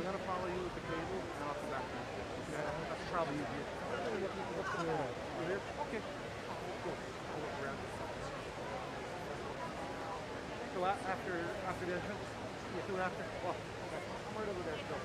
gonna follow you with the cable, and I'll come back. Yeah, that's probably easier. You here? Okay. Cool. I'll look around. So after the entrance, you do it after. Well, okay. I'm right over there still.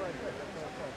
right there. That's what I said.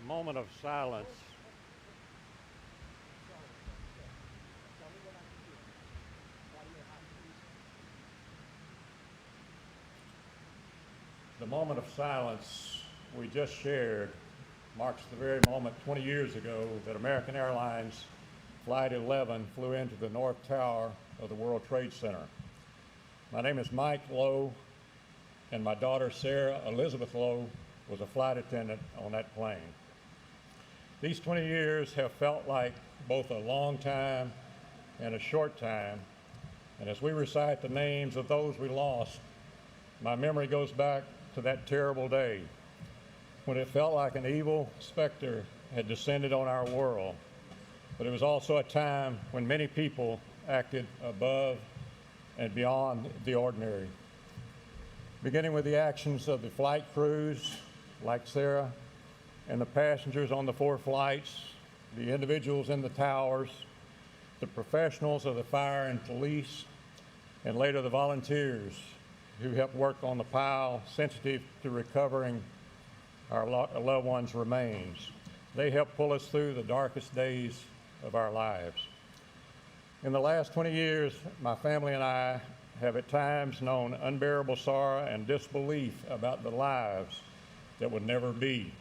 moment of silence. The moment of silence we just shared marks the very moment 20 years ago that American Airlines Flight 11 flew into the North Tower of the World Trade Center. My name is Mike Lowe, and my daughter Sarah Elizabeth Lowe was a flight attendant on that plane. These 20 years have felt like both a long time and a short time, and as we recite the names of those we lost, my memory goes back to that terrible day when it felt like an evil specter had descended on our world. But it was also a time when many people acted above and beyond the ordinary. Beginning with the actions of the flight crews, like Sarah, and the passengers on the 4 flights, the individuals in the towers, the professionals of the fire and police, and later the volunteers who helped work on the pile sensitive to recovering our loved ones' remains. They helped pull us through the darkest days of our lives. In the last 20 years, my family and I have at times known unbearable sorrow and disbelief about the lives that would never be.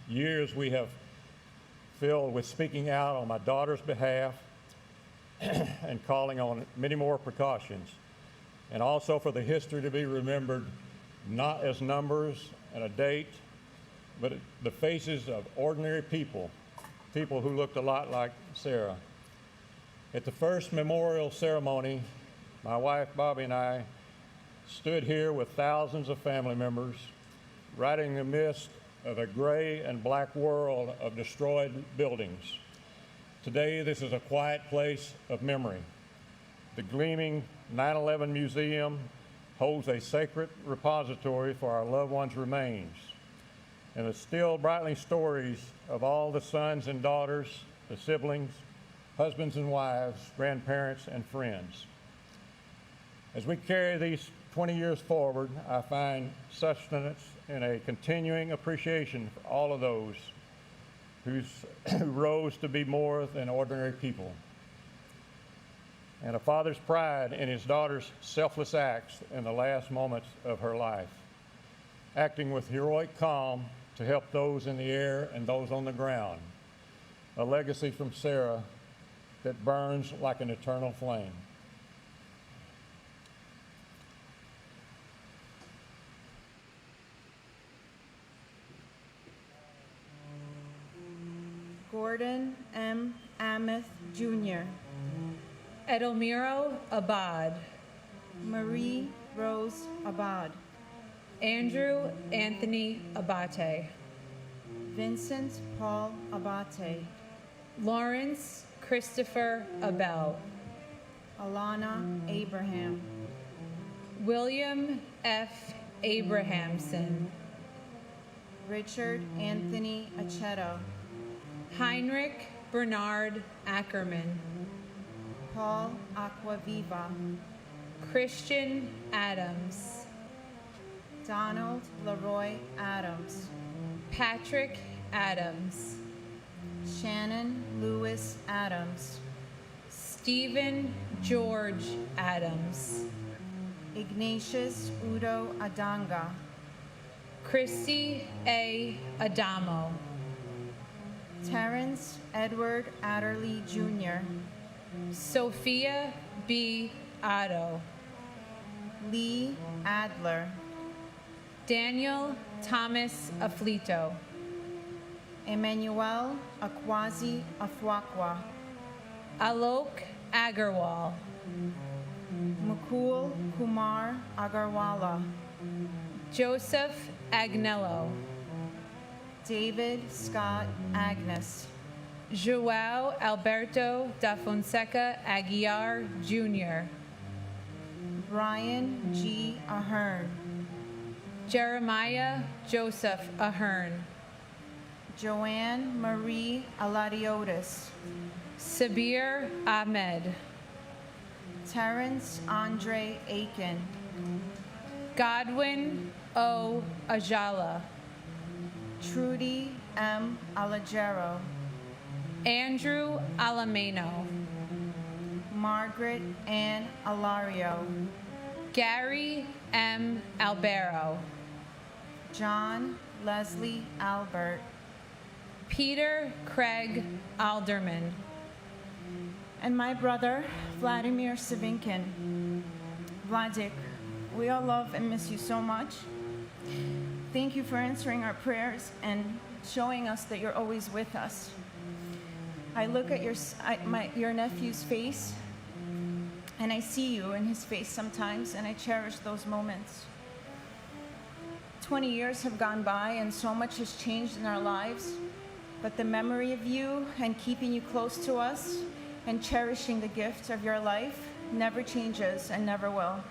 Years we have filled with speaking out on my daughter's behalf and calling on many more precautions, and also for the history to be remembered not as numbers and a date, but the faces of ordinary people, people who looked a lot like Sarah. At the first memorial ceremony, my wife Bobby and I stood here with thousands of family members, right in the midst of a gray and black world of destroyed buildings. Today, this is a quiet place of memory. The gleaming 9/11 Museum holds a sacred repository for our loved ones' remains, and the still brightening stories of all the sons and daughters, the siblings, husbands and wives, grandparents, and friends. As we carry these 20 years forward, I find sustenance in a continuing appreciation for all of those who rose to be more than ordinary people, and a father's pride in his daughter's selfless acts in the last moments of her life, acting with heroic calm to help those in the air and those on the ground, a legacy from Sarah that burns like an eternal flame. Gordon M. Amos Jr., Edelmiro Abad, Marie Rose Abad, Andrew Anthony Abate, Vincent Paul Abate, Lawrence Christopher Abel, Alana Abraham, William F. Abrahamson, Richard Anthony Aceto, Heinrich Bernard Ackerman, Paul Aquaviva, Christian Adams, Donald Leroy Adams, Patrick Adams, Shannon Lewis Adams, Stephen George Adams, Ignatius Udo Adanga, Christy A. Adamo, Terrence Edward Adderley Jr., Sophia B. Otto, Lee Adler, Daniel Thomas Aflito, Emmanuel Akwazi Afwakwa, Alok Agarwal, Mukul Kumar Agarwala, Joseph Agnello, David Scott Agnes, João Alberto da Fonseca Aguiar Jr., Brian G. Ahern, Jeremiah Joseph Ahern, Joanne Marie Aladiotis, Sabir Ahmed, Terrence Andre Aiken, Godwin O. Ajala, Trudy M. Alagero, Andrew Alameno, Margaret Ann Alario, Gary M. Albero, John Leslie Albert, Peter Craig Alderman, and my brother, Vladimir Savinkin. Vladik, we all love and miss you so much. Thank you for answering our prayers and showing us that you're always with us. I look at your nephew's face, and I see you in his face sometimes, and I cherish those moments. 20 years have gone by, and so much has changed in our lives, but the memory of you and keeping you close to us and cherishing the gift of your life never changes and never will.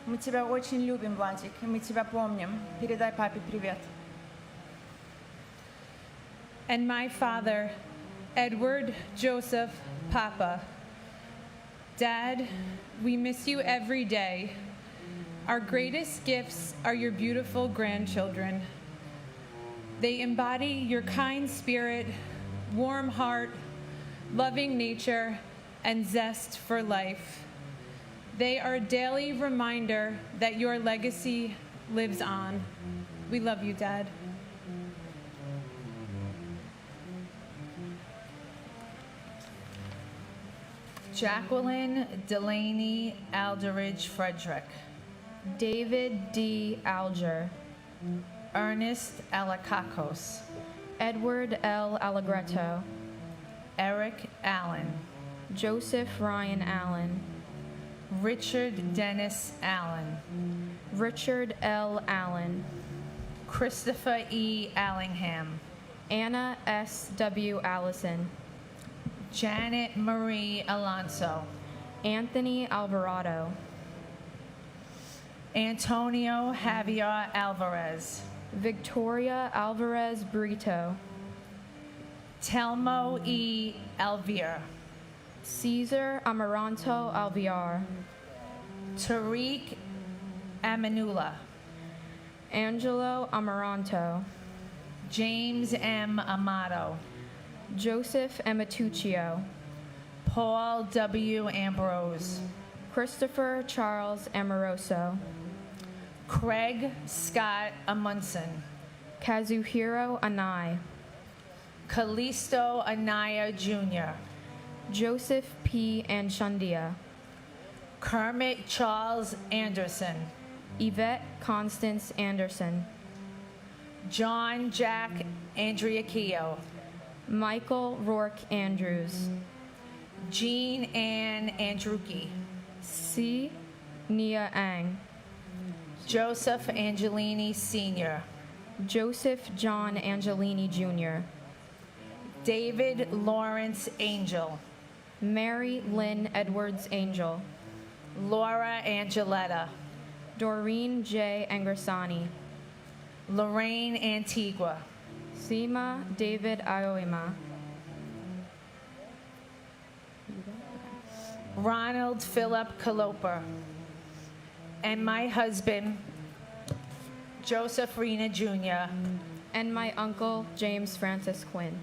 Мы тебя очень любим, Владик, и мы тебя помним. Передай папе привет. and my father, Edward Joseph Papa. Dad, we miss you every day. Our greatest gifts are your beautiful grandchildren. They embody your kind spirit, warm heart, loving nature, and zest for life. They are a daily reminder that your legacy lives on. We love you, Dad. Jacqueline Delaney Alderidge Frederick, David D. Alger, Ernest Alakakos, Edward L. Allegretto, Eric Allen, Joseph Ryan Allen, Richard Dennis Allen, Richard L. Allen, Christopher E. Allingham, Anna S. W. Allison, Janet Marie Alonso, Anthony Alvarado, Antonio Javier Alvarez, Victoria Alvarez Brito, Telmo E. Alvier, Caesar Amaranto Alviar, Tariq Amanula, Angelo Amaranto, James M. Amato, Joseph Amatuccio, Paul W. Ambrose, Christopher Charles Amoroso, Craig Scott Amundsen, Kazuhiro Anai, Callisto Anaya Jr., Joseph P. Anshundia, Kermit Charles Anderson, Yvette Constance Anderson, John Jack Andriacchio, Michael Rourke Andrews, Jean Ann Andrucki, C. Nia Ang, Joseph Angelini Sr., Joseph John Angelini Jr., David Lawrence Angel, Mary Lynn Edwards Angel, Laura Angeletta, Doreen J. Angersani, Lorraine Antigua, Sima David Aoima, Ronald Philip Caloper, and my husband, Joseph Rena Jr. and my uncle James Francis Quinn.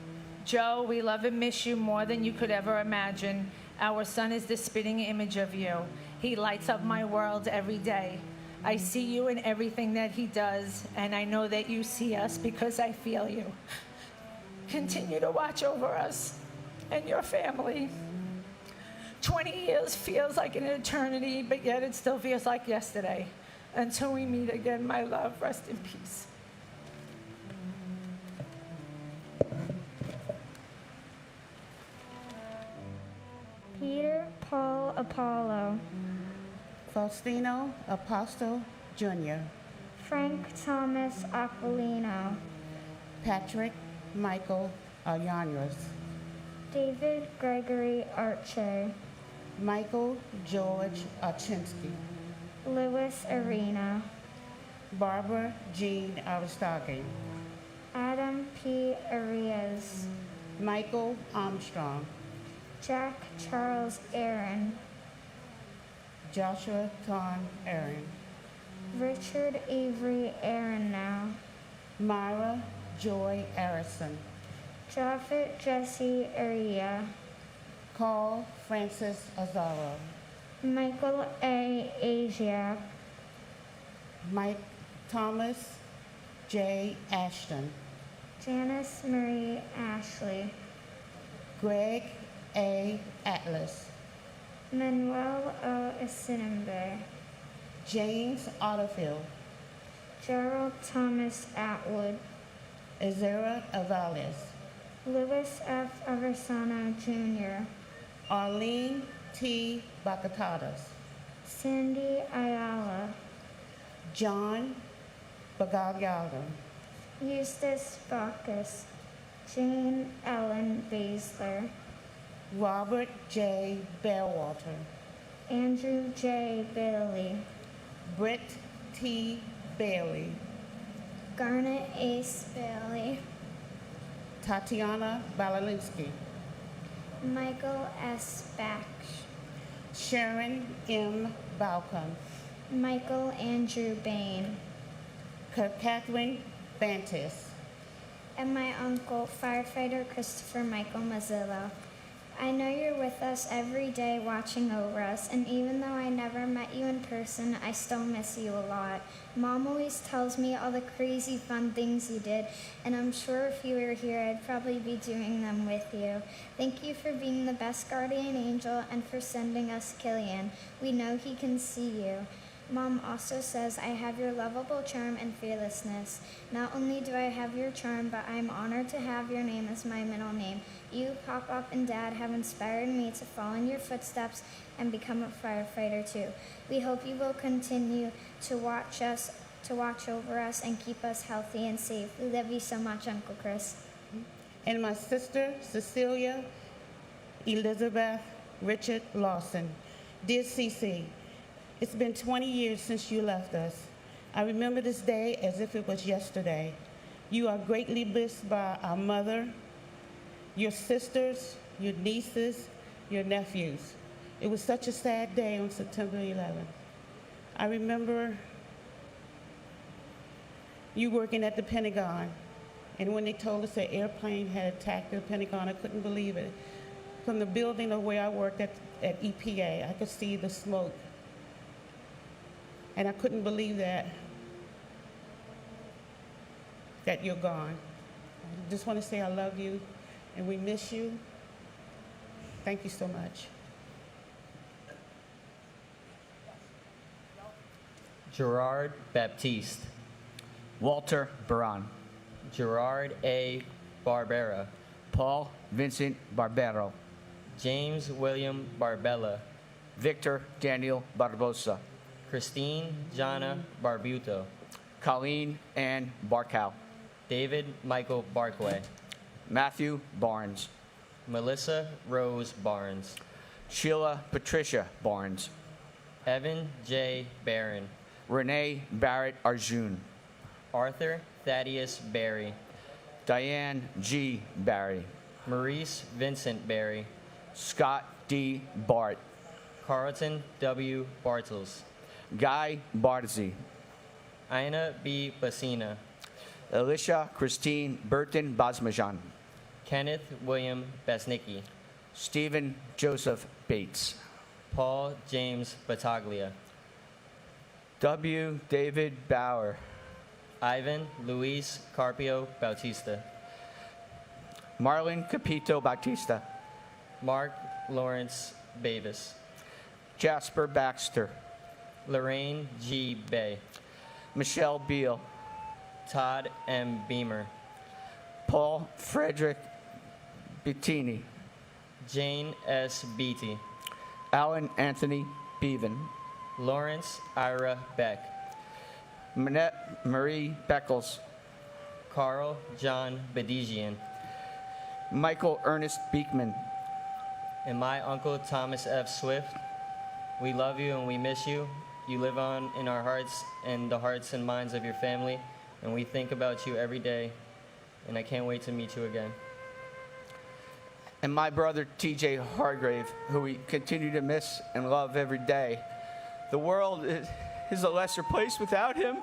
Joe, we love and miss you more than you could ever imagine. Our son is the spitting image of you. He lights up my world every day. I see you in everything that he does, and I know that you see us because I feel you. Continue to watch over us and your family. 20 years feels like an eternity, but yet it still feels like yesterday. Until we meet again, my love, rest in peace. Peter Paul Apollo, Faustino Apostle Jr., Frank Thomas Aquilino, Patrick Michael Alyanras, David Gregory Archer, Michael George Archinsky, Louis Arena, Barbara Jean Aristage, Adam P. Arias, Michael Armstrong, Jack Charles Aaron, Joshua Ton Aaron, Richard Avery Aaron now, Myra Joy Harrison, Japhet Jesse Aria, Carl Francis Azaro, Michael A. Asia, Mike Thomas J. Ashton, Janice Marie Ashley, Greg A. Atlas, Manuel O. Asinimbe, James Otterfield, Gerald Thomas Atwood, Ezra Avales, Louis F. Aversano Jr., Arlene T. Bacatadas, Sandy Ayala, John Bagagliano, Eustace Bacchus, Jane Ellen Basler, Robert J. Bellwater, Andrew J. Bailey, Britt T. Bailey, Garnet Ace Bailey, Tatiana Balalinsky, Michael S. Baksh, Sharon M. Balcom, Michael Andrew Bain, Catherine Bantis, and my uncle, firefighter Christopher Michael Mazzillo. I know you're with us every day watching over us, and even though I never met you in person, I still miss you a lot. Mom always tells me all the crazy fun things you did, and I'm sure if you were here, I'd probably be doing them with you. Thank you for being the best guardian angel and for sending us Killian. We know he can see you. Mom also says I have your lovable charm and fearlessness. Not only do I have your charm, but I'm honored to have your name as my middle name. You, Pop-Up, and Dad have inspired me to follow in your footsteps and become a firefighter too. We hope you will continue to watch over us and keep us healthy and safe. We love you so much, Uncle Chris. and my sister Cecilia Elizabeth Richard Lawson. Dear Cece, it's been 20 years since you left us. I remember this day as if it was yesterday. You are greatly missed by our mother, your sisters, your nieces, your nephews. It was such a sad day on September 11th. I remember you working at the Pentagon, and when they told us an airplane had attacked the Pentagon, I couldn't believe it. From the building of where I worked at EPA, I could see the smoke. And I couldn't believe that you're gone. I just want to say I love you, and we miss you. Thank you so much. Gerard Baptiste, Walter Baran, Gerard A. Barbera, Paul Vincent Barbero, James William Barbella, Victor Daniel Barbosa, Christine Jana Barbuto, Colleen Ann Barkow, David Michael Barkway, Matthew Barnes, Melissa Rose Barnes, Sheila Patricia Barnes, Evan J. Barron, Renee Barrett Arjun, Arthur Thaddeus Barry, Diane G. Barry, Maurice Vincent Barry, Scott D. Bart, Carlton W. Bartels, Guy Bardsey, Ina B. Basina, Alicia Christine Burton Basmajan, Kenneth William Besnicki, Stephen Joseph Bates, Paul James Battaglia, W. David Bauer, Ivan Luis Carpio Bautista, Marlon Capito Bautista, Mark Lawrence Bavis, Jasper Baxter, Lorraine G. Bay, Michelle Beal, Todd M. Beamer, Paul Frederick Bettini, Jane S. Beatty, Alan Anthony Bevan, Lawrence Ira Beck, Manette Marie Beckles, Carl John Bedigian, Michael Ernest Beekman, and my uncle Thomas F. Swift. We love you and we miss you. You live on in our hearts and the hearts and minds of your family, and we think about you every day, and I can't wait to meet you again. and my brother TJ Hargrave, who we continue to miss and love every day. The world is a lesser place without him.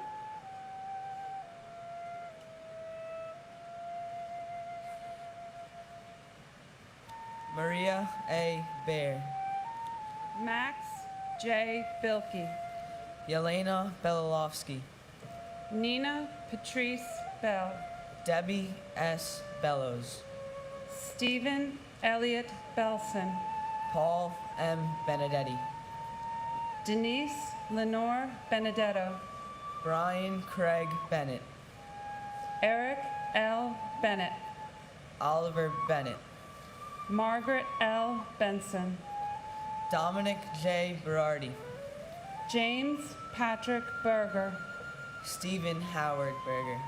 Maria A. Bear, Max J. Bilkey, Yelena Belilovsky, Nina Patrice Bell, Debbie S. Bellows, Stephen Elliott Belson, Paul M. Benedetti, Denise Lenore Benedetto, Brian Craig Bennett, Eric L. Bennett, Oliver Bennett, Margaret L. Benson, Dominic J. Berardi, James Patrick Berger, Stephen Howard Berger,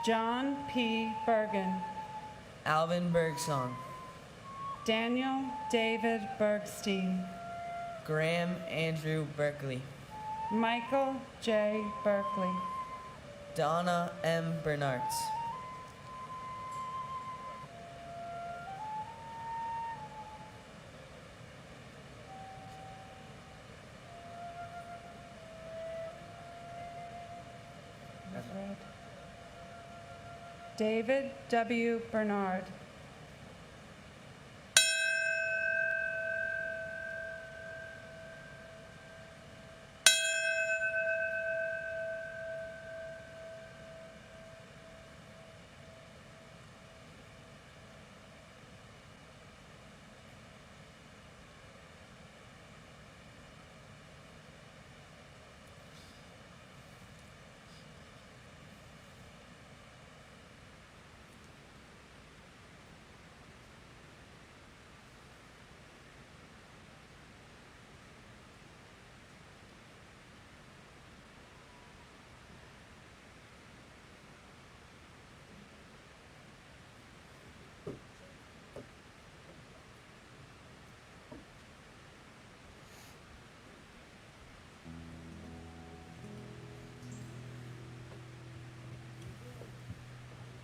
John P. Bergen, Alvin Bergson, Daniel David Bergstein, Graham Andrew Berkeley, Michael J. Berkeley, Donna M. Bernards, David W. Bernard,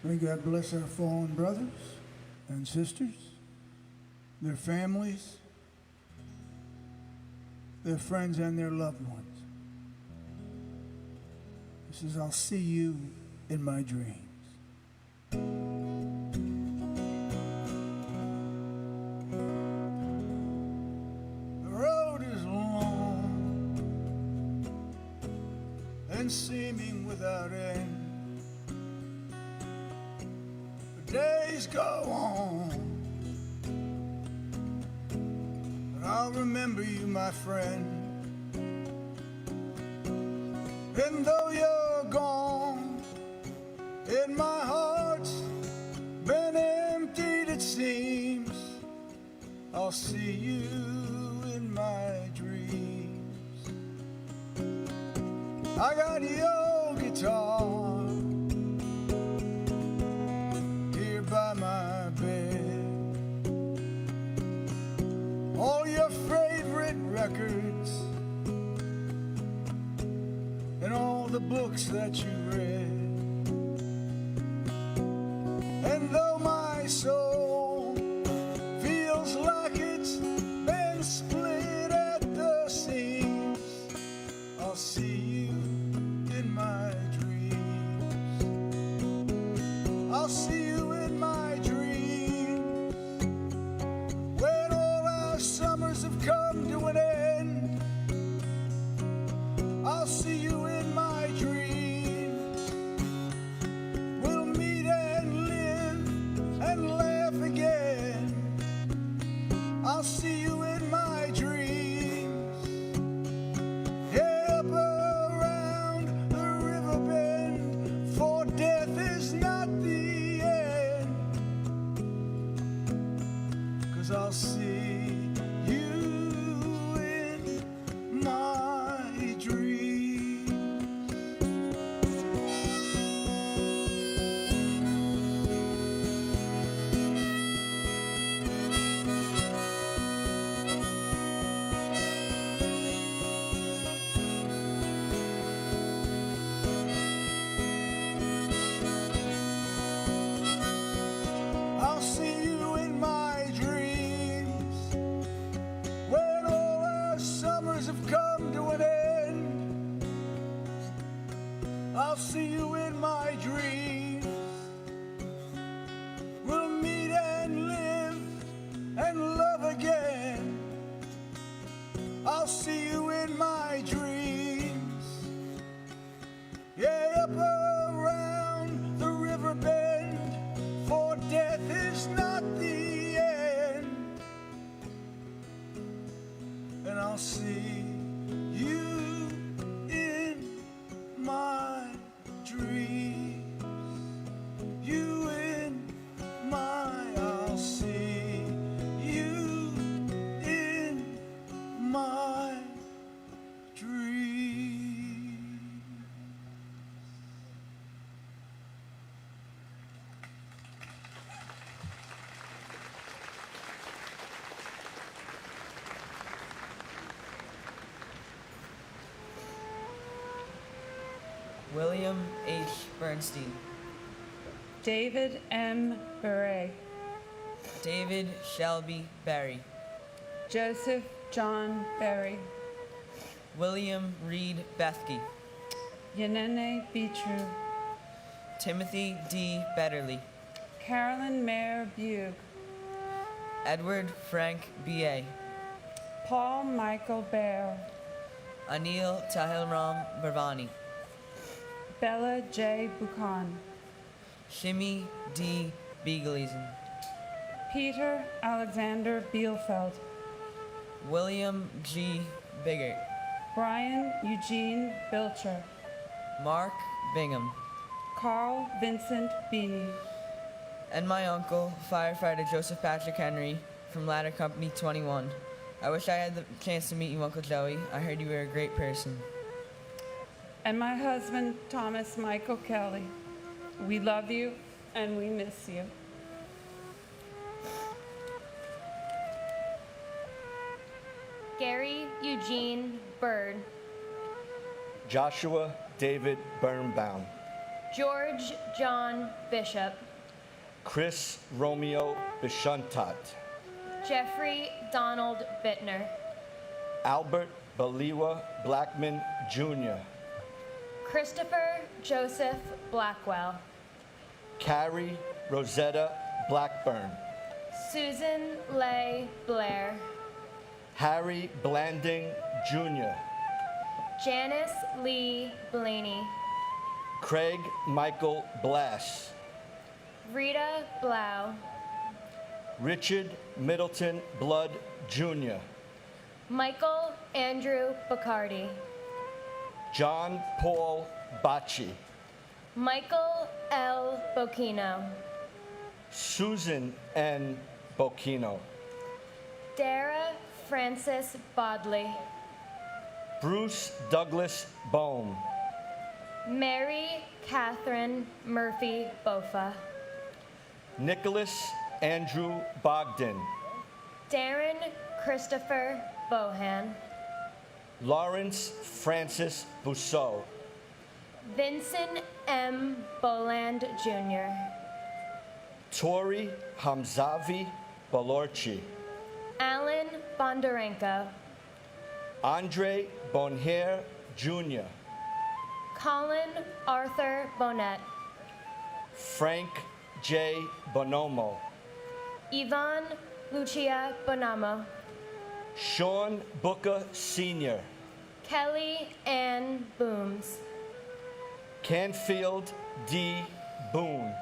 May God bless our fallen brothers and sisters, their families, their friends, and their loved ones. This is I'll see you in my dreams. The road is long and seeming without end. Days go on, but I'll remember you, my friend. And though you're gone, and my heart's been emptied, it seems, I'll see you in my dreams. I got your guitar by my bed, all your favorite records and all the books that you read. And though my soul feels like it's been split at the seams, I'll see you in my dreams. I'll see you in my dreams when all our summers have come to an end. I'll see you in my dreams. We'll meet and live and laugh again. I'll see you in my dreams. Yeah, up around the river bend, for death is not the end. 'Cause I'll see you in my dreams. I'll see you in my dreams. and love again. I'll see you in my dreams. Yeah, up around the river bend, for death is not the end. And I'll see you in my dreams. You in I'll see you in my dreams. William H. Bernstein. David M. Beret. David Shelby Berry. Joseph John Berry. William Reed Bethke. Yanene Beetrue. Timothy D. Betterly. Carolyn Mayer Bugh. Edward Frank B.A. Paul Michael Bear. Anil Tahilram Bhavani. Bella J. Buchan. Shimi D. Beaglesen. Peter Alexander Bielfeld. William G. Biggert. Brian Eugene Bilcher. Mark Bingham. Carl Vincent Beanie. And my uncle, firefighter Joseph Patrick Henry from Ladder Company 21. I wish I had the chance to meet you, Uncle Joey. I heard you were a great person. And my husband, Thomas Michael Kelly. We love you and we miss you. Gary Eugene Bird. Joshua David Birnbaum. George John Bishop. Chris Romeo Bishuntat. Jeffrey Donald Bittner. Albert Baliwa Blackman Jr. Christopher Joseph Blackwell. Carrie Rosetta Blackburn. Susan Leigh Blair. Harry Blanding Jr. Janice Lee Blaney. Craig Michael Blass. Rita Blau. Richard Middleton Blood Jr. Michael Andrew Bacardi. John Paul Bacci. Michael L. Bocchino. Susan N. Bocchino. Dara Francis Bodley. Bruce Douglas Bone. Mary Catherine Murphy Bofa. Nicholas Andrew Bogdan. Darren Christopher Bohan. Lawrence Francis Bousseau. Vincent M. Boland Jr. Tori Hamzavi Balorchi. Alan Bondarenko. Andre Bonhair Jr. Colin Arthur Bonnet. Frank J. Bonomo. Yvonne Lucia Bonamo. Sean Booker Sr. Kelly Ann Booms. Canfield D. Boone.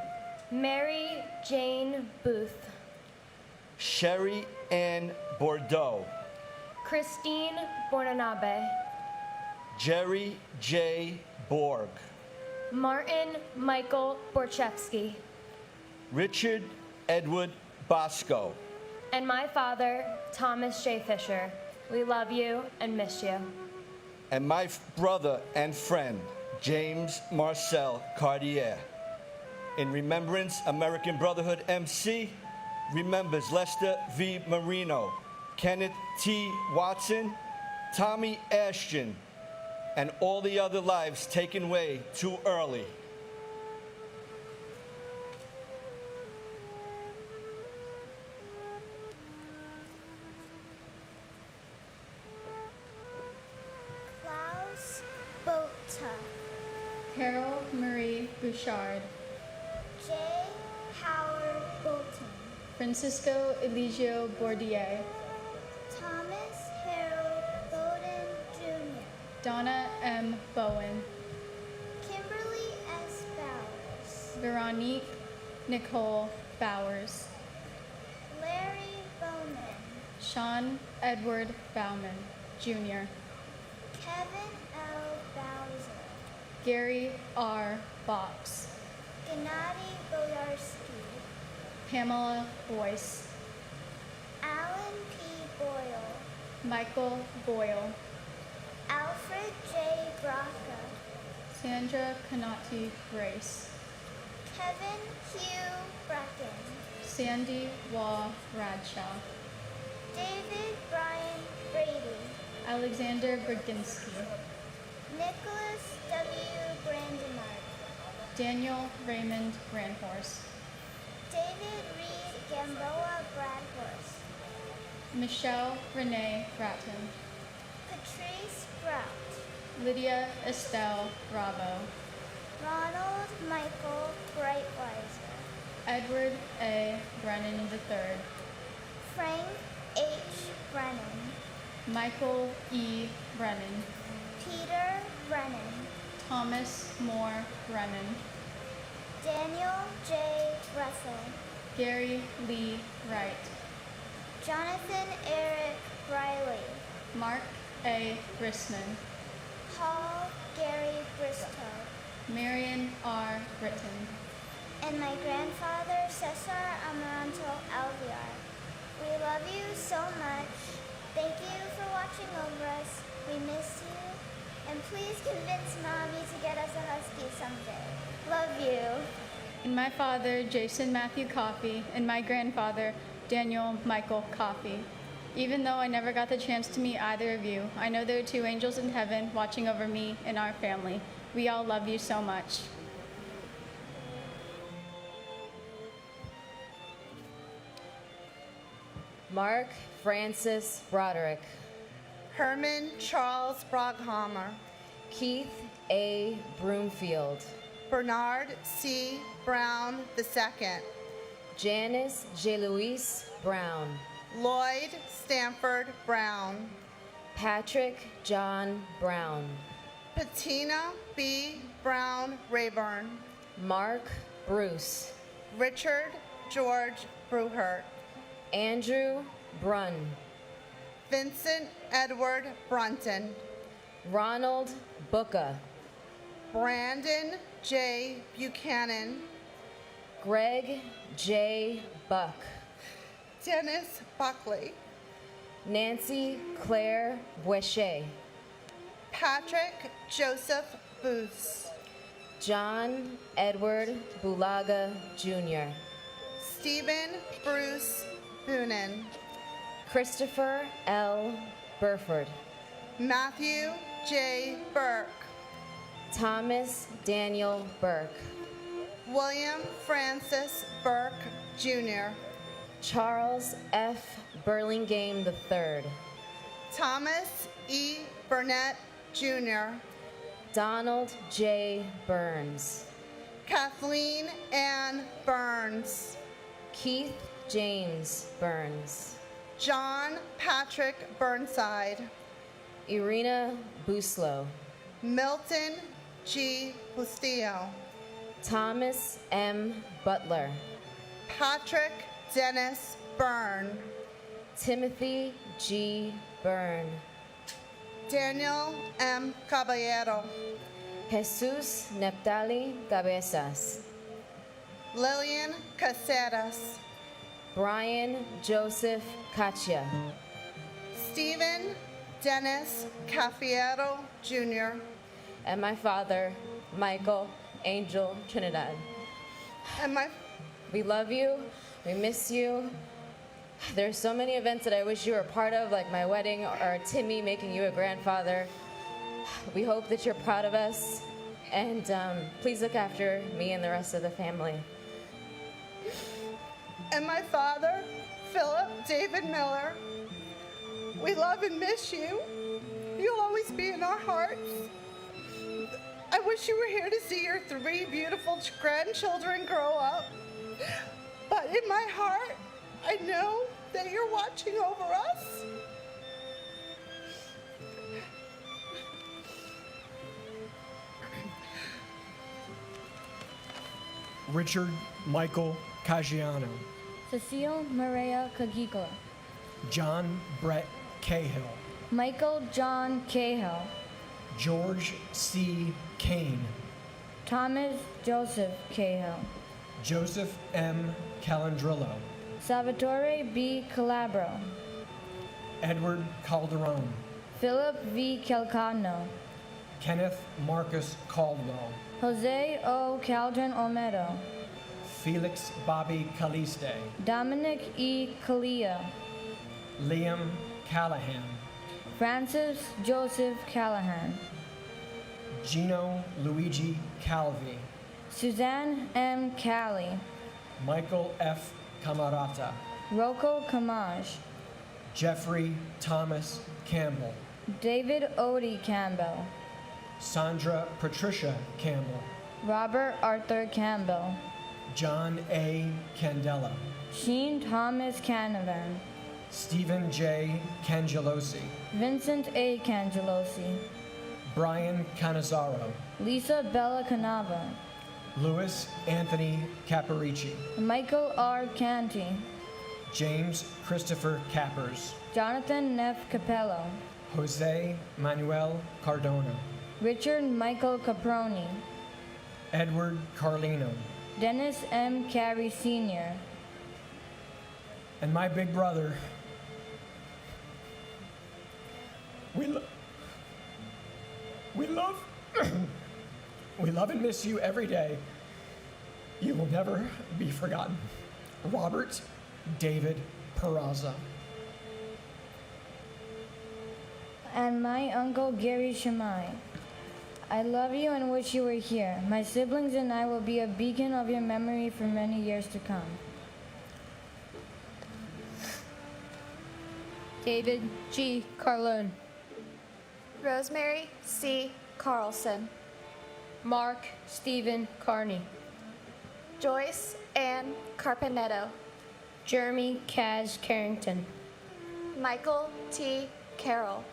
Mary Jane Booth. Sherry Ann Bordeaux. Christine Bornanabe. Jerry J. Borg. Martin Michael Borchevsky. Richard Edward Bosco. And my father, Thomas J. Fisher. We love you and miss you. And my brother and friend, James Marcel Cartier. In remembrance, American Brotherhood MC remembers Lester V. Marino, Kenneth T. Watson, Tommy Ashton, and all the other lives taken away too early. Klaus Bota. Carol Marie Bouchard. J. Howard Bolton. Francisco Eligio Bordier, Thomas Harold Bowden Jr., Donna M. Bowen, Kimberly S. Bowers, Veronique Nicole Bowers, Larry Bowman, Sean Edward Bauman, Jr., Kevin L. Bowser, Gary R. Box, Gennady Boyarsky, Pamela Boyce, Alan P. Boyle, Michael Boyle, Alfred J. Braca, Sandra Canati Grace, Kevin Hugh Bracken, Sandy Waugh Bradshaw, David Brian Brady, Alexander Berginski, Nicholas W. Brandonard, Daniel Raymond Grandhorse, David Reed Gamboa Bradhorst, Michelle Renee Bratton, Patrice Brout, Lydia Estelle Bravo, Ronald Michael Brightweiser, Edward A. Brennan III, Frank H. Brennan, Michael E. Brennan, Peter Brennan, Thomas Moore Brennan, Daniel J. Russell, Gary Lee Wright, Jonathan Eric Briley, Mark A. Grisman, Paul Gary Bristow, Marion R. Britton, and my grandfather Cesar Amaranto Alviar. We love you so much. Thank you for watching over us. We miss you. And please convince Mommy to get us a husky someday. Love you. and my father, Jason Matthew Coffey, and my grandfather, Daniel Michael Coffey. Even though I never got the chance to meet either of you, I know there are two angels in heaven watching over me and our family. We all love you so much. Mark Francis Broderick, Herman Charles Broghammer, Keith A. Broomfield, Bernard C. Brown II, Janice J. Louise Brown, Lloyd Stanford Brown, Patrick John Brown, Patina B. Brown Rayburn, Mark Bruce, Richard George Bruhert, Andrew Brunn, Vincent Edward Brunton, Ronald Booka, Brandon J. Buchanan, Greg J. Buck, Dennis Buckley, Nancy Claire Boishet, Patrick Joseph Booth, John Edward Bulaga Jr., Stephen Bruce Boonen, Christopher L. Burford, Matthew J. Burke, Thomas Daniel Burke, William Francis Burke Jr., Charles F. Burlingame III, Thomas E. Burnett Jr., Donald J. Burns, Kathleen Ann Burns, Keith James Burns, John Patrick Burnside, Irina Buslow, Milton G. Bustillo, Thomas M. Butler, Patrick Dennis Byrne, Timothy G. Byrne, Daniel M. Caballero, Jesus Neptali Cabezas, Lillian Caceres, Brian Joseph Cachia, Stephen Dennis Cafiero Jr., and my father, Michael Angel Trinidad. and We love you. We miss you. There's so many events that I wish you were a part of, like my wedding or Timmy making you a grandfather. We hope that you're proud of us, and please look after me and the rest of the family. and my father, Philip David Miller. We love and miss you. You'll always be in our hearts. I wish you were here to see your 3 beautiful grandchildren grow up. But in my heart, I know that you're watching over us. Richard Michael Caggiano, Cecile Maria Cagicola, John Brett Cahill, Michael John Cahill, George C. Kane, Thomas Joseph Cahill, Joseph M. Calandrillo, Salvatore B. Calabro, Edward Calderon, Philip V. Calcano, Kenneth Marcus Caldwell, Jose O. Caldron Olmedo, Felix Bobby Caliste, Dominic E. Calia, Liam Callahan, Francis Joseph Callahan, Gino Luigi Calvi, Suzanne M. Cali, Michael F. Camarata, Rocco Camage, Jeffrey Thomas Campbell, David Odie Campbell, Sandra Patricia Campbell, Robert Arthur Campbell, John A. Candela, Sheen Thomas Canavan, Stephen J. Cangelosi, Vincent A. Cangelosi, Brian Canizaro, Lisa Bella Canava, Louis Anthony Caparici, Michael R. Canty, James Christopher Cappers, Jonathan Neff Capello, Jose Manuel Cardona, Richard Michael Caproni, Edward Carlino, Dennis M. Carey Sr., and my big brother. We love we love and miss you every day. You will never be forgotten. Robert David Peraza. and my uncle Gary Shamai. I love you and wish you were here. My siblings and I will be a beacon of your memory for many years to come. David G. Carlone. Rosemary C. Carlson. Mark Stephen Carney. Joyce Ann Carpenetto. Jeremy Kaz Carrington. Michael T. Carroll.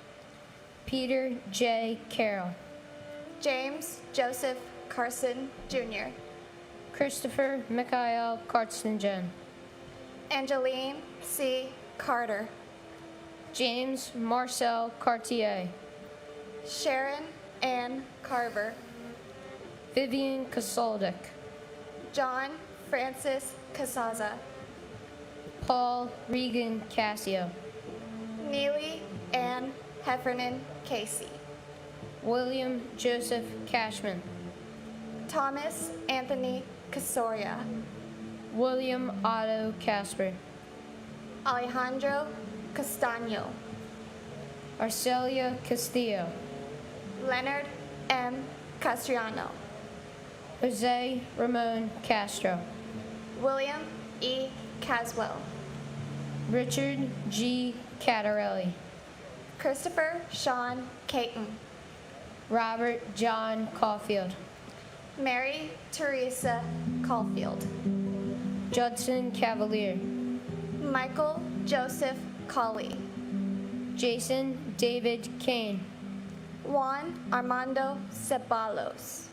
Peter J. Carroll. James Joseph Carson, Jr. Christopher Mikhail Karstenjen. Angeline C. Carter. James Marcel Cartier. Sharon Ann Carver. Vivian Kasoldik. John Francis Casaza. Paul Regan Cassio. Neely Ann Heffernan Casey. William Joseph Cashman. Thomas Anthony Casoria. William Otto Casper. Alejandro Castaño. Arcelia Castillo. Leonard M. Castriano. Jose Ramon Castro. William E. Caswell. Richard G. Cattarelli. Christopher Sean Caton. Robert John Caulfield. Mary Teresa Caulfield. Judson Cavalier. Michael Joseph Colley. Jason David Kane. Juan Armando Ceballos.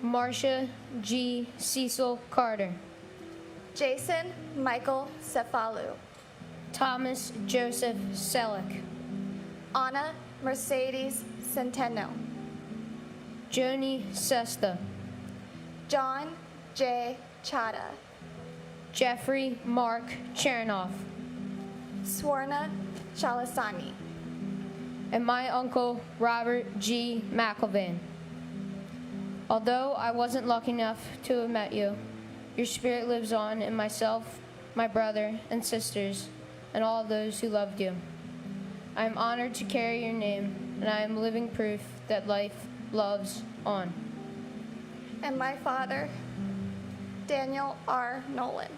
Marcia G. Cecil Carter. Jason Michael Cefalu. Thomas Joseph Selleck. Anna Mercedes Centeno. Joni Sesta. John J. Chada. Jeffrey Mark Chernoff. Swarna Chalasani. And my uncle Robert G. McElvain. Although I wasn't lucky enough to have met you, your spirit lives on in myself, my brother and sisters, and all those who loved you. I am honored to carry your name, and I am living proof that life loves on. And my father, Daniel R. Nolan.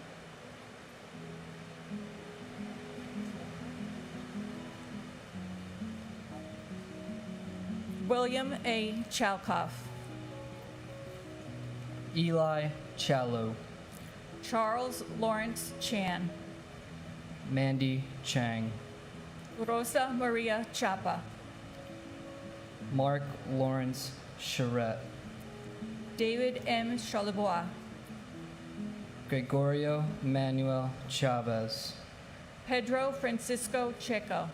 William A. Chalkoff. Eli Challow. Charles Lawrence Chan. Mandy Chang, Rosa Maria Chapa, Mark Lawrence Charette, David M. Charlebois, Gregorio Manuel Chavez, Pedro Francisco Checo,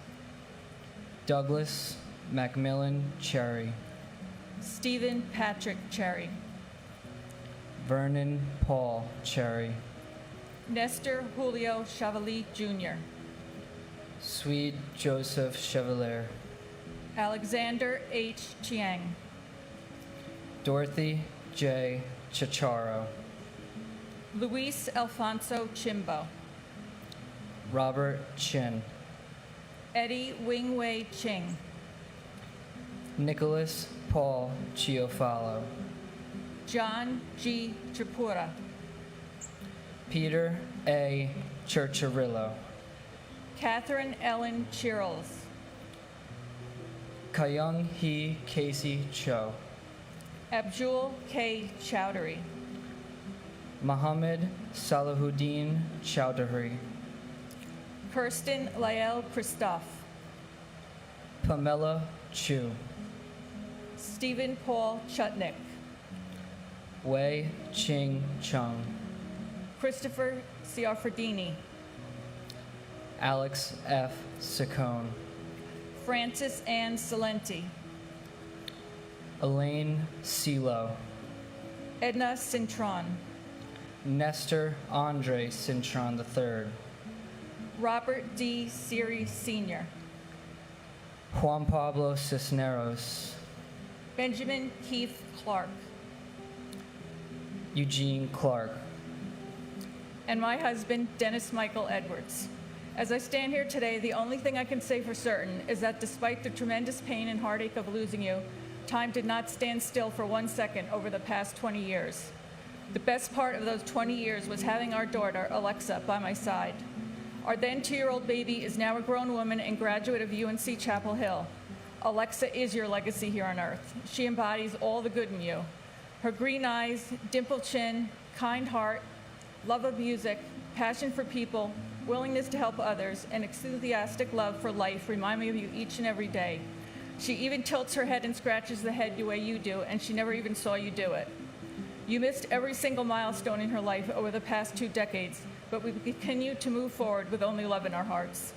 Douglas Macmillan Cherry, Stephen Patrick Cherry, Vernon Paul Cherry, Nestor Julio Chavalit Jr., Swede Joseph Chevalier, Alexander H. Chiang, Dorothy J. Chicharo, Luis Alfonso Chimbo, Robert Chin, Eddie Wingwei Ching, Nicholas Paul Chiofalo, John G. Tripura, Peter A. Churchirillo, Catherine Ellen Chirls, Kayung Hee Casey Cho, Abdul K. Chowdhury, Mohammed Salahuddin Chowdhury, Kirsten Lael Christophe, Pamela Chu, Stephen Paul Chutnick, Wei Ching Chung, Christopher Ciaffredini, Alex F. Saccone, Francis Ann Salenti, Elaine Silo, Edna Cintron, Nestor Andre Cintron III, Robert D. Siri Sr., Juan Pablo Cisneros, Benjamin Keith Clark, Eugene Clark, and my husband, Dennis Michael Edwards. As I stand here today, the only thing I can say for certain is that despite the tremendous pain and heartache of losing you, time did not stand still for 1 second over the past 20 years. The best part of those 20 years was having our daughter, Alexa, by my side. Our then 2-year-old baby is now a grown woman and graduate of UNC Chapel Hill. Alexa is your legacy here on earth. She embodies all the good in you. Her green eyes, dimpled chin, kind heart, love of music, passion for people, willingness to help others, and enthusiastic love for life remind me of you each and every day. She even tilts her head and scratches the head the way you do, and she never even saw you do it. You missed every single milestone in her life over the past 2 decades, but we continue to move forward with only love in our hearts.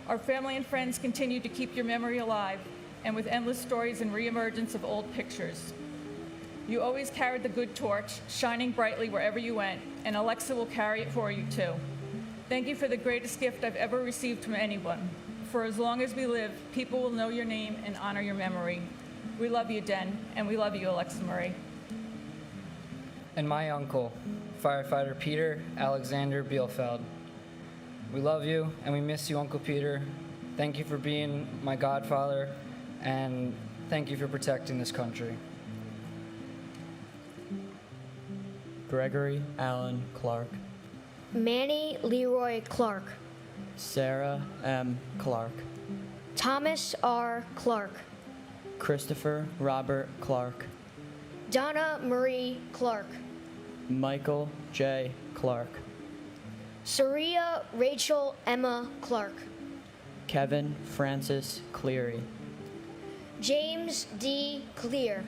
Our family and friends continue to keep your memory alive, and with endless stories and reemergence of old pictures. You always carried the good torch, shining brightly wherever you went, and Alexa will carry it for you too. Thank you for the greatest gift I've ever received from anyone. For as long as we live, people will know your name and honor your memory. We love you, Den, and we love you, Alexa Marie. and my uncle, firefighter Peter Alexander Bielfeld. We love you and we miss you, Uncle Peter. Thank you for being my godfather, and thank you for protecting this country. Gregory Allen Clark, Manny Leroy Clark, Sarah M. Clark, Thomas R. Clark, Christopher Robert Clark, Donna Marie Clark, Michael J. Clark, Saria Rachel Emma Clark, Kevin Francis Cleary, James D. Clear,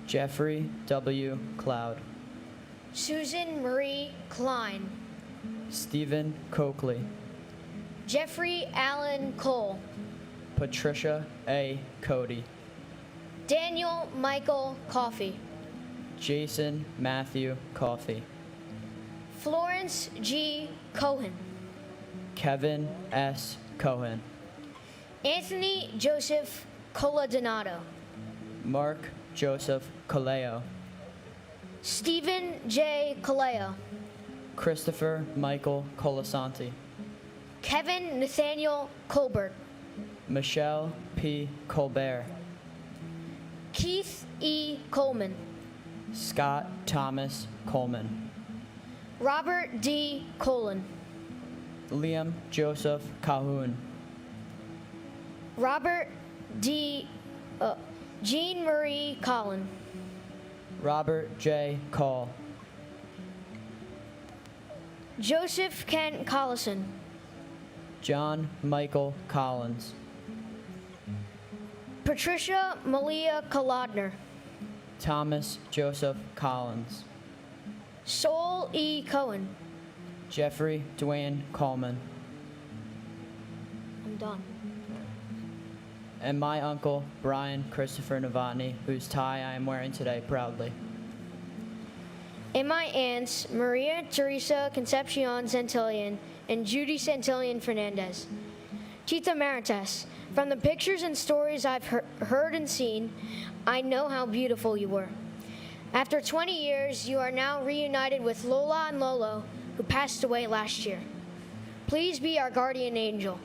Jeffrey W. Cloud, Susan Marie Klein, Stephen Coakley, Jeffrey Allen Cole, Patricia A. Cody, Daniel Michael Coffey, Jason Matthew Coffey, Florence G. Cohen, Kevin S. Cohen, Anthony Joseph Coladonato, Mark Joseph Kaleo, Stephen J. Kaleo, Christopher Michael Colasanti, Kevin Nathaniel Colbert, Michelle P. Colbert, Keith E. Coleman, Scott Thomas Coleman, Robert D. Colon, Liam Joseph Calhoun, Robert D. Jean Marie Collin, Robert J. Call, Joseph Kent Collison, John Michael Collins. Patricia Malia Kolodner. Thomas Joseph Collins. Sol E. Cohen. Jeffrey Dwayne Coleman. I'm done. And my uncle, Brian Christopher Novotny, whose tie I am wearing today proudly. And my aunts, Maria Teresa Concepcion Santillan and Judy Santillan Fernandez. Tita Maritas, from the pictures and stories I've heard and seen, I know how beautiful you were. After 20 years, you are now reunited with Lola and Lolo, who passed away last year. Please be our guardian angel.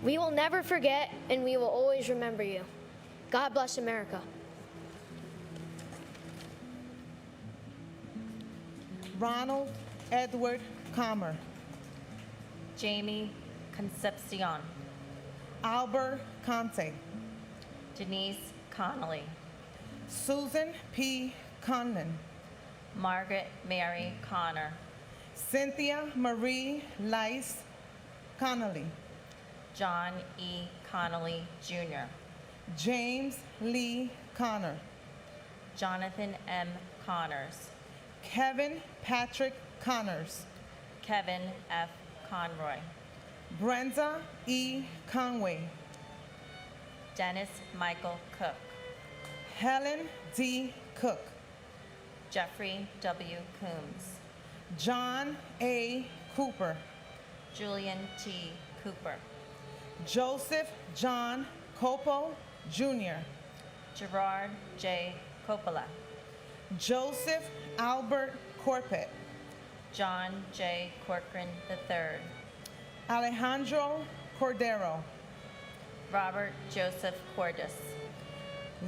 We will never forget, and we will always remember you. God bless America. Ronald Edward Comer. Jamie Concepcion. Albert Conte. Denise Connolly. Susan P. Conlon. Margaret Mary Connor. Cynthia Marie Lice Connolly. John E. Connolly, Jr. James Lee Connor. Jonathan M. Connors. Kevin Patrick Connors. Kevin F. Conroy. Brenda E. Conway. Dennis Michael Cook. Helen D. Cook. Jeffrey W. Coombs. John A. Cooper. Julian T. Cooper. Joseph John Copo, Jr. Gerard J. Coppola. Joseph Albert Corpet. John J. Corcoran III. Alejandro Cordero. Robert Joseph Cordis.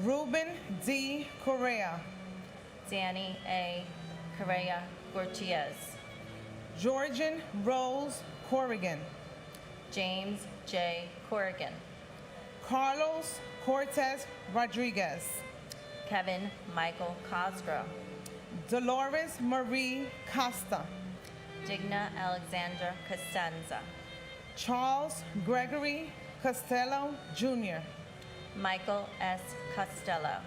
Ruben D. Correa. Danny A. Correa Gutierrez. Georgian Rose Corrigan. James J. Corrigan. Carlos Cortez Rodriguez. Kevin Michael Cosgrove. Dolores Marie Costa. Digna Alexandra Costanza. Charles Gregory Costello, Jr. Michael S. Costello.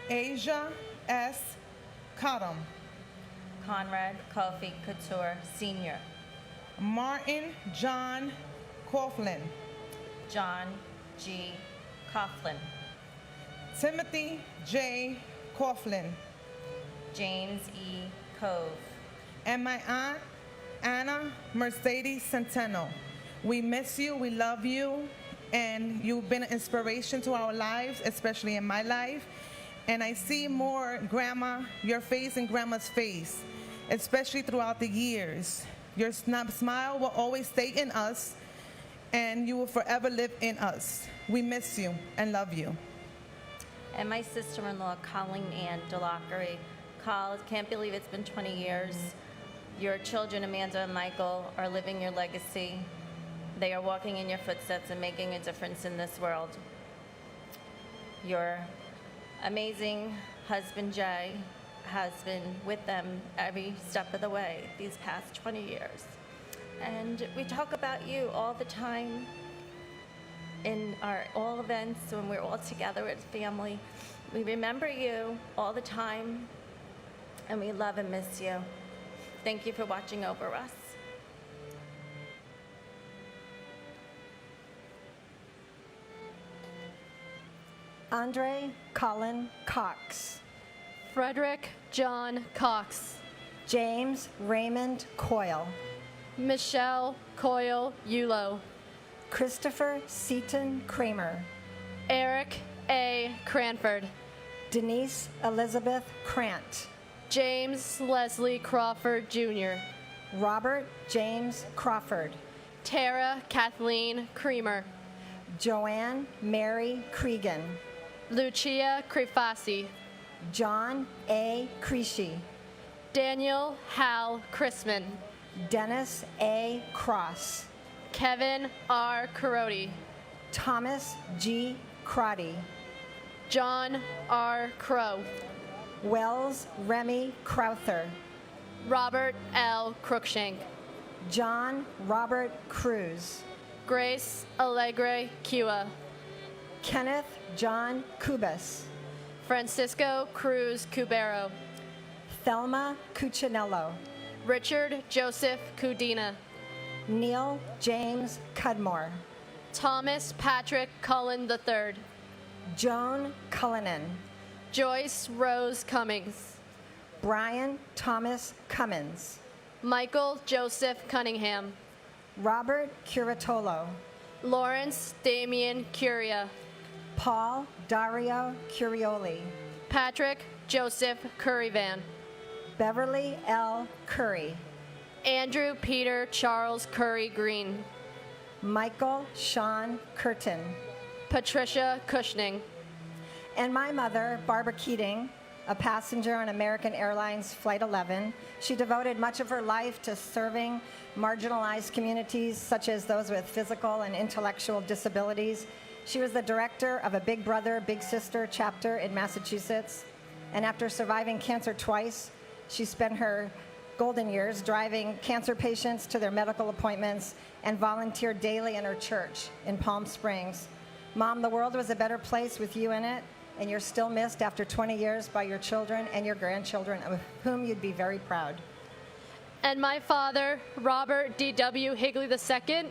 Asia S. Cottom. Conrad Kofi Couture, Sr. Martin John Coughlin. John G. Coughlin. Timothy J. Coughlin. James E. Cove. And my aunt, Anna Mercedes Centeno. We miss you, we love you, and you've been an inspiration to our lives, especially in my life. And I see more Grandma, your face and Grandma's face, especially throughout the years. Your smile will always stay in us, and you will forever live in us. We miss you and love you. And my sister-in-law, Colleen Ann DeLockery. Col, can't believe it's been 20 years. Your children, Amanda and Michael, are living your legacy. They are walking in your footsteps and making a difference in this world. Your amazing husband, Jay, has been with them every step of the way these past 20 years. And we talk about you all the time in our all events when we're all together as family. We remember you all the time, and we love and miss you. Thank you for watching over us. Andre Colin Cox. Frederick John Cox. James Raymond Coyle. Michelle Coyle Yulo. Christopher Seaton Kramer. Eric A. Cranford. Denise Elizabeth Krant. James Leslie Crawford Jr. Robert James Crawford. Tara Kathleen Creamer. Joanne Mary Cregan. Lucia Crefasi. John A. Creasy. Daniel Hal Chrisman. Dennis A. Cross. Kevin R. Carodi. Thomas G. Crotty. John R. Crow. Wells Remy Crowther. Robert L. Crookshank. John Robert Cruz. Grace Alegre Cua. Kenneth John Cubas. Francisco Cruz Cubero. Thelma Cuccinello. Richard Joseph Cudina. Neil James Cudmore. Thomas Patrick Cullen III. Joan Cullinan. Joyce Rose Cummings. Brian Thomas Cummins. Michael Joseph Cunningham. Robert Curatolo. Lawrence Damian Curia. Paul Dario Curioli. Patrick Joseph Curryvan. Beverly L. Curry. Andrew Peter Charles Curry Green. Michael Sean Curtin. Patricia Cushning. And my mother, Barbara Keating, a passenger on American Airlines Flight 11. She devoted much of her life to serving marginalized communities, such as those with physical and intellectual disabilities. She was the director of a Big Brother, Big Sister chapter in Massachusetts. And after surviving cancer twice, she spent her golden years driving cancer patients to their medical appointments and volunteered daily in her church in Palm Springs. Mom, the world was a better place with you in it, and you're still missed after 20 years by your children and your grandchildren, of whom you'd be very proud. And my father, Robert D.W. Higley II.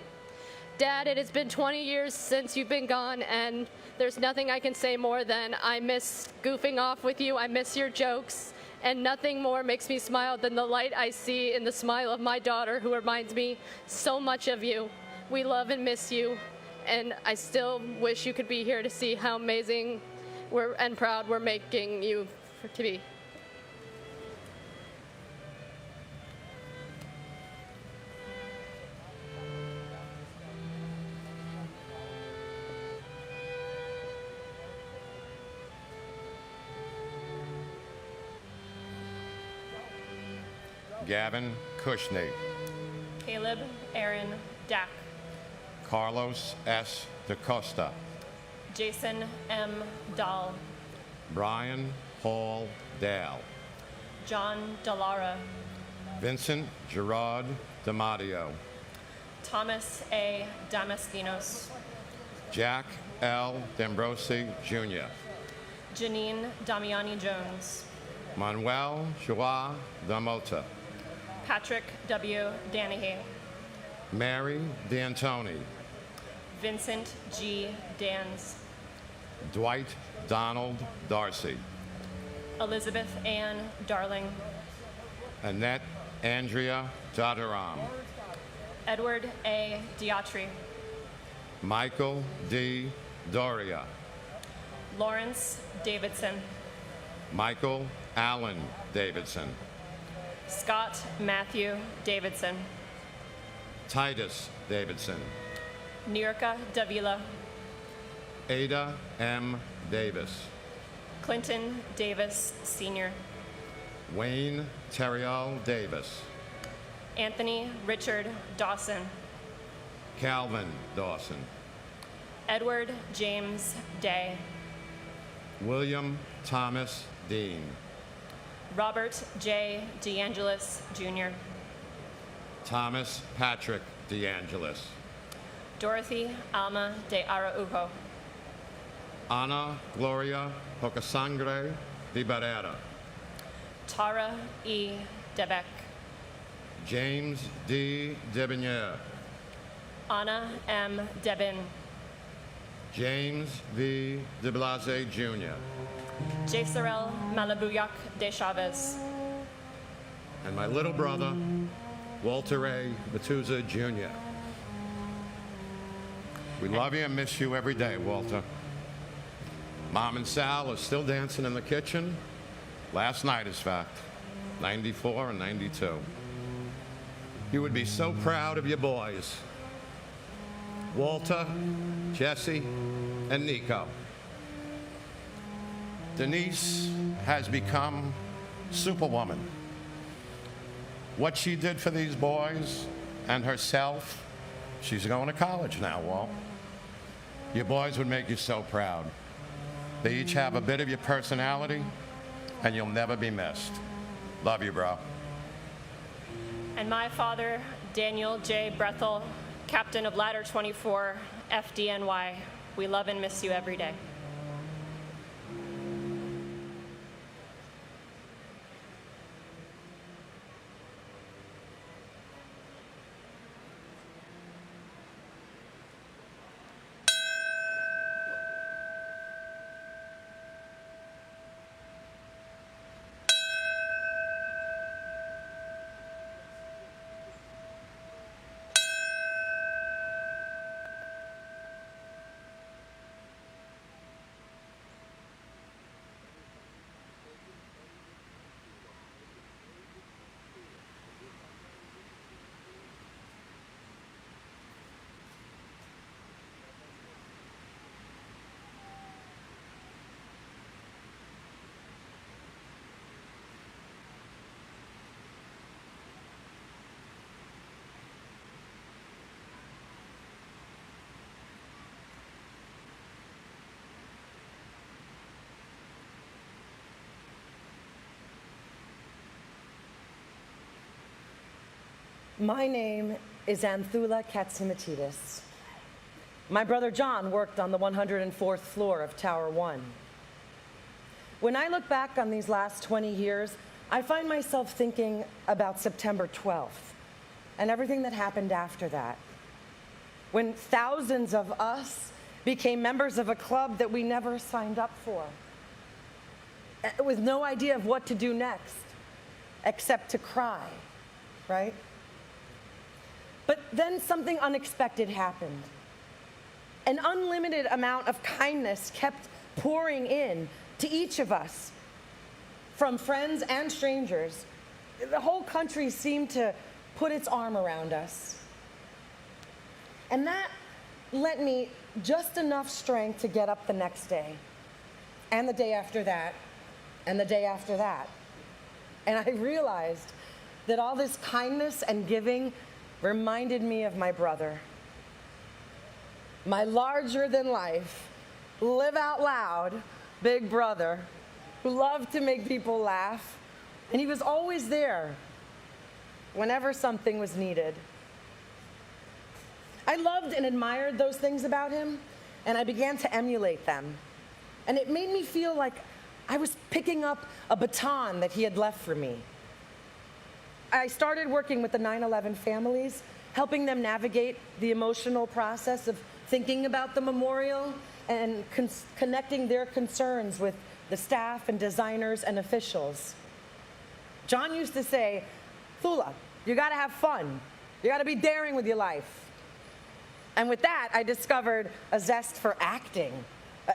Dad, it has been 20 years since you've been gone, and there's nothing I can say more than I miss goofing off with you. I miss your jokes, and nothing more makes me smile than the light I see in the smile of my daughter, who reminds me so much of you. We love and miss you, and I still wish you could be here to see how amazing and proud we're making you to be. Gavin Cushney. Caleb Aaron Dack. Carlos S. DaCosta. Jason M. Dahl. Brian Paul Dale. John Dallara. Vincent Gerard D'Amadio. Thomas A. Damaskinos. Jack L. D'Ambrosi Jr. Janine Damiani Jones. Manuel Joa Damota. Patrick W. Danahy. Mary D'Antoni. Vincent G. Dans. Dwight Donald Darcy. Elizabeth Ann Darling. Annette Andrea Dadaram. Edward A. Diatri. Michael D. Doria. Lawrence Davidson. Michael Allen Davidson. Scott Matthew Davidson. Titus Davidson. Nirka Davila. Ada M. Davis. Clinton Davis Sr. Wayne Terrill Davis. Anthony Richard Dawson. Calvin Dawson. Edward James Day. William Thomas Dean. Robert J. DeAngelis Jr. Thomas Patrick DeAngelis. Dorothy Alma de Araujo. Ana Gloria Pocasangre de Barrera. Tara E. Debeck. James D. Debonier. Anna M. Debin. James V. de Blase Jr. Jesarel Malabuyak de Chavez. And my little brother, Walter A. Batuza Jr. We love you and miss you every day, Walter. Mom and Sal are still dancing in the kitchen. Last night, in fact, 94 and 92. You would be so proud of your boys. Walter, Jesse, and Nico. Denise has become Superwoman. What she did for these boys and herself, she's going to college now, Walt. Your boys would make you so proud. They each have a bit of your personality, and you'll never be missed. Love you, bro. And my father, Daniel J. Brethel captain of Ladder 24, FDNY. We love and miss you every day. My name is Anthula Katsimatidis. My brother John worked on the 104th floor of Tower 1. When I look back on these last 20 years, I find myself thinking about September 12th and everything that happened after that, when thousands of us became members of a club that we never signed up for, with no idea of what to do next, except to cry, right? But then something unexpected happened. An unlimited amount of kindness kept pouring in to each of us, from friends and strangers. The whole country seemed to put its arm around us. And that lent me just enough strength to get up the next day, and the day after that, and the day after that. And I realized that all this kindness and giving reminded me of my brother, my larger-than-life, live out loud big brother who loved to make people laugh, and he was always there whenever something was needed. I loved and admired those things about him, and I began to emulate them. And it made me feel like I was picking up a baton that he had left for me. I started working with the 9/11 families, helping them navigate the emotional process of thinking about the memorial and connecting their concerns with the staff and designers and officials. John used to say, "Thula, you gotta have fun. You gotta be daring with your life." And with that, I discovered a zest for acting.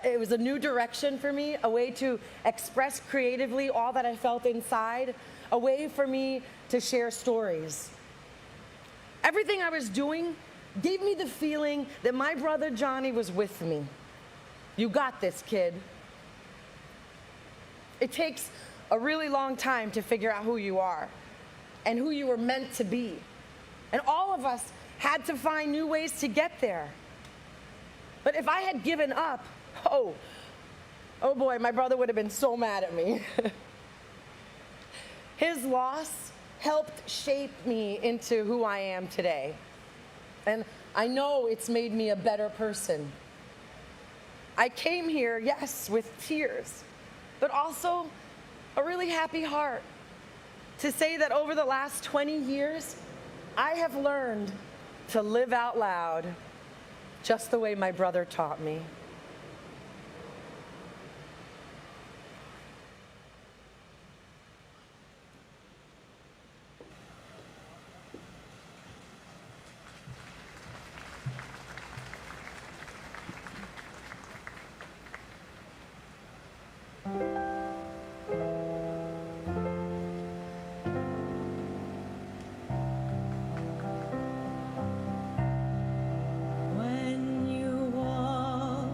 It was a new direction for me, a way to express creatively all that I felt inside, a way for me to share stories. Everything I was doing gave me the feeling that my brother Johnny was with me. You got this, kid. It takes a really long time to figure out who you are and who you were meant to be. And all of us had to find new ways to get there. But if I had given up, oh boy, my brother would have been so mad at me. His loss helped shape me into who I am today. And I know it's made me a better person. I came here, yes, with tears, but also a really happy heart to say that over the last 20 years, I have learned to live out loud just the way my brother taught me. When you walk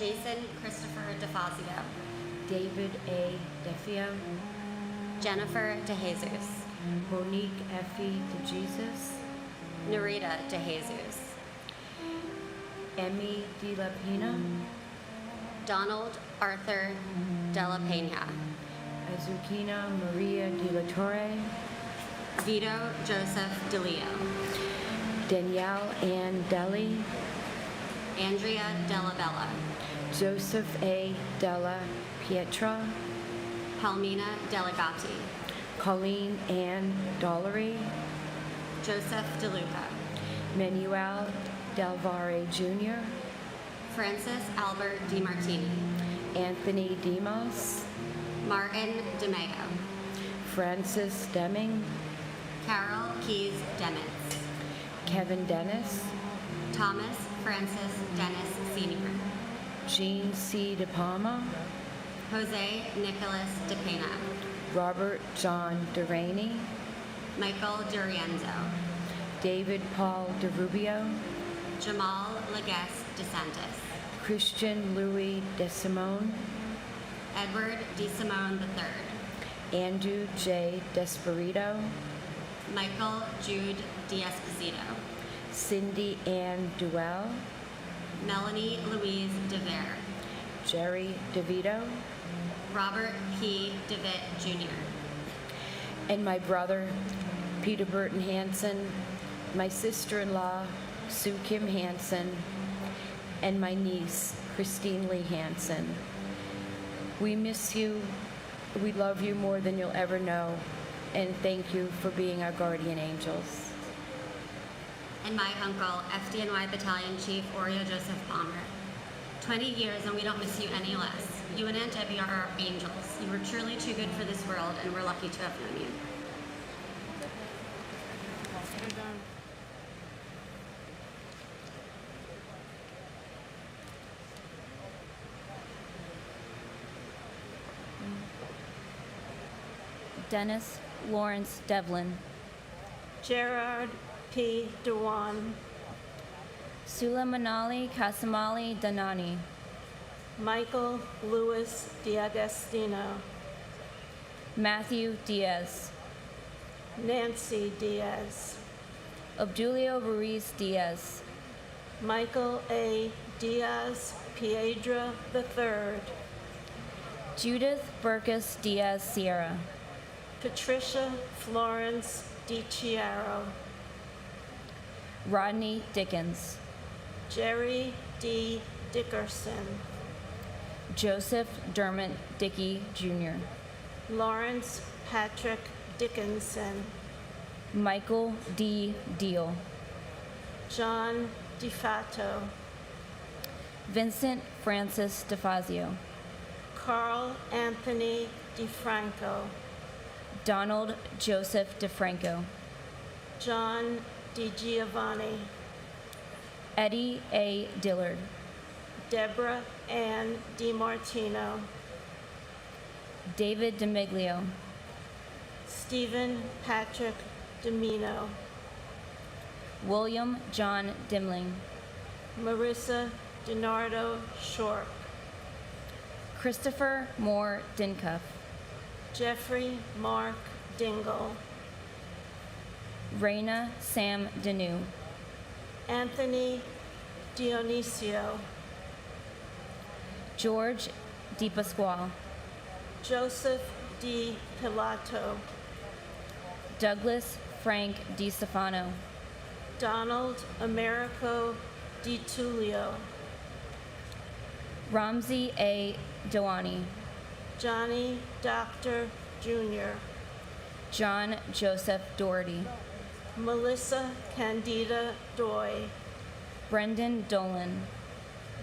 Jason Christopher DeFazio, David A. DeFio, Jennifer DeJesus, Monique Effie DeJesus, Narita DeJesus, Emmy De La Pina, Donald Arthur De La Pena, Azucena Maria De La Torre, Vito Joseph DeLeo, Danielle Ann Deli, Andrea Della Bella, Joseph A. Della Pietra, Palmina Delegati, Colleen Ann Dollery, Joseph DeLuca, Manuel Del Valle Jr., Francis Albert DiMartini, Anthony Demos, Martin DeMeo, Francis Deming, Carol Keys Demitz, Kevin Dennis, Thomas Francis Dennis Sr., Jean C. De Palma, Jose Nicholas De Pena, Robert John DeRaney, Michael DiRienzo, David Paul DeRubio, Jamal Legacies DeSantis, Christian Louis DeSimone, Edward DeSimone III, Andrew J. Desperito, Michael Jude D'Esposito, Cindy Ann Duell, Melanie Louise DeVere, Jerry DeVito, Robert P. DeVitt Jr., and my brother, Peter Burton Hansen, my sister-in-law, Sue Kim Hansen, and my niece, Christine Lee Hansen. We miss you. We love you more than you'll ever know, and thank you for being our guardian angels. and my uncle, FDNY Battalion Chief Oreo Joseph Palmer. 20 years and we don't miss you any less. You and Aunt Debbie are our angels. You were truly too good for this world and we're lucky to have known you. Dennis Lawrence Devlin, Gerard P. Dewan, Sula Manali Kasamali Danani, Michael Louis D'Agostino, Matthew Diaz, Nancy Diaz, Obdulio Ruiz Diaz, Michael A. Diaz Piedra III, Judith Burkus Diaz Sierra, Patricia Florence DiChiaro, Rodney Dickens, Jerry D. Dickerson, Joseph Dermot Dickey Jr., Lawrence Patrick Dickinson, Michael D. Deal, John DeFato, Vincent Francis DeFazio, Carl Anthony DeFranco, Donald Joseph DeFranco, John DiGiovanni, Eddie A. Dillard, Deborah Ann DiMartino, David DeMiglio, Stephen Patrick Domino, William John Dimling, Marissa DiNardo Short, Christopher Moore Dincuff, Jeffrey Mark Dingle, Raina Sam Deneau, Anthony Dionisio, George DePasquale, Joseph D. Pilato, Douglas Frank DiStefano, Donald Americo Di Tullio, Ramsey A. Dewani, Johnny Doctor Jr., John Joseph Doherty, Melissa Candida Doy, Brendan Dolan,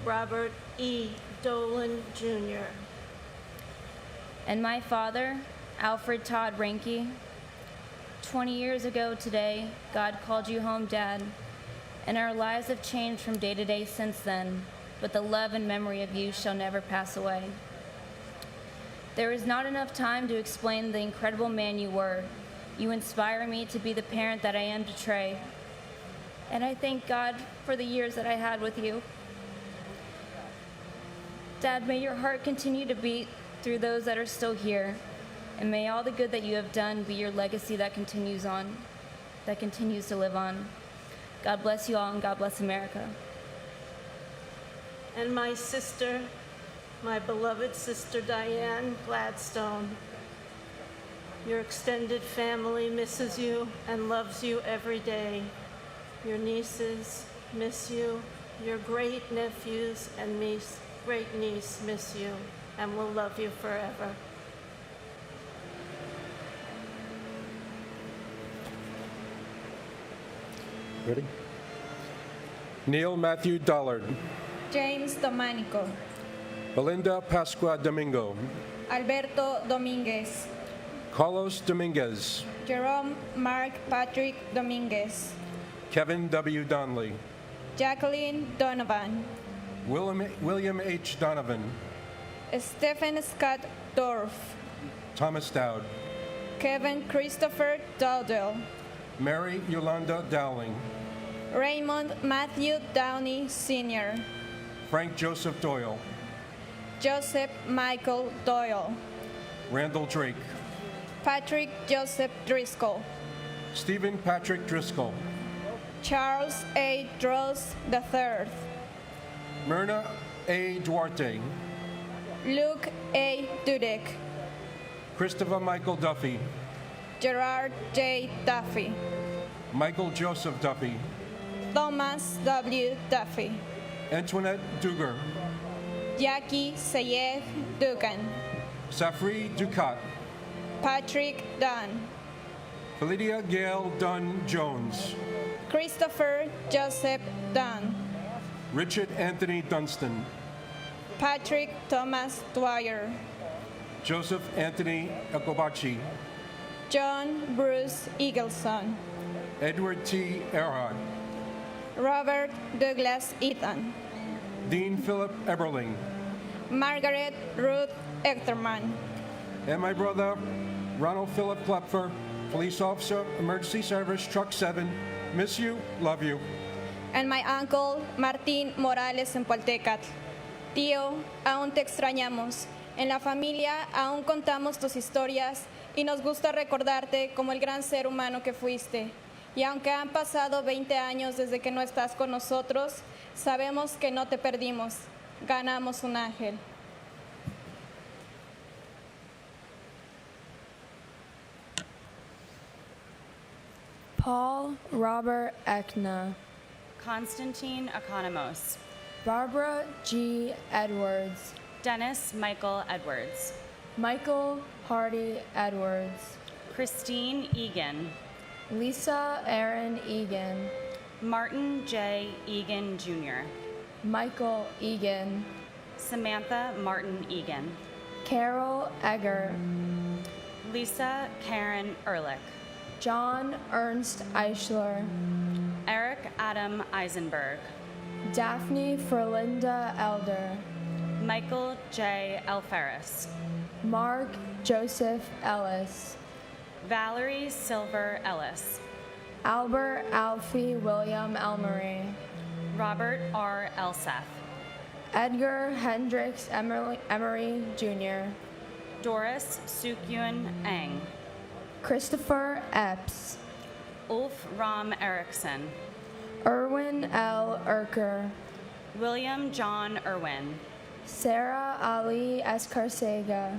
Robert E. Dolan Jr., and my father, Alfred Todd Ranke. 20 years ago today, God called you home, Dad, and our lives have changed from day to day since then, but the love and memory of you shall never pass away. There is not enough time to explain the incredible man you were. You inspire me to be the parent that I am to Trey, and I thank God for the years that I had with you. Dad, may your heart continue to beat through those that are still here, and may all the good that you have done be your legacy that continues to live on. God bless you all, and God bless America. And my sister, my beloved sister Diane Gladstone, your extended family misses you and loves you every day. Your nieces miss you. Your great nephews and great niece miss you and will love you forever. Ready? Neil Matthew Dollard. James Domanico. Belinda Pascua Domingo. Alberto Dominguez. Carlos Dominguez. Jerome Mark Patrick Dominguez. Kevin W. Donnelly. Jacqueline Donovan. William H. Donovan. Stephen Scott Dorff. Thomas Dowd. Kevin Christopher Dowdell. Mary Yolanda Dowling. Raymond Matthew Downey Sr. Frank Joseph Doyle. Joseph Michael Doyle. Randall Drake. Patrick Joseph Driscoll. Stephen Patrick Driscoll. Charles A. Dross III. Myrna A. Duarte. Luke A. Dudek. Christopher Michael Duffy. Gerard J. Duffy. Michael Joseph Duffy. Thomas W. Duffy. Antoinette Duger. Jackie Sayed Dugan. Safri Ducat. Patrick Dunn. Philidia Gail Dunn Jones. Christopher Joseph Dunn. Richard Anthony Dunstan. Patrick Thomas Dwyer. Joseph Anthony Ecobachi. John Bruce Eagleson. Edward T. Earhart. Robert Douglas Eaton. Dean Philip Eberling. Margaret Ruth Echterman. And my brother, Ronald Philip Klepfer, Police Officer, Emergency Service, Truck 7. Miss you, love you. And my uncle, Martín Morales Empaltecatl. Tío, aún te extrañamos. En la familia aún contamos tus historias y nos gusta recordarte como el gran ser humano que fuiste. Y aunque han pasado 20 años desde que no estás con nosotros, sabemos que no te perdimos. Ganamos un ángel. Paul Robert Ekna. Constantine Economos. Barbara G. Edwards. Dennis Michael Edwards. Michael Hardy Edwards. Christine Egan. Lisa Aaron Egan. Martin J. Egan Jr. Michael Egan. Samantha Martin Egan. Carol Egger. Lisa Karen Ehrlich. John Ernst Eichler. Eric Adam Eisenberg. Daphne Ferlinda Elder. Michael J. Elferis. Mark Joseph Ellis. Valerie Silver Ellis. Albert Alfie William Elmery. Robert R. Elseth. Edgar Hendricks Emery Jr. Doris Sukyun Eng. Christopher Epps. Ulf Ram Erickson. Erwin L. Erker. William John Irwin. Sarah Ali Escarcega.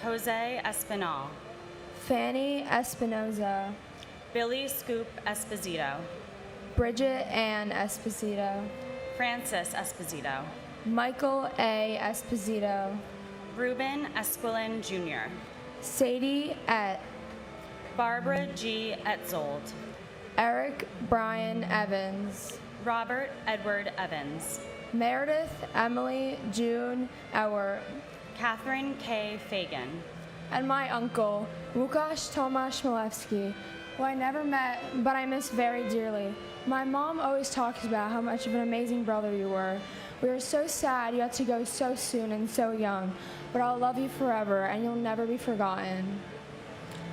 Jose Espinal. Fanny Espinoza. Billy Scoop Esposito. Bridget Ann Esposito. Francis Esposito. Michael A. Esposito. Ruben Esquilin Jr. Sadie Et. Barbara G. Etzold. Eric Brian Evans. Robert Edward Evans. Meredith Emily June Ewert. Catherine K. Fagan. And my uncle, Łukasz Tomasz Milewski, who I never met, but I miss very dearly. My mom always talks about how much of an amazing brother you were. We were so sad you had to go so soon and so young, but I'll love you forever and you'll never be forgotten.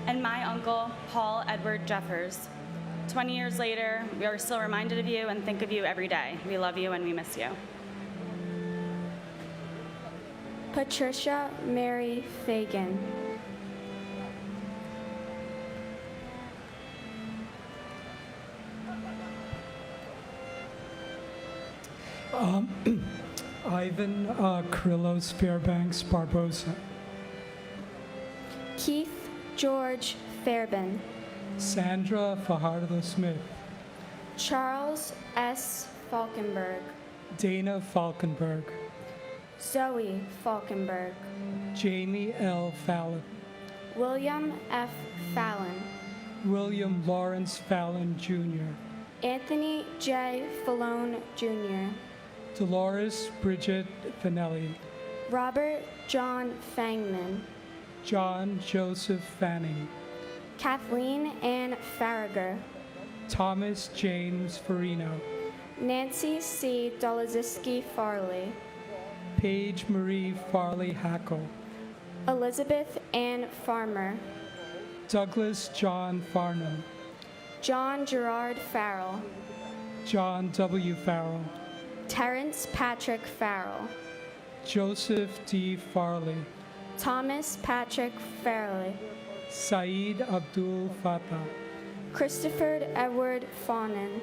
And my uncle, Paul Edward Jeffers. 20 years later, we are still reminded of you and think of you every day. We love you and we miss you. Patricia Mary Fagan. Ivan Krillos Fairbanks Barbosa. Keith George Fairbairn. Sandra Fajardo Smith. Charles S. Falkenberg. Dana Falkenberg. Zoe Falkenberg. Jamie L. Fallon. William F. Fallon. William Lawrence Fallon Jr. Anthony J. Fallone Jr. Dolores Bridget Finelli. Robert John Fangman. John Joseph Fanning. Kathleen Ann Farragher. Thomas James Farino. Nancy C. Dolaziski Farley. Paige Marie Farley Hackle. Elizabeth Ann Farmer. Douglas John Farnham. John Gerard Farrell. John W. Farrell. Terrence Patrick Farrell. Joseph D. Farley. Thomas Patrick Farley. Saeed Abdul Fattah. Christopher Edward Fawnin.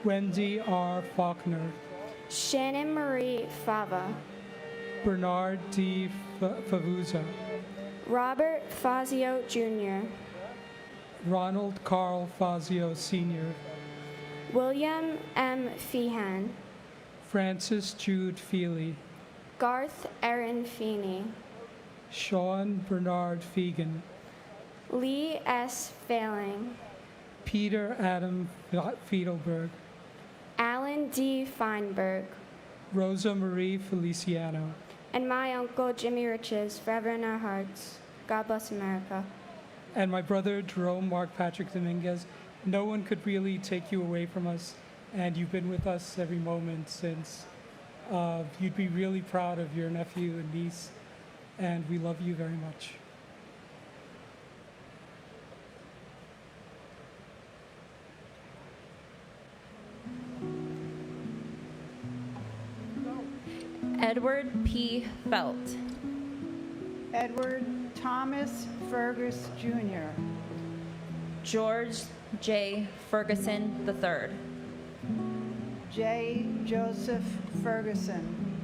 Wendy R. Faulkner. Shannon Marie Fava. Bernard D. Favuza. Robert Fazio Jr. Ronald Carl Fazio Sr. William M. Feehan. Francis Jude Feely. Garth Aaron Feeney. Sean Bernard Fegan. Lee S. Failing. Peter Adam Fiedelberg. Alan D. Feinberg. Rosa Marie Feliciano. And my uncle Jimmy Riches, forever in our hearts. God bless America. And my brother Jerome Mark Patrick Dominguez. No one could really take you away from us, and you've been with us every moment since. You'd be really proud of your nephew and niece, and we love you very much. Edward P. Felt. Edward Thomas Fergus Jr. George J. Ferguson III. J. Joseph Ferguson.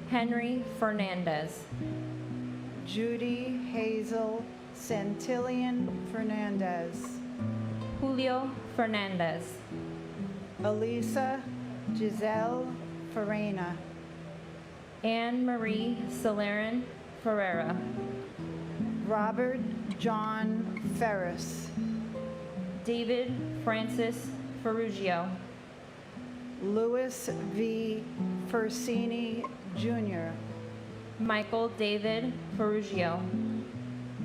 Henry Fernandez. Judy Hazel Santillion Fernandez. Julio Fernandez. Elisa Giselle Farina. Anne Marie Celerin Ferreira. Robert John Ferris. David Francis Ferrugio. Louis V. Fersini Jr. Michael David Ferrugio.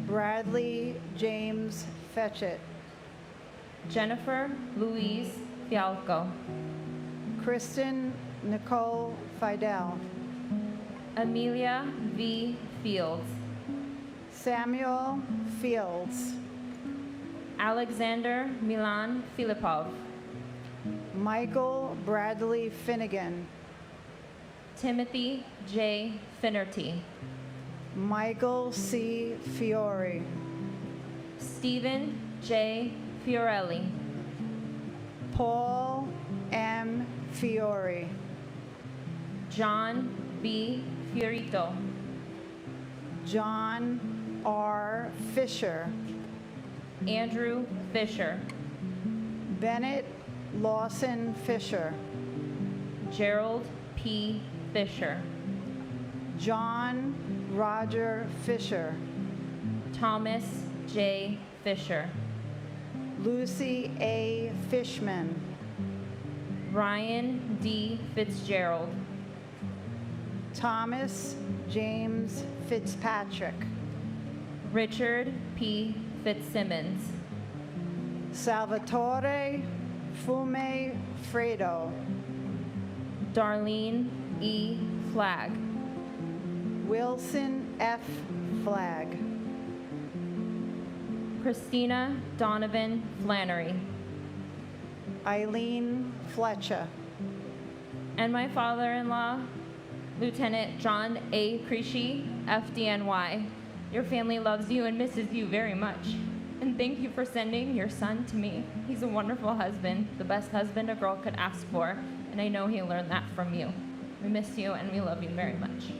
Bradley James Fetchett. Jennifer Louise Fialco. Kristen Nicole Fidel. Amelia V. Fields. Samuel Fields. Alexander Milan Filipov. Michael Bradley Finnegan. Timothy J. Finnerty. Michael C. Fiore. Stephen J. Fiorelli. Paul M. Fiore. John B. Fiorito. John R. Fisher. Andrew Fisher. Bennett Lawson Fisher. Gerald P. Fisher. John Roger Fisher. Thomas J. Fisher. Lucy A. Fishman. Ryan D. Fitzgerald. Thomas James Fitzpatrick. Richard P. Fitzsimmons. Salvatore Fume Fredo. Darlene E. Flagg. Wilson F. Flagg. Christina Donovan Flannery. Eileen Fletcher. And my father-in-law, Lieutenant John A. Creasy, FDNY. Your family loves you and misses you very much. And thank you for sending your son to me. He's a wonderful husband, the best husband a girl could ask for, and I know he learned that from you. We miss you and we love you very much.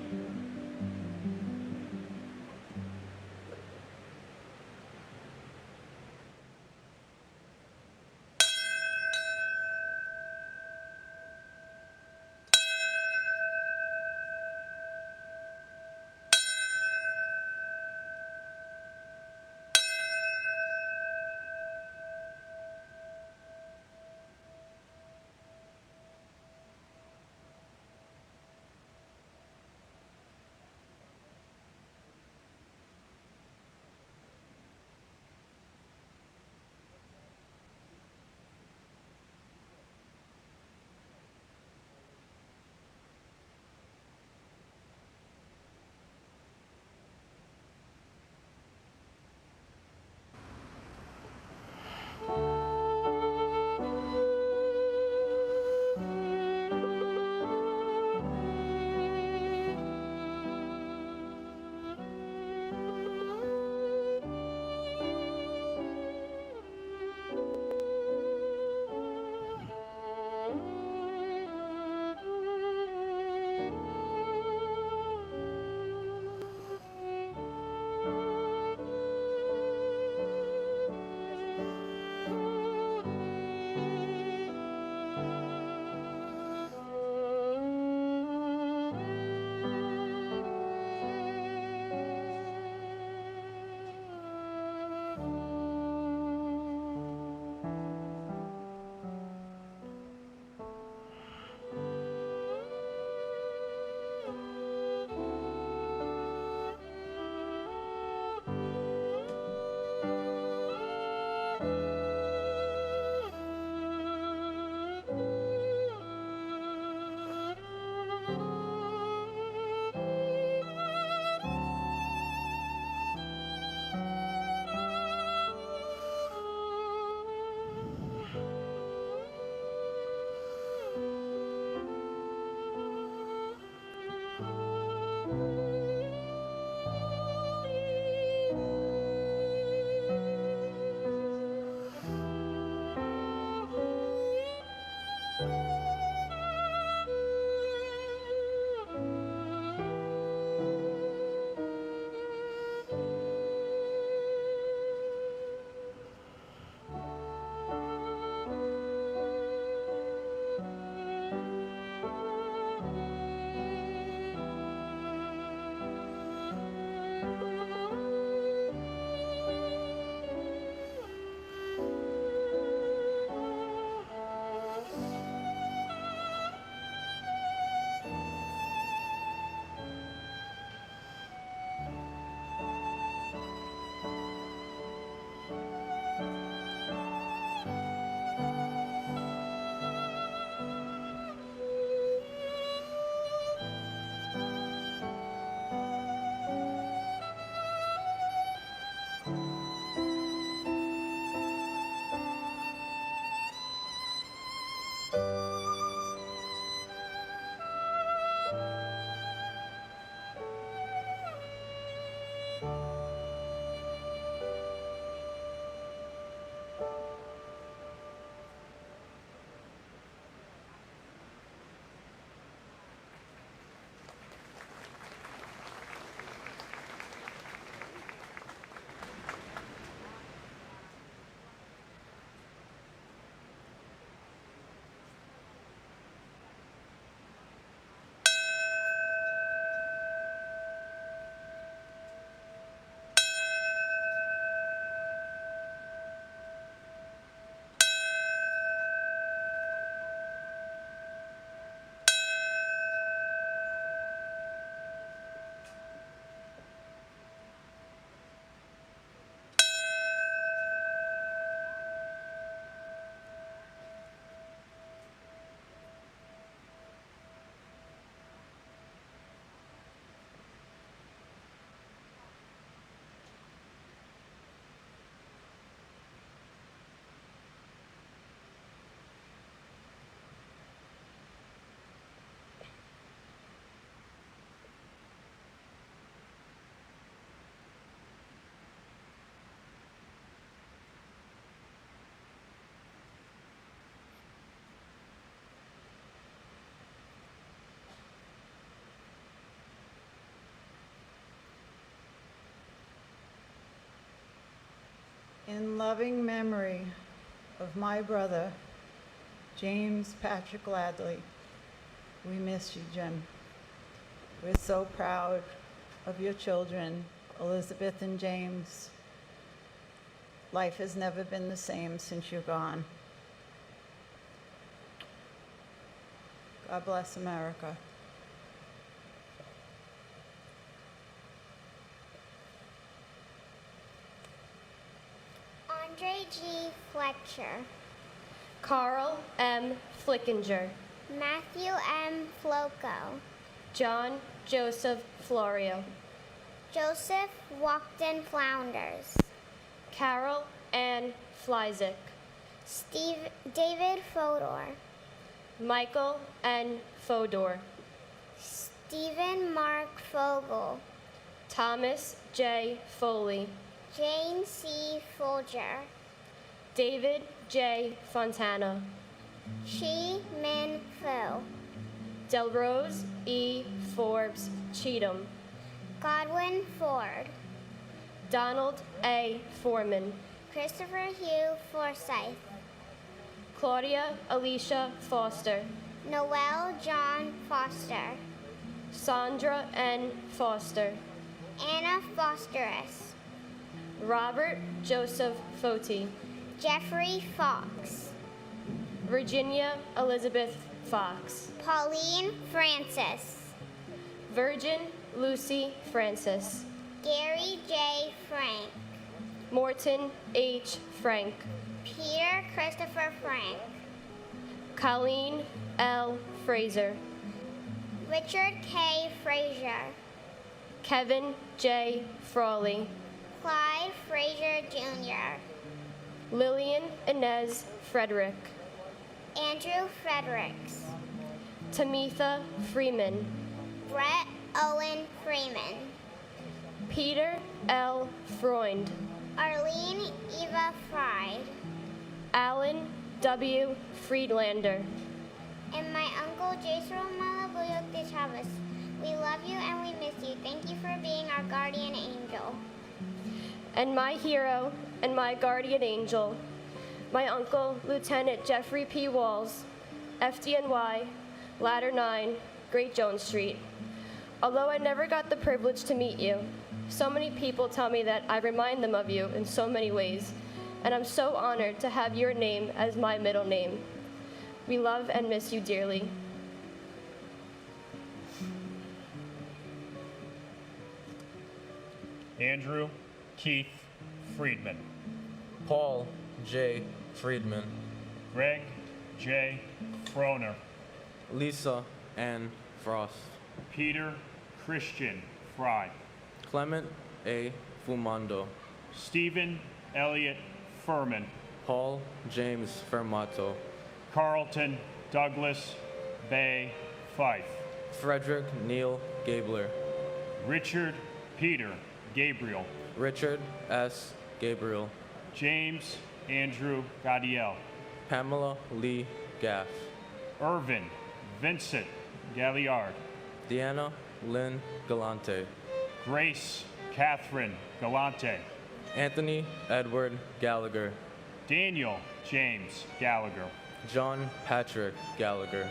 In loving memory of my brother, James Patrick Ladley, we miss you, Jim. We're so proud of your children, Elizabeth and James. Life has never been the same since you're gone. God bless America. Andre G. Fletcher. Carl M. Flickinger. Matthew M. Floco. John Joseph Florio. Joseph Walkden Flounders. Carol Ann Flyzik. David Fodor. Michael N. Fodor. Stephen Mark Fogel. Thomas J. Foley. Jane C. Folger. David J. Fontana. Chi Min Fu. Delrose E. Forbes Cheatham. Godwin Ford. Donald A. Foreman. Christopher Hugh Forsyth. Claudia Alicia Foster. Noel John Foster. Sandra N. Foster. Anna Fosterus. Robert Joseph Foti. Jeffrey Fox. Virginia Elizabeth Fox. Pauline Francis. Virgin Lucy Francis. Gary J. Frank. Morton H. Frank. Peter Christopher Frank. Colleen L. Fraser. Richard K. Frazier. Kevin J. Frawley. Clyde Frazier Jr. Lillian Inez Frederick. Andrew Fredericks. Tamitha Freeman. Brett Owen Freeman. Peter L. Freund. Arlene Eva Fry. Alan W. Friedlander. And my uncle Jason Malabuyok de Chavez. We love you and we miss you. Thank you for being our guardian angel. And my hero and my guardian angel, my uncle, Lieutenant Jeffrey P. Walls, FDNY, Ladder 9, Great Jones Street. Although I never got the privilege to meet you, so many people tell me that I remind them of you in so many ways, and I'm so honored to have your name as my middle name. We love and miss you dearly. Andrew Keith Friedman. Paul J. Friedman. Greg J. Froner. Lisa Ann Frost. Peter Christian Fry. Clement A. Fumando. Stephen Elliott Furman. Paul James Fermato. Carlton Douglas Bay Fife. Frederick Neil Gabler. Richard Peter Gabriel. Richard S. Gabriel. James Andrew Gadiel. Pamela Lee Gaff. Irvin Vincent Galliard. Deanna Lynn Galante. Grace Catherine Galante. Anthony Edward Gallagher. Daniel James Gallagher. John Patrick Gallagher.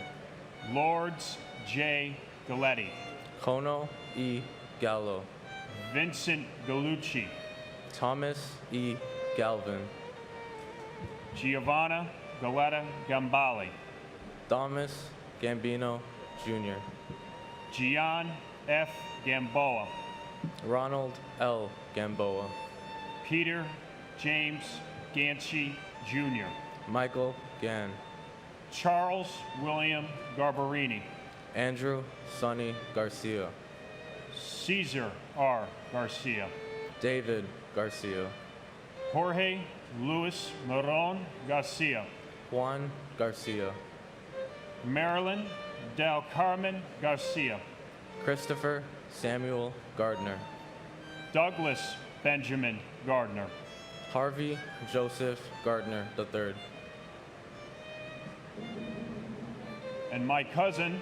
Lords J. Galletti. Kono E. Gallo. Vincent Gallucci. Thomas E. Galvin. Giovanna Galetta Gambali. Thomas Gambino Jr. Gian F. Gamboa. Ronald L. Gamboa. Peter James Ganchi Jr. Michael Gann. Charles William Garbarini. Andrew Sonny Garcia. Caesar R. Garcia. David Garcia. Jorge Luis Moron Garcia. Juan Garcia. Marilyn Del Carmen Garcia. Christopher Samuel Gardner. Douglas Benjamin Gardner. Harvey Joseph Gardner III. And my cousin,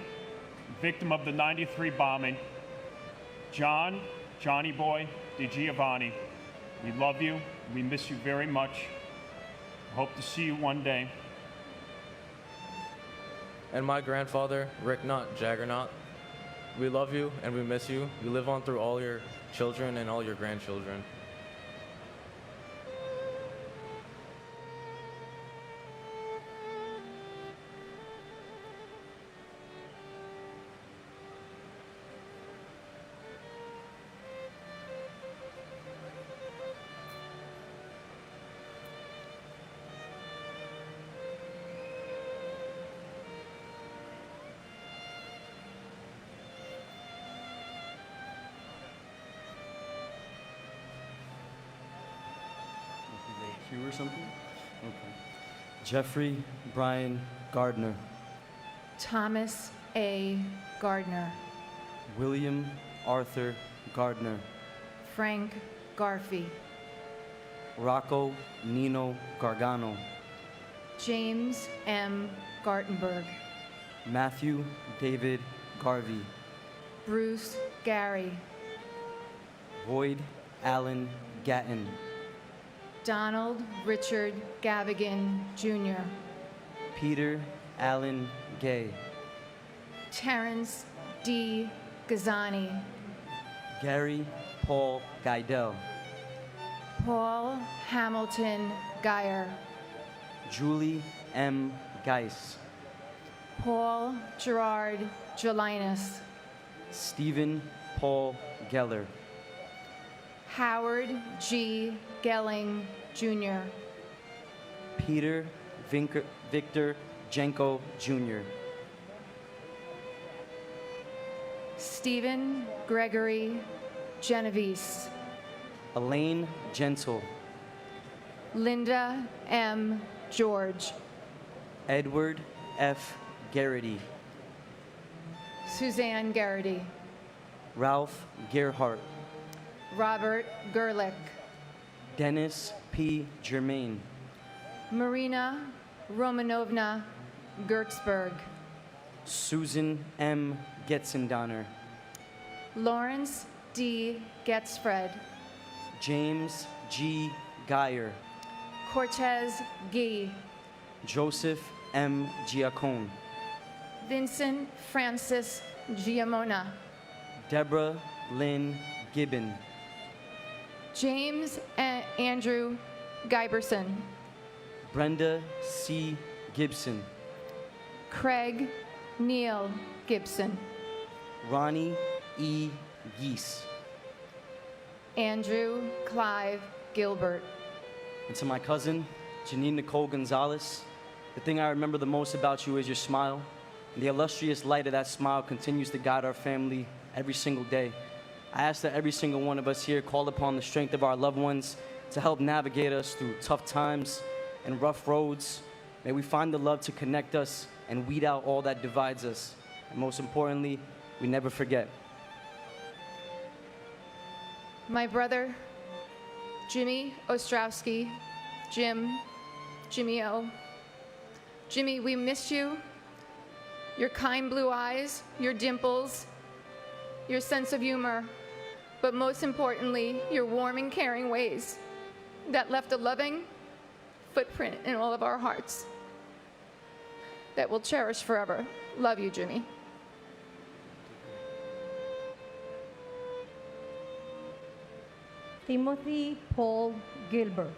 victim of the 93 bombing, Johnny Boy DiGiovanni. We love you We miss you very much. Hope to see you one day. And my grandfather, Rick Knott Jaggernaut, we love you and we miss you. You live on through all your children and all your grandchildren. You or something? Okay. Jeffrey Brian Gardner. Thomas A. Gardner. William Arthur Gardner. Frank Garfey. Rocco Nino Gargano. James M. Gartenberg. Matthew David Garvey. Bruce Gary. Boyd Allen Gatton. Donald Richard Gavigan, Jr. Peter Allen Gay. Terrence D. Gazani. Gary Paul Guidel. Paul Hamilton Geyer. Julie M. Geis. Paul Gerard Gelinas. Stephen Paul Geller. Howard G. Gelling, Jr. Peter Victor Jenko, Jr. Stephen Gregory Genovese. Elaine Gentle. Linda M. George. Edward F. Garrity. Suzanne Garrity. Ralph Gerhardt. Robert Gerlich. Dennis P. Germain. Marina Romanovna Gertzberg. Susan M. Getzendonner. Lawrence D. Getzfred. James G. Geyer. Cortez Gee. Joseph M. Giacone. Vincent Francis Giamona. Deborah Lynn Gibbon. James Andrew Giberson. Brenda C. Gibson. Craig Neil Gibson. Ronnie E. Geese. Andrew Clive Gilbert. And to my cousin, Janine Nicole Gonzalez, the thing I remember the most about you is your smile. And the illustrious light of that smile continues to guide our family every single day. I ask that every single one of us here call upon the strength of our loved ones to help navigate us through tough times and rough roads. May we find the love to connect us and weed out all that divides us. And most importantly, we never forget. My brother, Jimmy Ostrowski, Jimmy O. Jimmy, we miss you. Your kind blue eyes, your dimples, your sense of humor, but most importantly, your warm and caring ways that left a loving footprint in all of our hearts that we'll cherish forever. Love you, Jimmy. Timothy Paul Gilbert.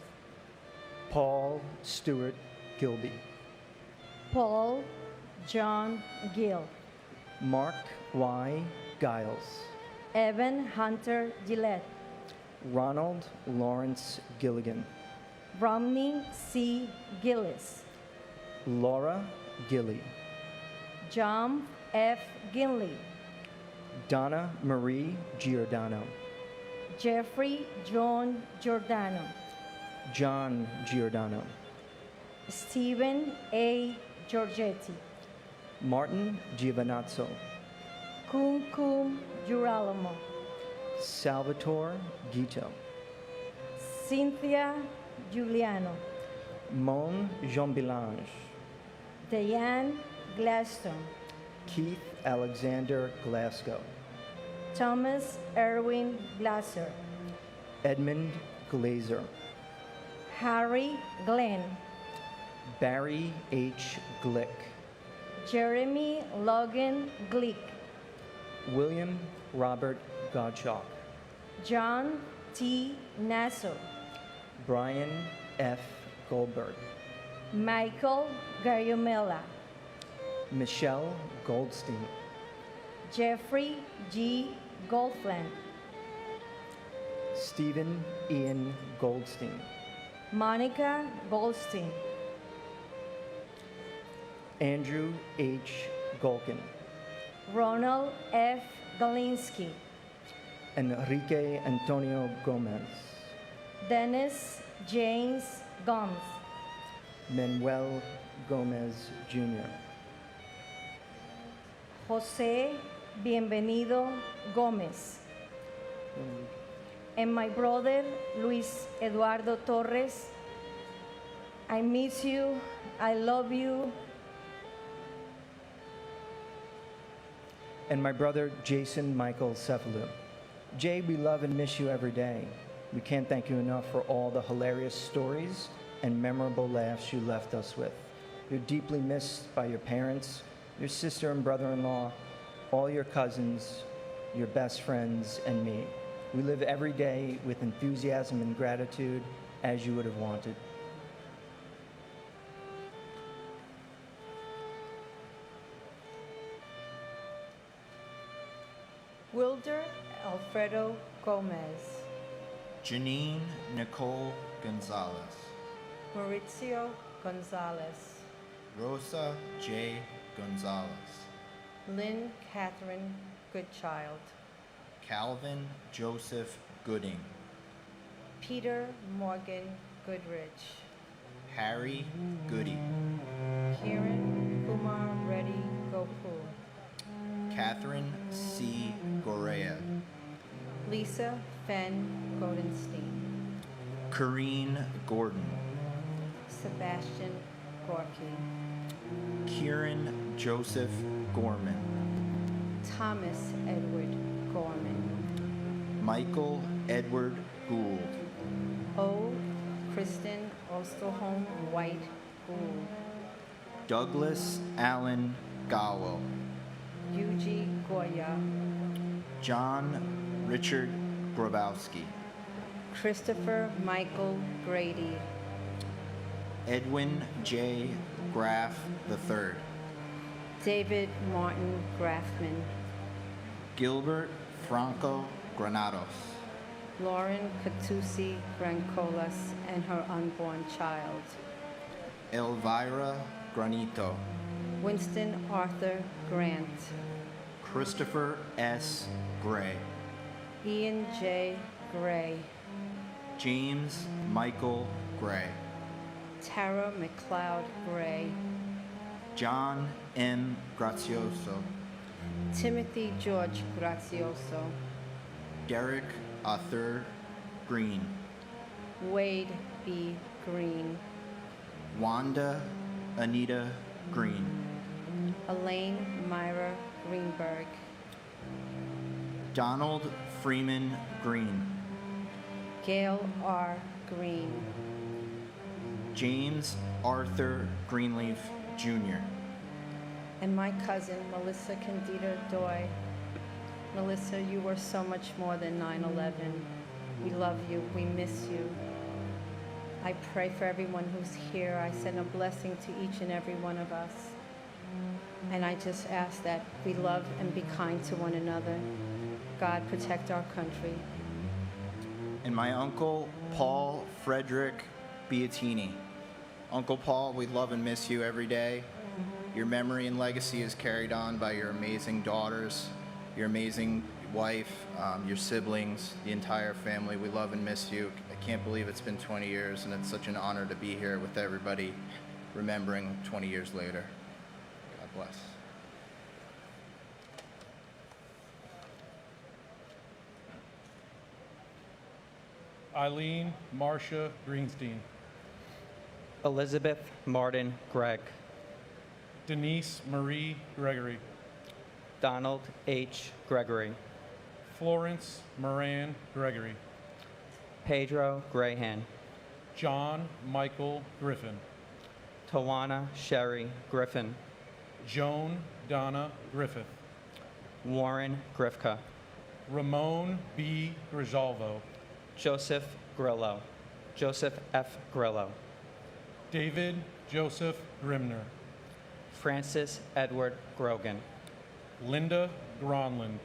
Paul Stewart Gilby. Paul John Gill. Mark Y. Giles. Evan Hunter Gillette. Ronald Lawrence Gilligan. Romney C. Gillis. Laura Gilly. John F. Ginley. Donna Marie Giordano. Jeffrey John Giordano. John Giordano. Stephen A. Giorgetti. Martin Giovanazzo. Kumkum Girolamo. Salvatore Guito. Cynthia Giuliano. Mon Jean-Bilange. Diane Gladstone. Keith Alexander Glasgow. Thomas Erwin Glasser. Edmund Glazer. Harry Glenn, Barry H. Glick, Jeremy Logan Glick, William Robert Gottschalk, John T. Nasso, Brian F. Goldberg, Michael Gariomela, Michelle Goldstein, Jeffrey G. Goldfland, Stephen Ian Goldstein, Monica Goldstein, Andrew H. Golkin, Ronald F. Galinsky, Enrique Antonio Gomez, Dennis James Gomes, Manuel Gomez Jr., Jose Bienvenido Gomez, and my brother Luis Eduardo Torres. I miss you. I love you. and my brother Jason Michael Cephalou. Jay, we love and miss you every day. We can't thank you enough for all the hilarious stories and memorable laughs you left us with. You're deeply missed by your parents, your sister and brother-in-law, all your cousins, your best friends, and me. We live every day with enthusiasm and gratitude as you would have wanted. Wilder Alfredo Gomez, Janine Nicole Gonzalez, Maurizio Gonzalez, Rosa J. Gonzalez, Lynn Catherine Goodchild, Calvin Joseph Gooding, Peter Morgan Goodrich, Harry Goody, Kiran Kumar Reddy Gopul, Catherine C. Gorea, Lisa Fenn Goldenstein, Corrine Gordon, Sebastian Gorky, Kieran Joseph Gorman, Thomas Edward Gorman, Michael Edward Gould, O. Kristen Osterholm White Gould, Douglas Allen Gowell, Yuji Goya, John Richard Grabowski, Christopher Michael Grady, Edwin J. Graff III, David Martin Graffman, Gilbert Franco Granados, Lauren Catusi Grancolas and her unborn child, Elvira Granito, Winston Arthur Grant, Christopher S. Gray, Ian J. Gray, James Michael Gray, Tara McLeod Gray, John M. Grazioso, Timothy George Grazioso, Derek Arthur Green, Wade B. Green, Wanda Anita Green, Elaine Myra Greenberg, Donald Freeman Green, Gail R. Green, James Arthur Greenleaf Jr., and my cousin Melissa Candida Doy. Melissa, you were so much more than 9/11. We love you. We miss you. I pray for everyone who's here. I send a blessing to each and every one of us. And I just ask that we love and be kind to one another. God protect our country. and my uncle Paul Frederick Beattini. Uncle Paul, we love and miss you every day. Your memory and legacy is carried on by your amazing daughters, your amazing wife, your siblings, the entire family. We love and miss you. I can't believe it's been 20 years, and it's such an honor to be here with everybody remembering 20 years later. God bless. Eileen Marcia Greenstein, Elizabeth Martin Gregg, Denise Marie Gregory, Donald H. Gregory, Florence Moran Gregory, Pedro Grahan, John Michael Griffin. Tawana Sherry Griffin. Joan Donna Griffith. Warren Grifka. Ramon B. Grijalvo. Joseph Grillo. Joseph F. Grillo. David Joseph Grimner. Francis Edward Grogan. Linda Gronland.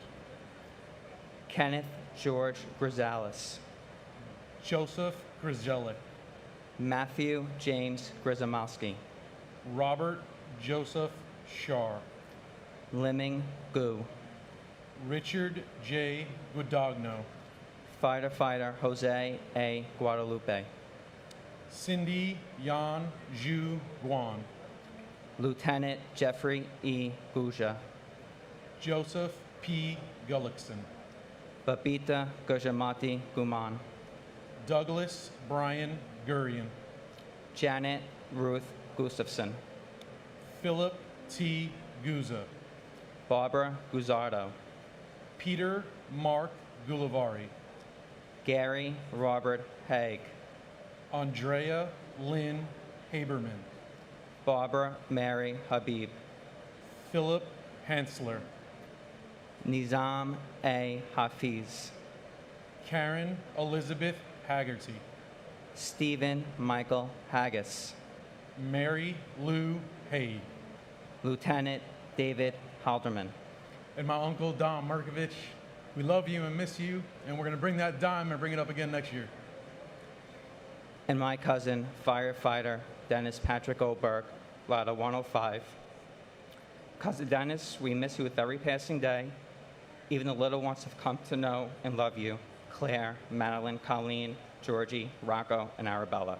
Kenneth George Grizalis. Joseph Grzelick. Matthew James Grizamowski. Robert Joseph Shar. Liming Gu. Richard J. Guadagno. Fighter Jose A. Guadalupe. Cindy Yan Zhu Guan. Lieutenant Jeffrey E. Guja. Joseph P. Gullickson. Babita Gujamati Guman. Douglas Brian Gurian. Janet Ruth Gustafson. Philip T. Guza. Barbara Guzardo. Peter Mark Gulivari. Gary Robert Haig. Andrea Lynn Haberman. Barbara Mary Habib. Philip Hensler. Nizam A. Hafiz. Karen Elizabeth Haggerty. Stephen Michael Haggis. Mary Lou Hay. Lieutenant David Halderman. And my uncle Don Merkovich. We love you and miss you, and we're going to bring that dime and bring it up again next year. And my cousin, firefighter Dennis Patrick Oberg, Ladder 105. Cousin Dennis, we miss you with every passing day. Even the little ones have come to know and love you. Claire, Madeline, Colleen, Georgie, Rocco, and Arabella.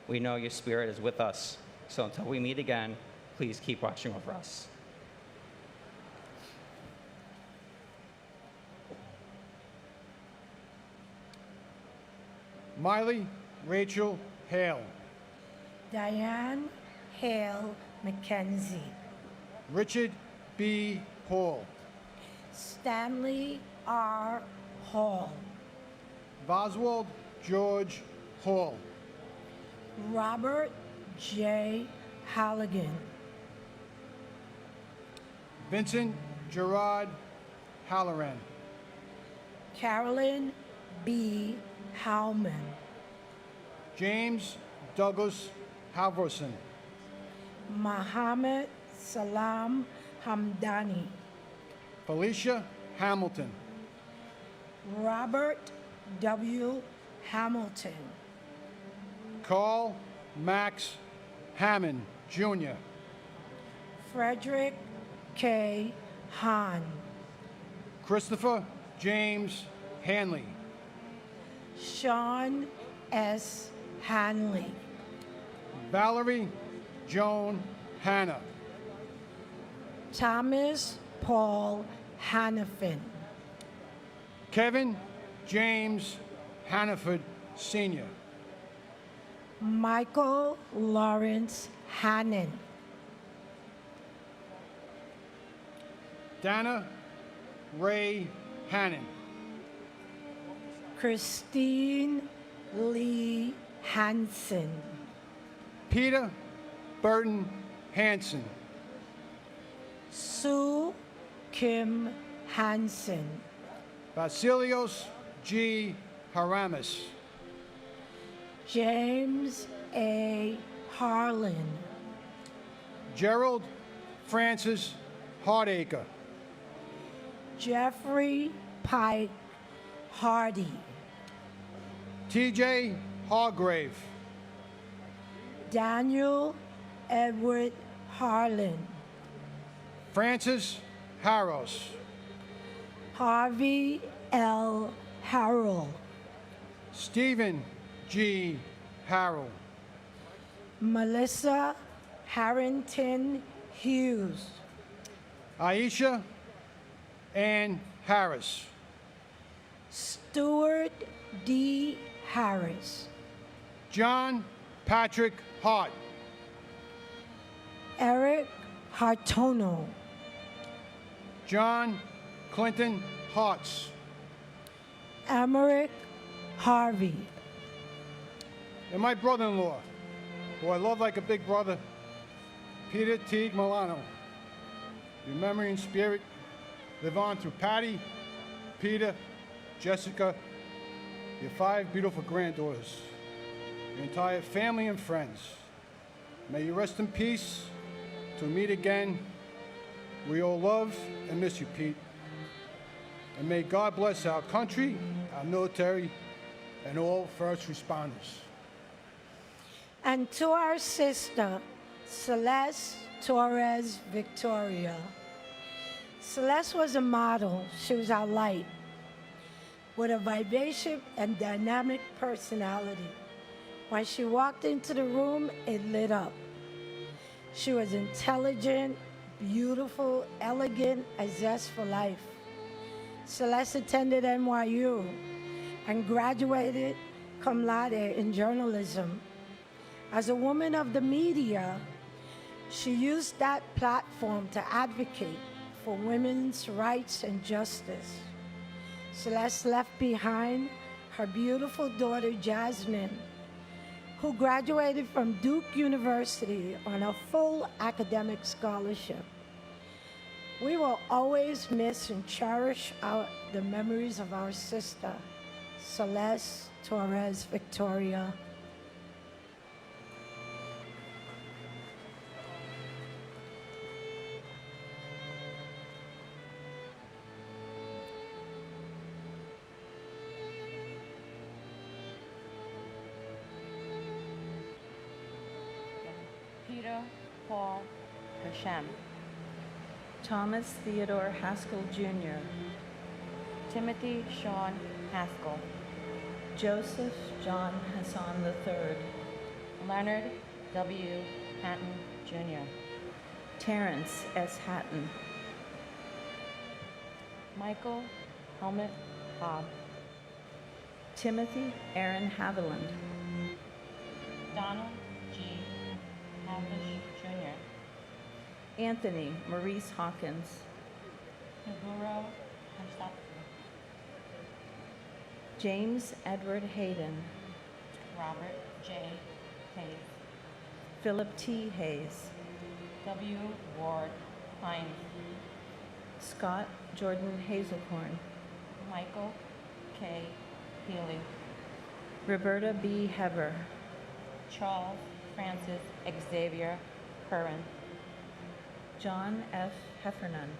We know your spirit is with us. So until we meet again, please keep watching over us. Miley Rachel Hale. Diane Hale McKenzie. Richard B. Hall. Stanley R. Hall. Boswald George Hall. Robert J. Halligan. Vincent Gerard Halloran. Carolyn B. Howman. James Douglas Halvorson. Mohammed Salam Hamdani. Felicia Hamilton. Robert W. Hamilton. Carl Max Hammond, Jr. Frederick K. Hahn. Christopher James Hanley. Sean S. Hanley. Valerie Joan Hanna. Thomas Paul Hannafin. Kevin James Hannaford, Sr. Michael Lawrence Hannon. Dana Ray Hannon. Christine Lee Hansen. Peter Burton Hansen. Sue Kim Hansen. Basilios G. Haramis. James A. Harlan. Gerald Francis Hardacre. Jeffrey Pike Hardy. T.J. Hargrave. Daniel Edward Harlan. Francis Harros. Harvey L. Harrell. Stephen G. Harrell. Melissa Harrington Hughes. Aisha Ann Harris. Stuart D. Harris. John Patrick Hart. Eric Hartono. John Clinton Hartz. Emmerich Harvey. and my brother-in-law, who I love like a big brother, Peter Teague Milano. Your memory and spirit live on through Patty, Peter, Jessica, your 5 beautiful granddaughters, your entire family and friends. May you rest in peace till we meet again. We all love and miss you, Pete. And may God bless our country, our military, and all first responders. And to our sister, Celeste Torres Victoria. Celeste was a model. She was our light, with a vivacious and dynamic personality. When she walked into the room, it lit up. She was intelligent, beautiful, elegant, a zest for life. Celeste attended NYU and graduated cum laude in journalism. As a woman of the media, she used that platform to advocate for women's rights and justice. Celeste left behind her beautiful daughter, Jasmine, who graduated from Duke University on a full academic scholarship. We will always miss and cherish the memories of our sister, Celeste Torres Victoria. Peter Paul Hashem. Thomas Theodore Haskell Jr., Timothy Sean Haskell. Joseph John Hassan III, Leonard W. Hatton Jr., Terrence S. Hatton, Michael Helmut Hobb, Timothy Aaron Haviland, Donald G. Havish Jr., Anthony Maurice Hawkins, Naguro Hamsatsu, James Edward Hayden, Robert J. Hayes, Philip T. Hayes, W. Ward Hines, Scott Jordan Hazelcorn, Michael K. Healy, Roberta B. Heber, Charles Francis Xavier Curran, John F. Heffernan,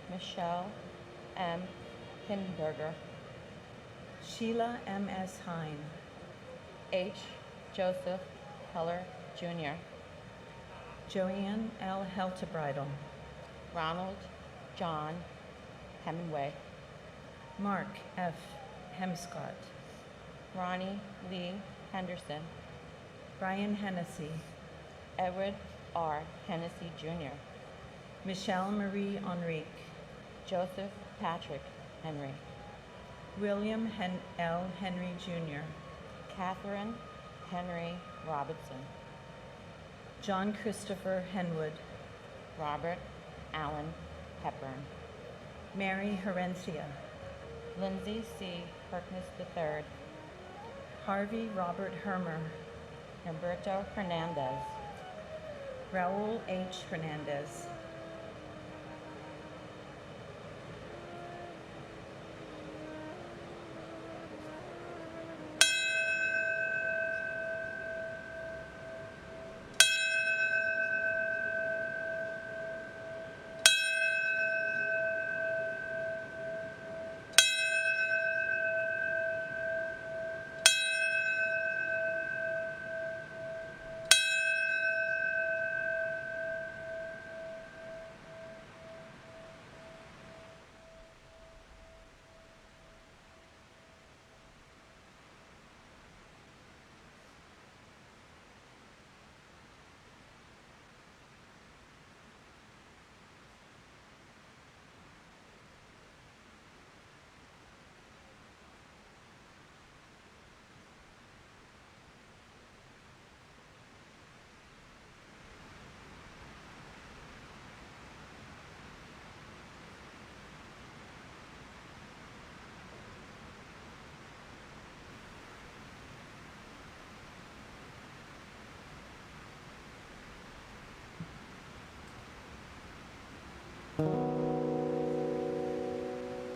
Michelle M. Hinberger, Sheila M. S. Hine, H. Joseph Heller Jr., Joanne L. Heltebridal, Ronald John Hemingway, Mark F. Hemscott, Ronnie Lee Henderson, Brian Hennessy, Edward R. Hennessy Jr., Michelle Marie Enrique, Joseph Patrick Henry, William L. Henry Jr., Catherine Henry Robertson, John Christopher Henwood, Robert Allen Hepburn, Mary Herencia, Lindsay C. Harkness III, Harvey Robert Hermer, Humberto Hernandez, Raul H. Hernandez,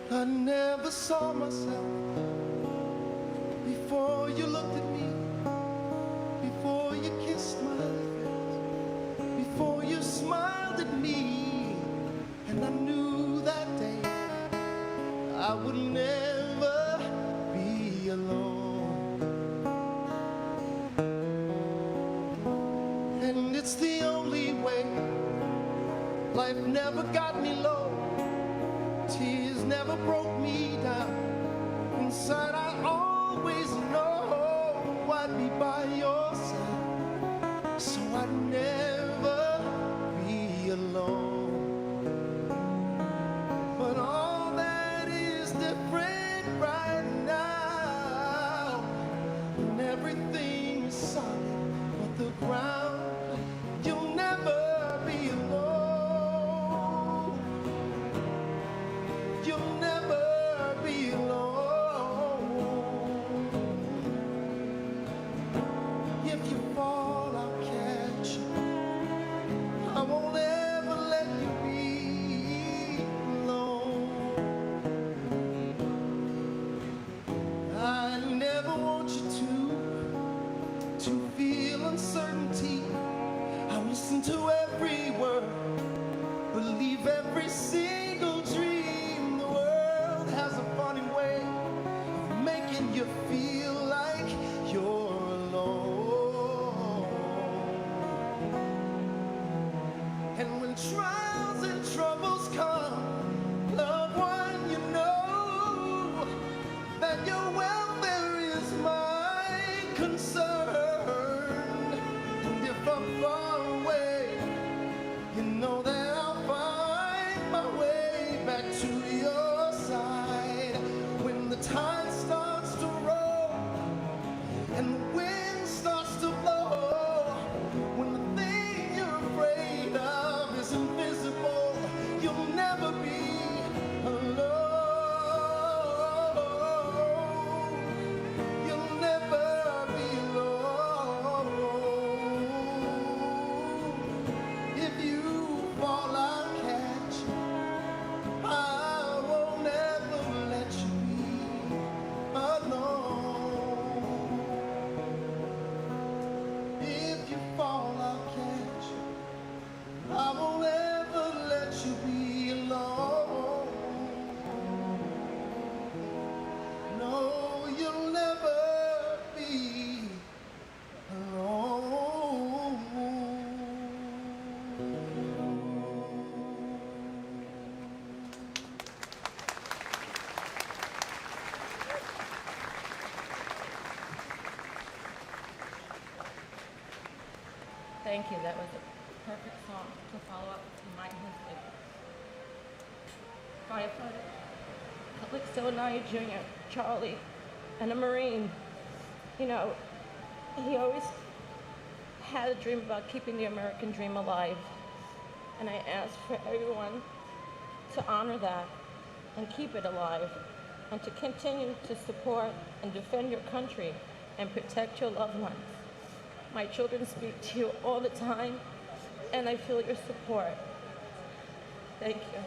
I never saw myself before you looked at me, before you kissed my lips, before you smiled at me, and I knew that day I would never be alone. And it's the only way. Life never got me low, tears never broke me down. Inside I always know I'd be by your side, so I'd never be alone. But all that is different right now, and everything is solid but the ground. You'll never be alone. You'll never be alone. If you fall, I'll catch you. I won't ever let you be alone. I never want you to feel uncertainty. I listen to every word, believe every single dream. The world has a funny way of making you feel like you're alone. And when trials and troubles come, loved one, you know that your welfare is my concern. And if I'm far away, you know that I'll find my way back to your side. When the tide starts to roll and the wind starts to blow, when the thing you're afraid of is invisible, you'll never be alone. You'll never be alone. If you fall, I'll catch you. I won't ever let you be alone. If you fall, I'll catch you. I won't ever let you be alone. No, you'll never be alone. Thank you. That was a perfect song to follow up to my husband. Firefighter, Public Sonai Jr., Charlie, and a Marine. You know, he always had a dream about keeping the American dream alive. And I ask for everyone to honor that and keep it alive, and to continue to support and defend your country and protect your loved ones. My children speak to you all the time, and I feel your support. Thank you.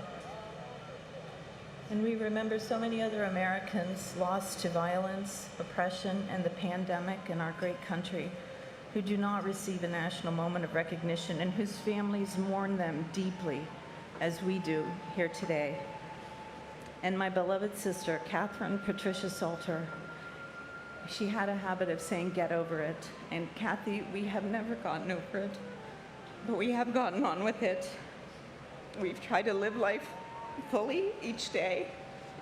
And we remember so many other Americans lost to violence, oppression, and the pandemic in our great country, who do not receive a national moment of recognition and whose families mourn them deeply, as we do here today. And my beloved sister, Catherine Patricia Salter, she had a habit of saying, "Get over it." And Kathy, we have never gotten over it, but we have gotten on with it. We've tried to live life fully each day,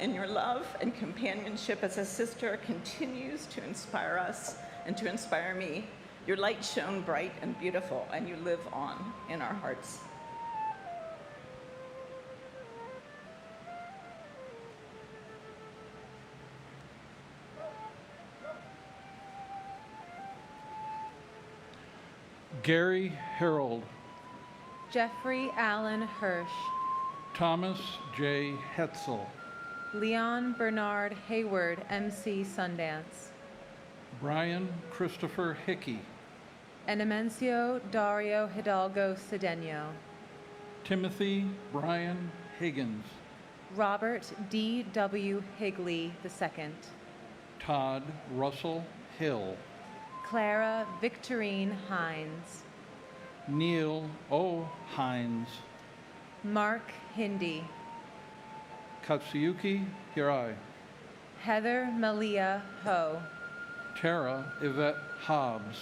and your love and companionship as a sister continues to inspire us and to inspire me. Your light shone bright and beautiful, and you live on in our hearts. Gary Harold, Jeffrey Allen Hirsch, Thomas J. Hetzel, Leon Bernard Hayward, MC Sundance, Brian Christopher Hickey, Enemencio Dario Hidalgo Cedeno, Timothy Brian Higgins, Robert D.W. Higley II. Todd Russell Hill. Clara Victorine Hines. Neil O. Hines. Mark Hindy. Katsuyuki Hirai. Heather Malia Ho. Tara Yvette Hobbs.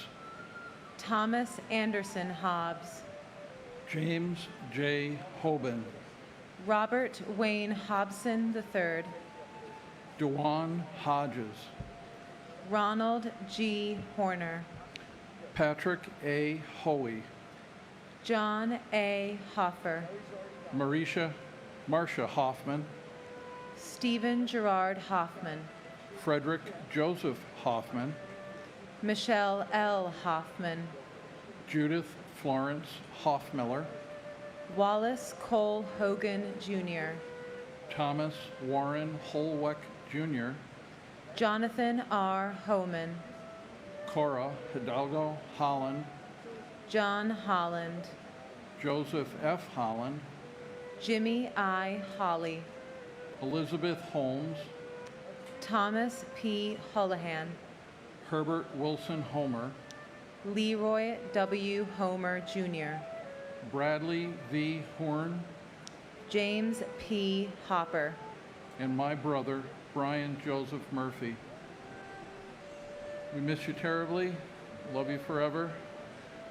Thomas Anderson Hobbs. James J. Hoban. Robert Wayne Hobson III. Dewan Hodges. Ronald G. Horner. Patrick A. Hoey. John A. Hoffer. Marcia Hoffman. Stephen Gerard Hoffman. Frederick Joseph Hoffman. Michelle L. Hoffman. Judith Florence Hoffmiller. Wallace Cole Hogan Jr. Thomas Warren Holweck Jr. Jonathan R. Homan. Cora Hidalgo Holland. John Holland. Joseph F. Holland. Jimmy I. Holly. Elizabeth Holmes. Thomas P. Houlihan. Herbert Wilson Homer. Leroy W. Homer Jr. Bradley V. Horn. James P. Hopper. And my brother, Brian Joseph Murphy. We miss you terribly. Love you forever.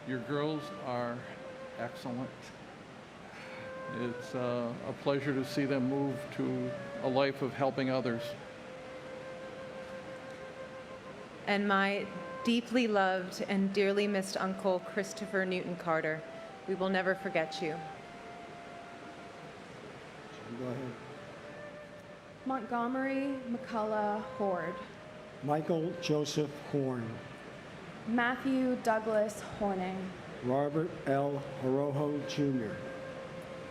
Your girls are excellent. It's a pleasure to see them move to a life of helping others. And my deeply loved and dearly missed uncle, Christopher Newton Carter. We will never forget you. Go ahead. Montgomery McCullough Horde. Michael Joseph Horn. Matthew Douglas Horning. Robert L. Horojo Jr.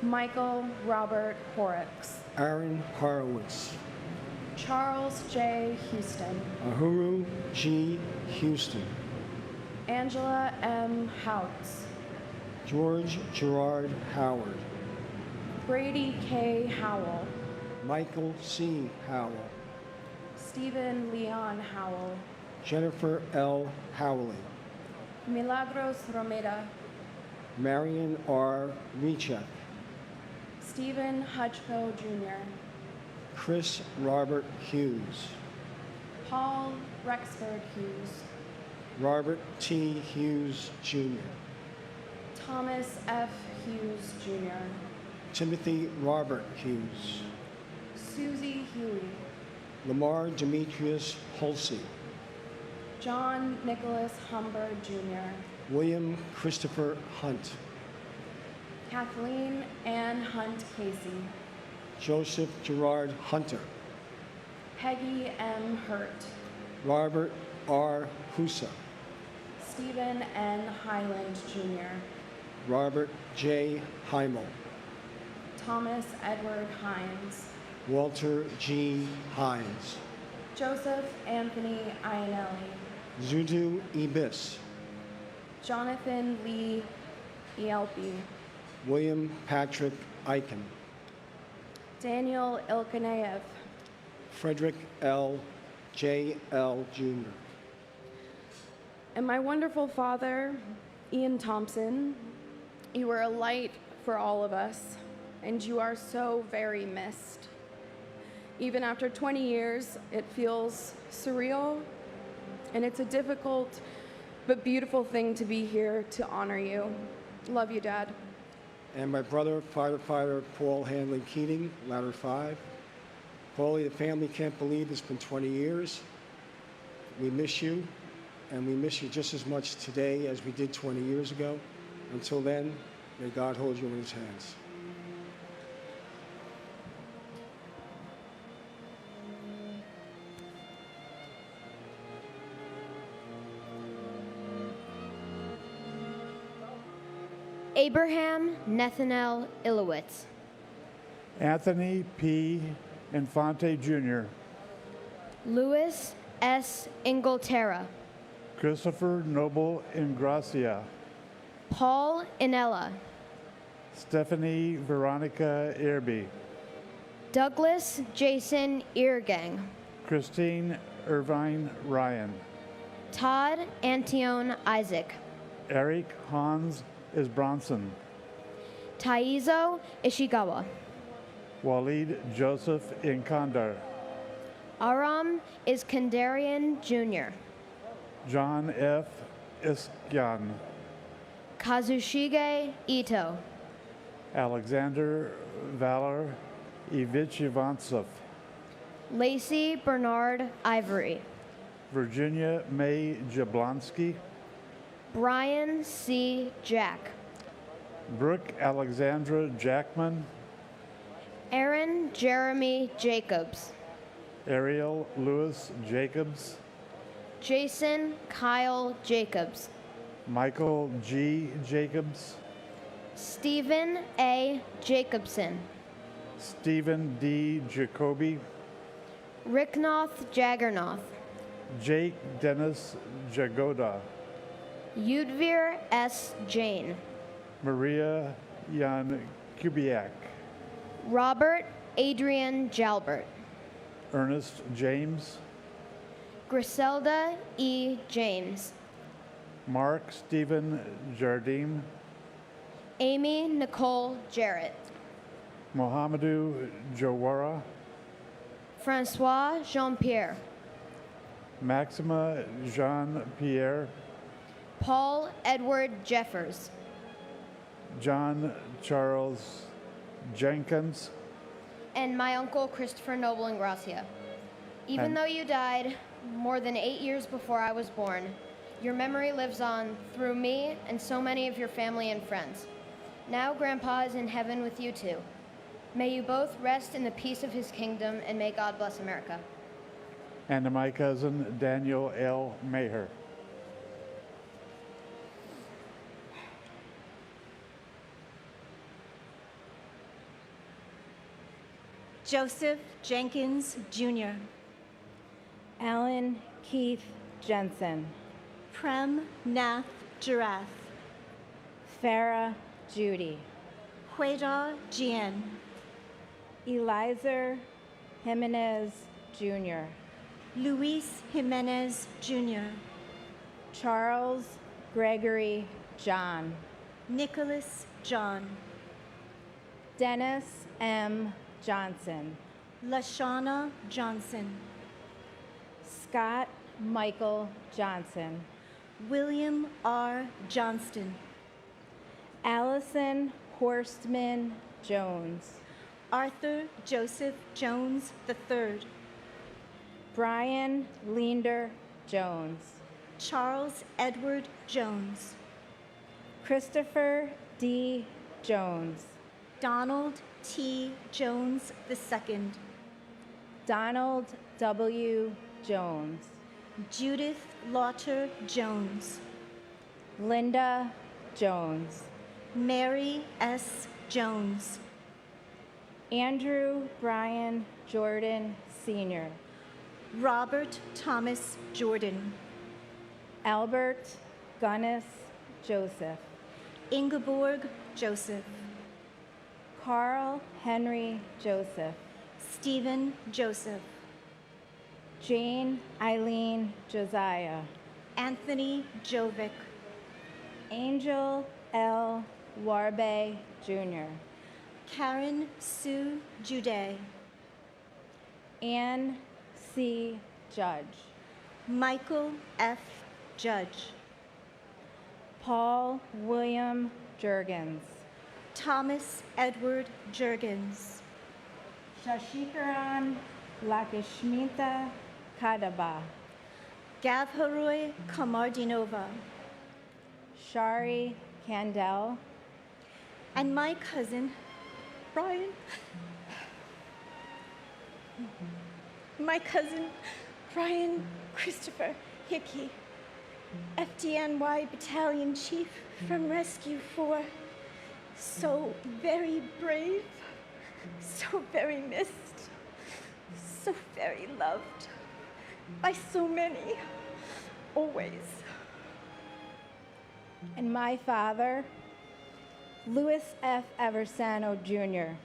Michael Robert Horrocks. Aaron Horowitz. Charles J. Houston. Ahuru G. Houston. Angela M. Houts. George Gerard Howard. Brady K. Howell. Michael C. Howell. Stephen Leon Howell. Jennifer L. Howley. Milagros Romero. Marion R. Recheck. Stephen Hutchko Jr. Chris Robert Hughes. Paul Rexford Hughes. Robert T. Hughes Jr. Thomas F. Hughes Jr. Timothy Robert Hughes. Susie Huey. Lamar Demetrius Holsey. John Nicholas Humber Jr. William Christopher Hunt. Kathleen Ann Hunt Casey. Joseph Gerard Hunter. Peggy M. Hurt. Robert R. Husa. Stephen N. Highland Jr. Robert J. Heimel. Thomas Edward Hines. Walter G. Hines. Joseph Anthony Ionelli. Zudu Ibis. Jonathan Lee Ielpi. William Patrick Eichen. Daniel Ilkaneyev. Frederick L. J. L. Jr. And my wonderful father, Ian Thompson, you were a light for all of us, and you are so very missed. Even after 20 years, it feels surreal, and it's a difficult but beautiful thing to be here to honor you. Love you, Dad. And my brother, firefighter Paul Hanley Keating, Ladder 5. Paulie, the family can't believe it's been 20 years. We miss you, and we miss you just as much today as we did 20 years ago. Until then, may God hold you in his hands. Abraham Nathaniel Ilowitz. Anthony P. Infante Jr. Louis S. Inglaterra. Christopher Noble Ingracia. Paul Inella. Stephanie Veronica Irby. Douglas Jason Eargang. Christine Irvine Ryan. Todd Antione Isaac. Eric Hans Isbronson. Taizo Ishigawa. Walid Joseph Inkandar. Aram Iskandarian Jr. John F. Iskyan. Kazushige Ito. Alexander Valer Ivich Ivansov. Lacey Bernard Ivory. Virginia May Jablonski. Brian C. Jack. Brooke Alexandra Jackman. Aaron Jeremy Jacobs. Ariel Lewis Jacobs. Jason Kyle Jacobs. Michael G. Jacobs. Stephen A. Jacobson. Stephen D. Jacoby. Ricknoth Jaggernoth. Jake Dennis Jagoda. Yudvir S. Jane. Maria Jan Kubiak. Robert Adrian Jalbert. Ernest James. Griselda E. James. Mark Stephen Jardim. Amy Nicole Jarrett. Mohamedou Jawara. Francois Jean-Pierre. Maxima Jean-Pierre. Paul Edward Jeffers. John Charles Jenkins. And my uncle Christopher Noble Ingracia. Even And- though you died more than 8 years before I was born, your memory lives on through me and so many of your family and friends. Now Grandpa is in heaven with you too. May you both rest in the peace of his kingdom, and may God bless America. And to my cousin Daniel L. Maher. Joseph Jenkins Jr. Alan Keith Jensen. Prem Nath Giraffe. Farah Judy. Hueda Jian. Elizer Jimenez Jr. Luis Jimenez Jr. Charles Gregory John. Nicholas John. Dennis M. Johnson. Lashana Johnson. Scott Michael Johnson. William R. Johnston. Allison Horstman Jones. Arthur Joseph Jones III. Brian Leander Jones. Charles Edward Jones. Christopher D. Jones. Donald T. Jones II. Donald W. Jones. Judith Lauter Jones. Linda Jones. Mary S. Jones. Andrew Brian Jordan Sr. Robert Thomas Jordan. Albert Gunnis Joseph. Ingeborg Joseph. Carl Henry Joseph. Stephen Joseph. Jane Eileen Josiah. Anthony Jovic. Angel L. Warbe Jr. Karen Sue Jude. Ann C. Judge. Michael F. Judge. Paul William Jurgens. Thomas Edward Jurgens. Shashikaran Lakishmita Kadaba. Gavharoy Kamardinova. Shari Candel. And my cousin, Brian. My cousin, Brian Christopher Hickey, FDNY Battalion Chief from Rescue 4. So very brave, so very missed, so very loved by so many, always. And my father, Louis F. Eversano Jr.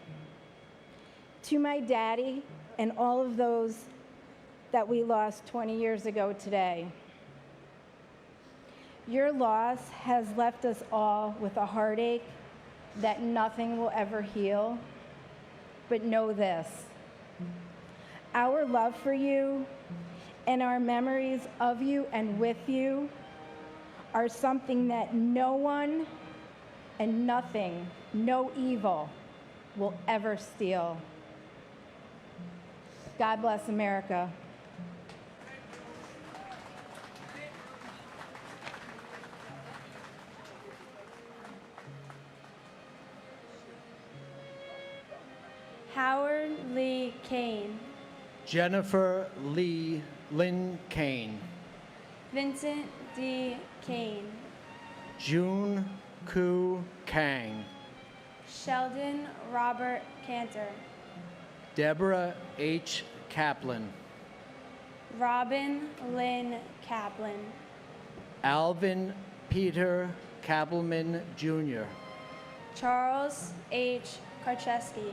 To my daddy and all of those that we lost 20 years ago today. Your loss has left us all with a heartache that nothing will ever heal. But know this, our love for you and our memories of you and with you are something that no one and nothing, no evil, will ever steal. God bless America. Howard Lee Kane. Jennifer Lee Lynn Kane. Vincent D. Kane. June Ku Kang. Sheldon Robert Cantor. Deborah H. Kaplan. Robin Lynn Kaplan. Alvin Peter Kappelman Jr. Charles H. Karcheski.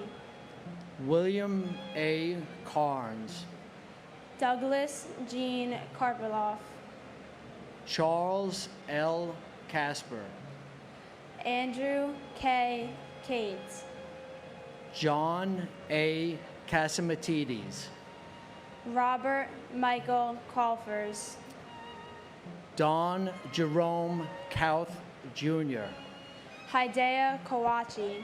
William A. Carnes. Douglas Jean Karpiloff. Charles L. Casper. Andrew K. Cates. John A. Casamatides. Robert Michael Colfers. Don Jerome Kauth Jr. Hidea Kawachi.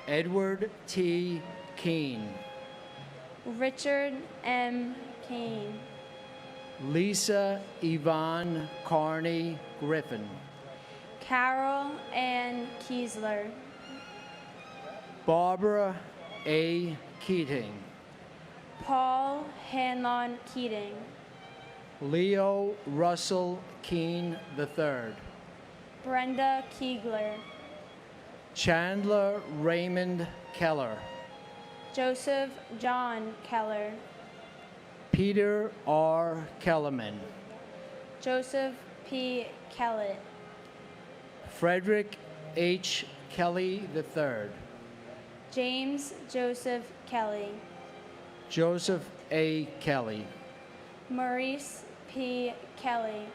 Edward T. Keene. Richard M. Kane. Lisa Yvonne Carney Griffin. Carol Ann Kiesler. Barbara A. Keating. Paul Hanlon Keating. Leo Russell Keene III. Brenda Kiegler. Chandler Raymond Keller. Joseph John Keller. Peter R. Kellerman. Joseph P. Kellett. Frederick H. Kelly III. James Joseph Kelly. Joseph A. Kelly. Maurice P. Kelly.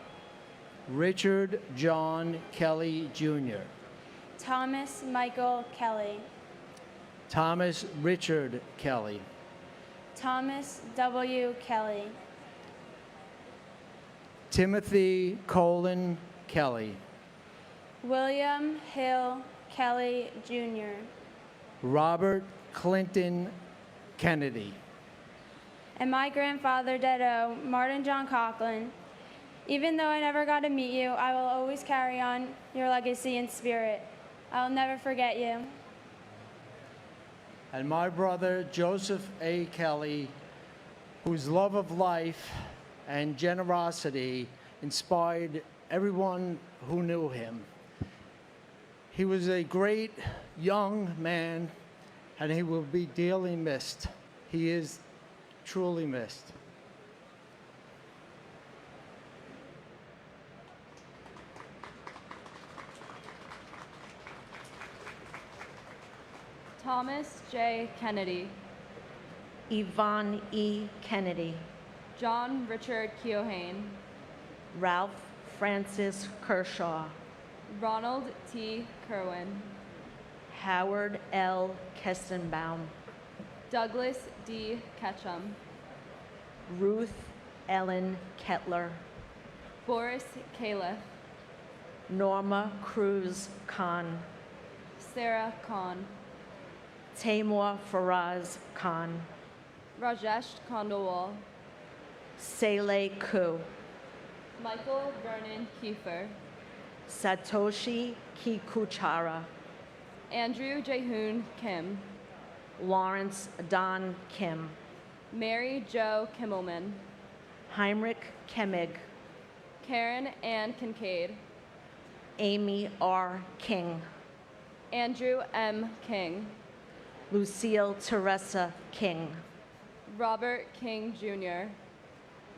Richard John Kelly Jr. Thomas Michael Kelly. Thomas Richard Kelly. Thomas W. Kelly. Timothy Colin Kelly. William Hill Kelly Jr. Robert Clinton Kennedy. And my grandfather, Dedo, Martin John Coughlin. Even though I never got to meet you, I will always carry on your legacy and spirit. I will never forget you. And my brother, Joseph A. Kelly, whose love of life and generosity inspired everyone who knew him. He was a great young man, and he will be dearly missed. He is truly missed. Thomas J. Kennedy. Yvonne E. Kennedy. John Richard Keohane. Ralph Francis Kershaw. Ronald T. Kerwin. Howard L. Kestenbaum. Douglas D. Ketchum. Ruth Ellen Kettler. Boris Califf. Norma Cruz Khan. Sarah Khan. Taimur Faraz Khan. Rajesh Khandelwal. Sele Ku. Michael Vernon Kiefer. Satoshi Kikuchara. Andrew Jaehoon Kim. Lawrence Don Kim. Mary Jo Kimmelman. Heinrich Kemig. Karen Ann Kincaid. Amy R. King. Andrew M. King. Lucille Teresa King. Robert King Jr.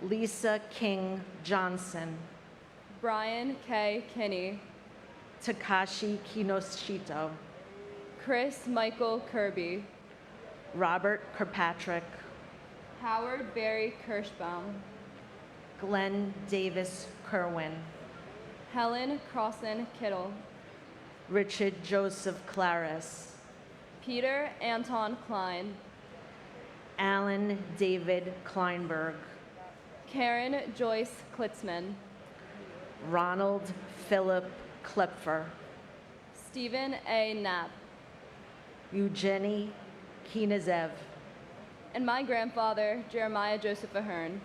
Lisa King Johnson. Brian K. Kinney. Takashi Kinoshito. Chris Michael Kirby. Robert Kirkpatrick, Howard Barry Kirschbaum, Glenn Davis Kerwin, Helen Crossan Kittle, Richard Joseph Claris, Peter Anton Klein, Alan David Kleinberg, Karen Joyce Klitzman, Ronald Philip Klepfer, Stephen A. Knapp, Eugenie Kinazev, and my grandfather, Jeremiah Joseph Ahern.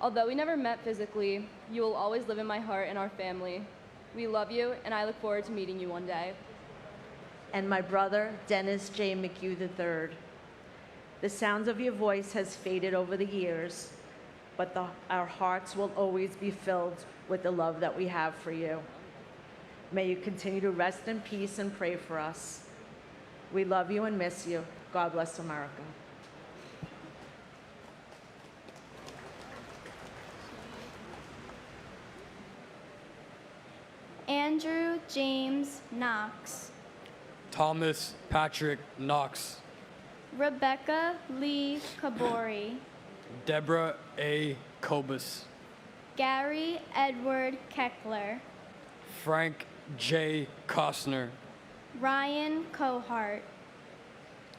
Although we never met physically, you will always live in my heart and our family. We love you, and I look forward to meeting you one day. and my brother, Dennis J. McHugh III. The sounds of your voice has faded over the years, but our hearts will always be filled with the love that we have for you. May you continue to rest in peace and pray for us. We love you and miss you. God bless America. Andrew James Knox, Thomas Patrick Knox, Rebecca Lee Kabori, Deborah A. Kobus, Gary Edward Keckler, Frank J. Costner, Ryan Cohart,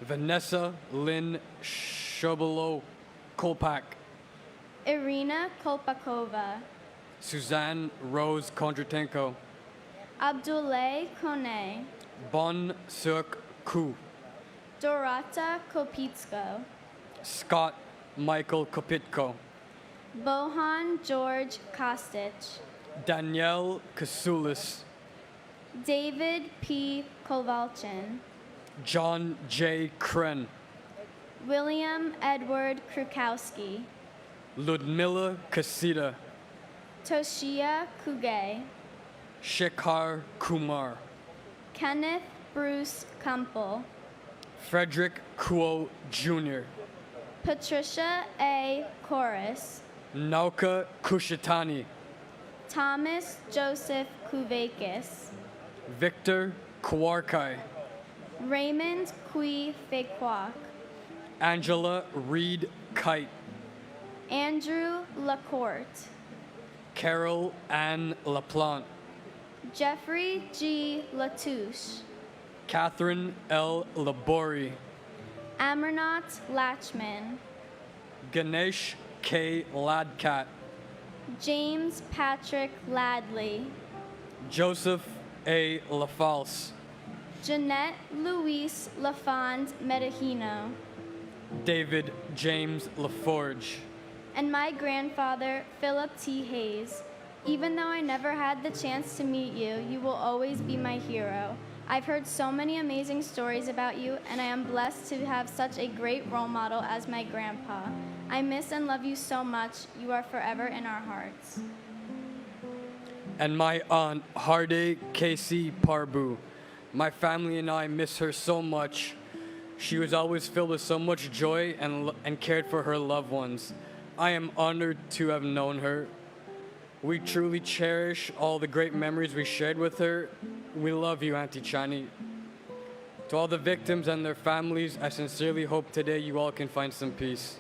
Vanessa Lynn Shobolo Kolpak, Irina Kolpakova, Suzanne Rose Kondratenko, Abdullah Kone, Bon Suk Ku, Dorota Kopitsko, Scott Michael Kopitko, Bohan George Kostich, Danielle Kasulis, David P. Kovalchin, John J. Kren, William Edward Krukowski, Ludmila Kasita, Toshia Kuge, Shekhar Kumar, Kenneth Bruce Kumpel, Frederick Kuo Jr., Patricia A. Corris, Nauka Kushatani, Thomas Joseph Kuvakis, Victor Kawarkai, Raymond Kui Fekwak, Angela Reed Kite, Andrew Lacourte, Carol Ann LaPlante, Jeffrey G. Latouche, Catherine L. Labori, Amarnath Latchman, Ganesh K. Ladkat, James Patrick Ladley, Joseph A. LaFalce, Jeanette Louise Lafond Medahino, David James LaForge, and my grandfather, Philip T. Hayes. Even though I never had the chance to meet you, you will always be my hero. I've heard so many amazing stories about you, and I am blessed to have such a great role model as my grandpa. I miss and love you so much. You are forever in our hearts. and my aunt Harde K.C. Parbu. My family and I miss her so much. She was always filled with so much joy and cared for her loved ones. I am honored to have known her. We truly cherish all the great memories we shared with her. We love you, Auntie Chani. To all the victims and their families, I sincerely hope today you all can find some peace.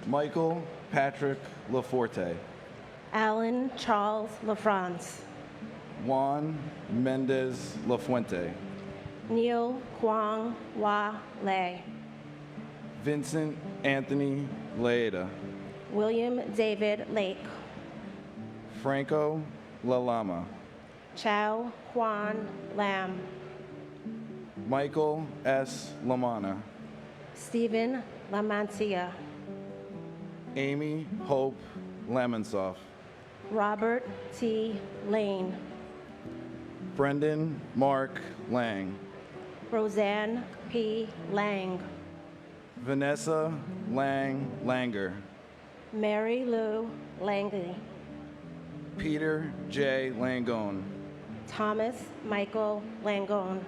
Michael Patrick Laforte, Alan Charles LaFrance, Juan Mendez Lafuente, Neil Kwang Wa Lei, Vincent Anthony Laeta, William David Lake, Franco Lalama, Chow Juan Lam, Michael S. Lamana, Stephen Lamantia, Amy Hope Lamonsoff, Robert T. Lane, Brendan Mark Lang, Roseanne P. Lang, Vanessa Lang Langer, Mary Lou Langley, Peter J. Langone, Thomas Michael Langone,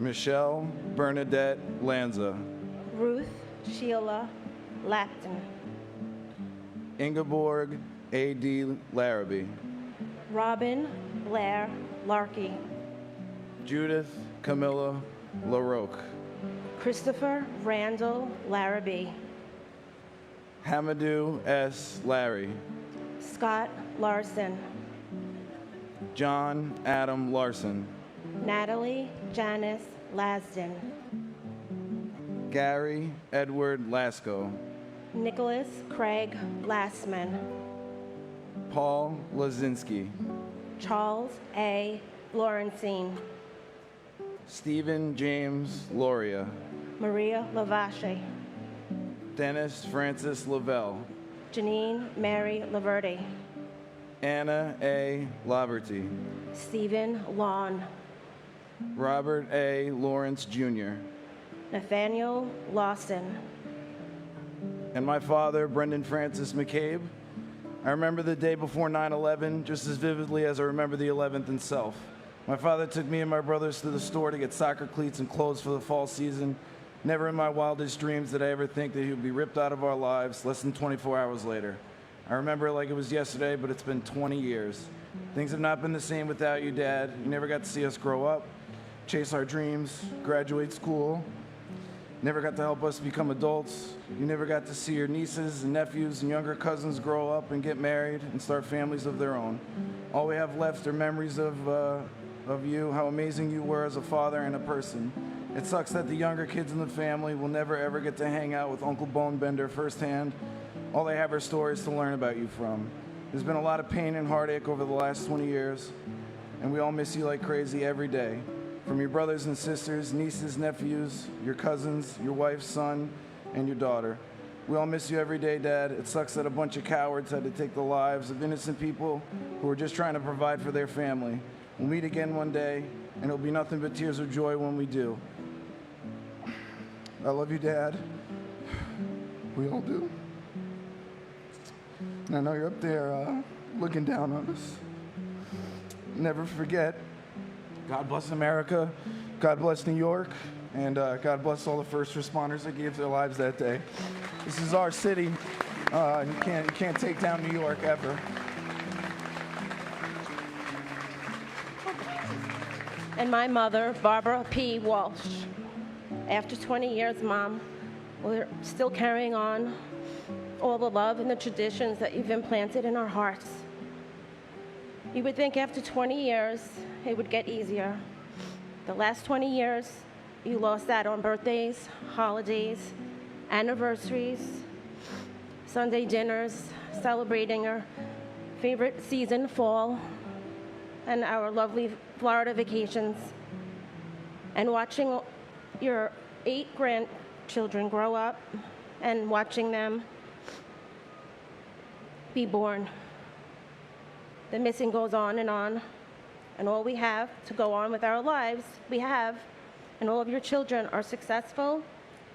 Michelle Bernadette Lanza, Ruth Sheila Lapton, Ingeborg A.D. Larrabee, Robin Blair Larkey, Judith Camilla LaRoque, Christopher Randall Larrabee, Hamadou S. Larry, Scott Larson, John Adam Larson, Natalie Janice Lasden, Gary Edward Lasco, Nicholas Craig Lassman, Paul Lazinski, Charles A. Lawrencine, Stephen James Loria, Maria Lavache, Dennis Francis Lavelle, Janine Mary Laverty, Anna A. Laverty, Stephen Lawn, Robert A. Lawrence Jr., Nathaniel Lawson, and my father, Brendan Francis McCabe. I remember the day before 9/11 just as vividly as I remember the 11th itself. My father took me and my brothers to the store to get soccer cleats and clothes for the fall season. Never in my wildest dreams did I ever think that he would be ripped out of our lives less than 24 hours later. I remember it like it was yesterday, but it's been 20 years. Things have not been the same without you, Dad. You never got to see us grow up, chase our dreams, graduate school. Never got to help us become adults. You never got to see your nieces and nephews and younger cousins grow up and get married and start families of their own. All we have left are memories of you, how amazing you were as a father and a person. It sucks that the younger kids in the family will never ever get to hang out with Uncle Bonebender firsthand. All they have are stories to learn about you from. There's been a lot of pain and heartache over the last 20 years, and we all miss you like crazy every day. From your brothers and sisters, nieces, nephews, your cousins, your wife's son, and your daughter. We all miss you every day, Dad. It sucks that a bunch of cowards had to take the lives of innocent people who were just trying to provide for their family. We'll meet again one day, and it'll be nothing but tears of joy when we do. I love you, Dad. We all do. And I know you're up there looking down on us. Never forget, God bless America, God bless New York, and God bless all the first responders that gave their lives that day. This is our city. You can't take down New York ever. and my mother, Barbara P. Walsh. After 20 years, Mom, we're still carrying on all the love and the traditions that you've implanted in our hearts. You would think after 20 years, it would get easier. The last 20 years, you lost that on birthdays, holidays, anniversaries, Sunday dinners, celebrating our favorite season, fall, and our lovely Florida vacations, and watching your 8 grandchildren grow up and watching them be born. The missing goes on, and all we have to go on with our lives, we have, and all of your children are successful,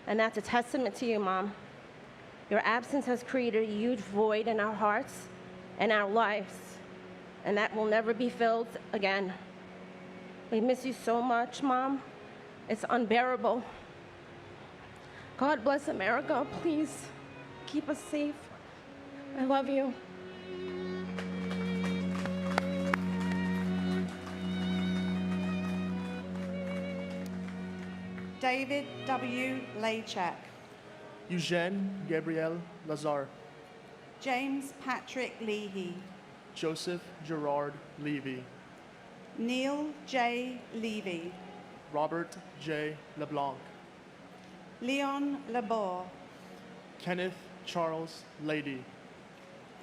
and that's a testament to you, Mom. Your absence has created a huge void in our hearts and our lives, and that will never be filled again. We miss you so much, Mom. It's unbearable. God bless America. Please keep us safe. I love you. David W. Lachak, Eugene Gabriel Lazar, James Patrick Leahy, Joseph Gerard Levy, Neil J. Levy, Robert J. LeBlanc, Leon Labor, Kenneth Charles Lady,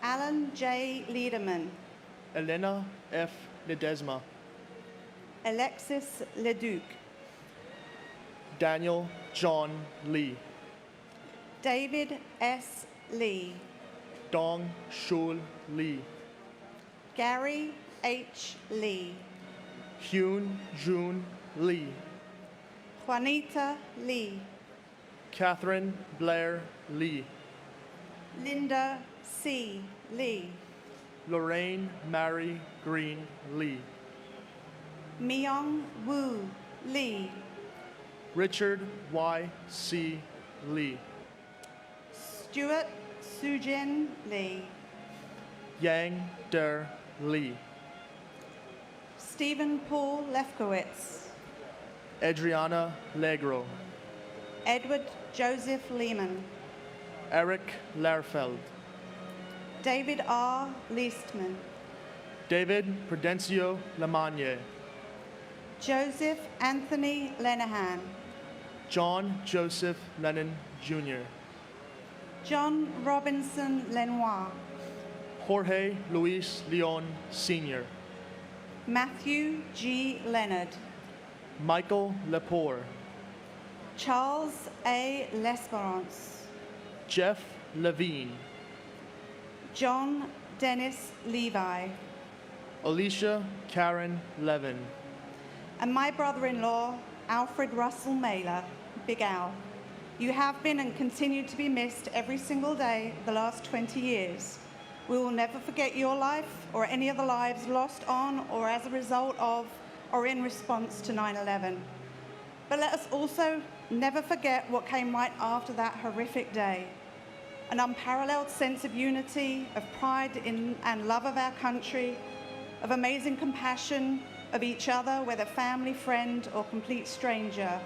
Alan J. Liederman, Elena F. Ledesma, Alexis Leduc, Daniel John Lee, David S. Lee, Dong Shul Lee, Gary H. Lee, Hyun Jun Lee, Juanita Lee, Catherine Blair Lee, Linda C. Lee, Lorraine Mary Green Lee, Myung Woo Lee, Richard Y. C. Lee, Stuart Sujin Lee, Yang Der Lee, Stephen Paul Lefkowitz, Adriana Legro, Edward Joseph Lehman, Eric Larfeld, David R. Leastman, David Prudencio Lamagne, Joseph Anthony Lenahan, John Joseph Lennon Jr., John Robinson Lenoir, Jorge Luis Leon Sr., Matthew G. Leonard, Michael Lepore, Charles A. L'Esperance, Jeff Levine, John Dennis Levi, Alicia Karen Levin, and my brother-in-law, Alfred Russell Mailer, Big Al. You have been and continue to be missed every single day the last 20 years. We will never forget your life or any of the lives lost on or as a result of or in response to 9/11. But let us also never forget what came right after that horrific day. An unparalleled sense of unity, of pride in and love of our country, of amazing compassion of each other, whether family, friend, or complete stranger.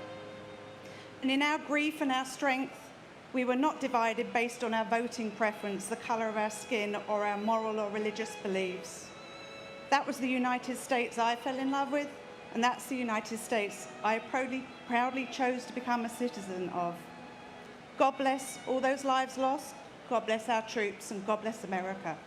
And in our grief and our strength, we were not divided based on our voting preference, the color of our skin, or our moral or religious beliefs. That was the United States I fell in love with, and that's the United States I proudly chose to become a citizen of. God bless all those lives lost, God bless our troops, and God bless America.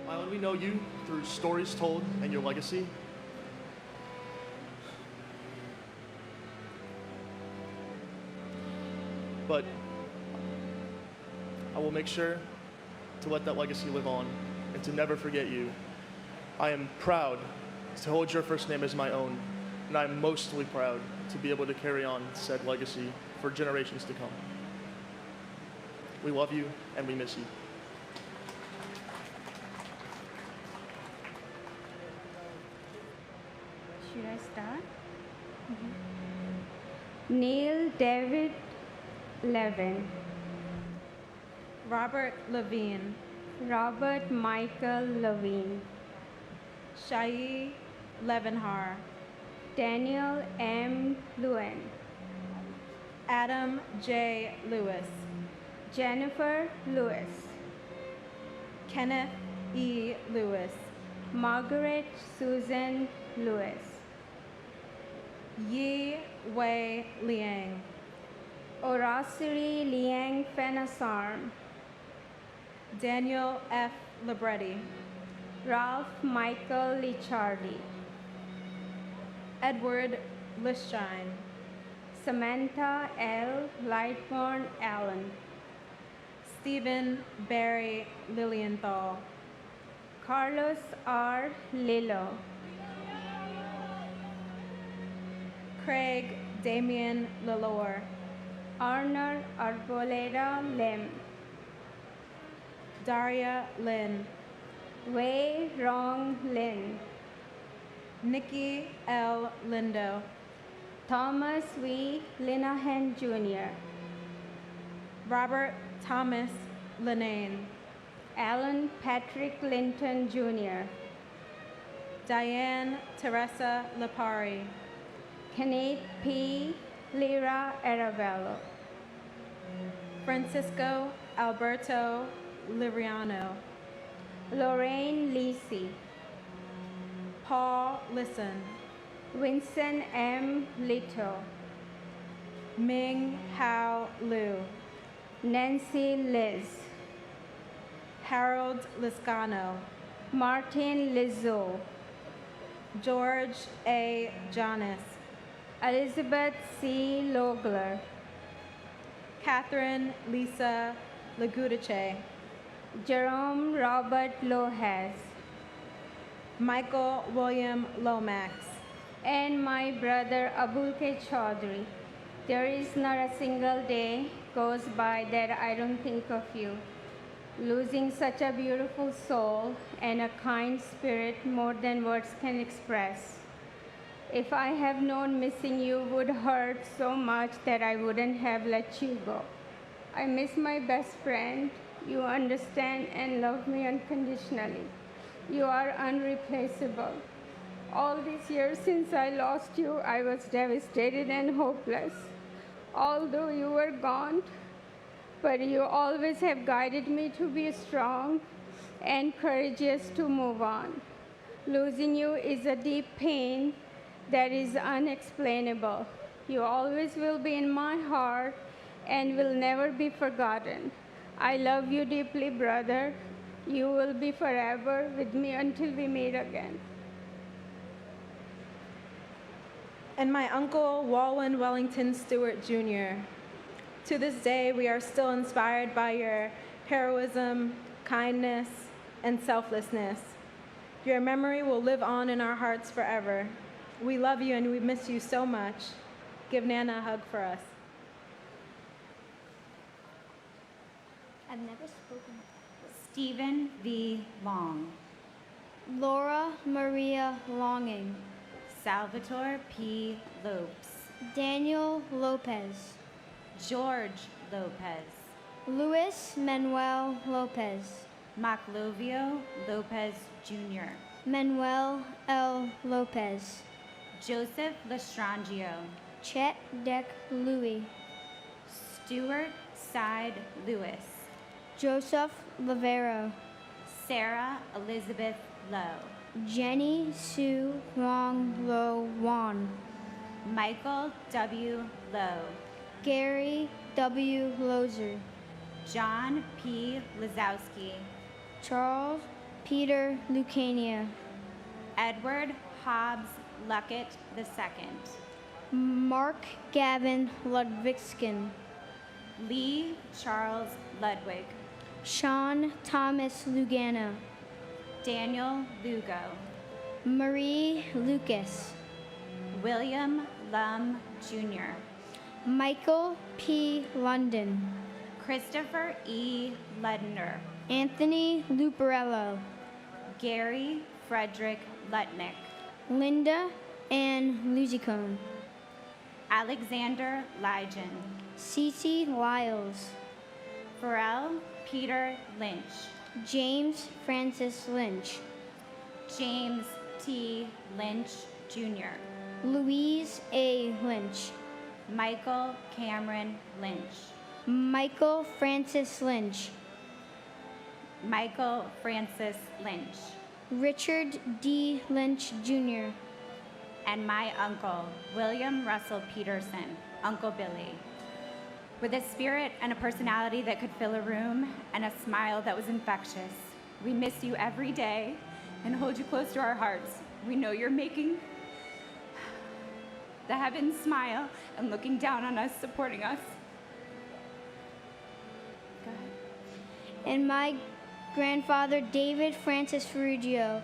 I only know you through stories told and your legacy. But I will make sure to let that legacy live on and to never forget you. I am proud to hold your first name as my own, and I am mostly proud to be able to carry on said legacy for generations to come. We love you and we miss you. Should I start? Neil David Levin, Robert Levine, Robert Michael Levine, Shai Levenhar, Daniel M. Lewin, Adam J. Lewis, Jennifer Lewis, Kenneth E. Lewis, Margaret Susan Lewis, Yi Wei Liang, Orasiri Liang Fenasarm, Daniel F. Libretti, Ralph Michael Lichardi, Edward Lischine, Samantha L. Lightborn Allen, Stephen Barry Lilienthal, Carlos R. Lillo, Craig Damian Lalore, Arner Arboleda Lim, Daria Lin, Wei Rong Lin, Nikki L. Lindo, Thomas V. Linehan Jr., Robert Thomas Linane, Alan Patrick Linton Jr., Diane Teresa Lipari, Kenneth P. Lira Aravello, Francisco Alberto Liriano, Lorraine Lisi, Paul Listen, Vincent M. Lito, Ming Hao Liu, Nancy Liz, Harold Liscano, Martin Lizzo, George A. Jonas, Elizabeth C. Logler, Catherine Lisa Lagudice, Jerome Robert Lojas, Michael William Lomax, and my brother Abulke Chaudhry. There is not a single day goes by that I don't think of you. Losing such a beautiful soul and a kind spirit more than words can express. If I have known missing you would hurt so much that I wouldn't have let you go. I miss my best friend. You understand and love me unconditionally. You are unreplaceable. All these years since I lost you, I was devastated and hopeless. Although you were gone, but you always have guided me to be strong and courageous to move on. Losing you is a deep pain that is unexplainable. You always will be in my heart and will never be forgotten. I love you deeply, brother. You will be forever with me until we meet again. And my uncle, Walwyn Wellington Stewart Jr. To this day, we are still inspired by your heroism, kindness, and selflessness. Your memory will live on in our hearts forever. We love you and we miss you so much. Give Nana a hug for us. I've never spoken. Stephen V. Long. Laura Maria Longing. Salvatore P. Lopes. Daniel Lopez. George Lopez. Luis Manuel Lopez. Maclovio Lopez Jr. Manuel L. Lopez. Joseph Lestrangio. Chet Deck Louis. Stuart Side Lewis. Joseph Lavero. Sarah Elizabeth Lowe. Jenny Sue Long Lo Wan. Michael W. Lowe. Gary W. Lozer. John P. Lazowski. Charles Peter Lucania. Edward Hobbs Luckett II. Mark Gavin Ludvigskin. Lee Charles Ludwig. Sean Thomas Lugana. Daniel Lugo. Marie Lucas. William Lum Jr. Michael P. London. Christopher E. Ludner. Anthony Luparello. Gary Frederick Lutnick. Linda Ann Luzicone. Alexander Lygen. Cece Lyles. Pharrell Peter Lynch. James Francis Lynch. James T. Lynch Jr. Louise A. Lynch. Michael Cameron Lynch. Michael Francis Lynch. Michael Francis Lynch. Richard D. Lynch Jr. And my uncle, William Russell Peterson, Uncle Billy. With a spirit and a personality that could fill a room and a smile that was infectious, we miss you every day and hold you close to our hearts. We know you're making the heavens smile and looking down on us, supporting us. Go ahead. And my grandfather, David Francis Ferruggio.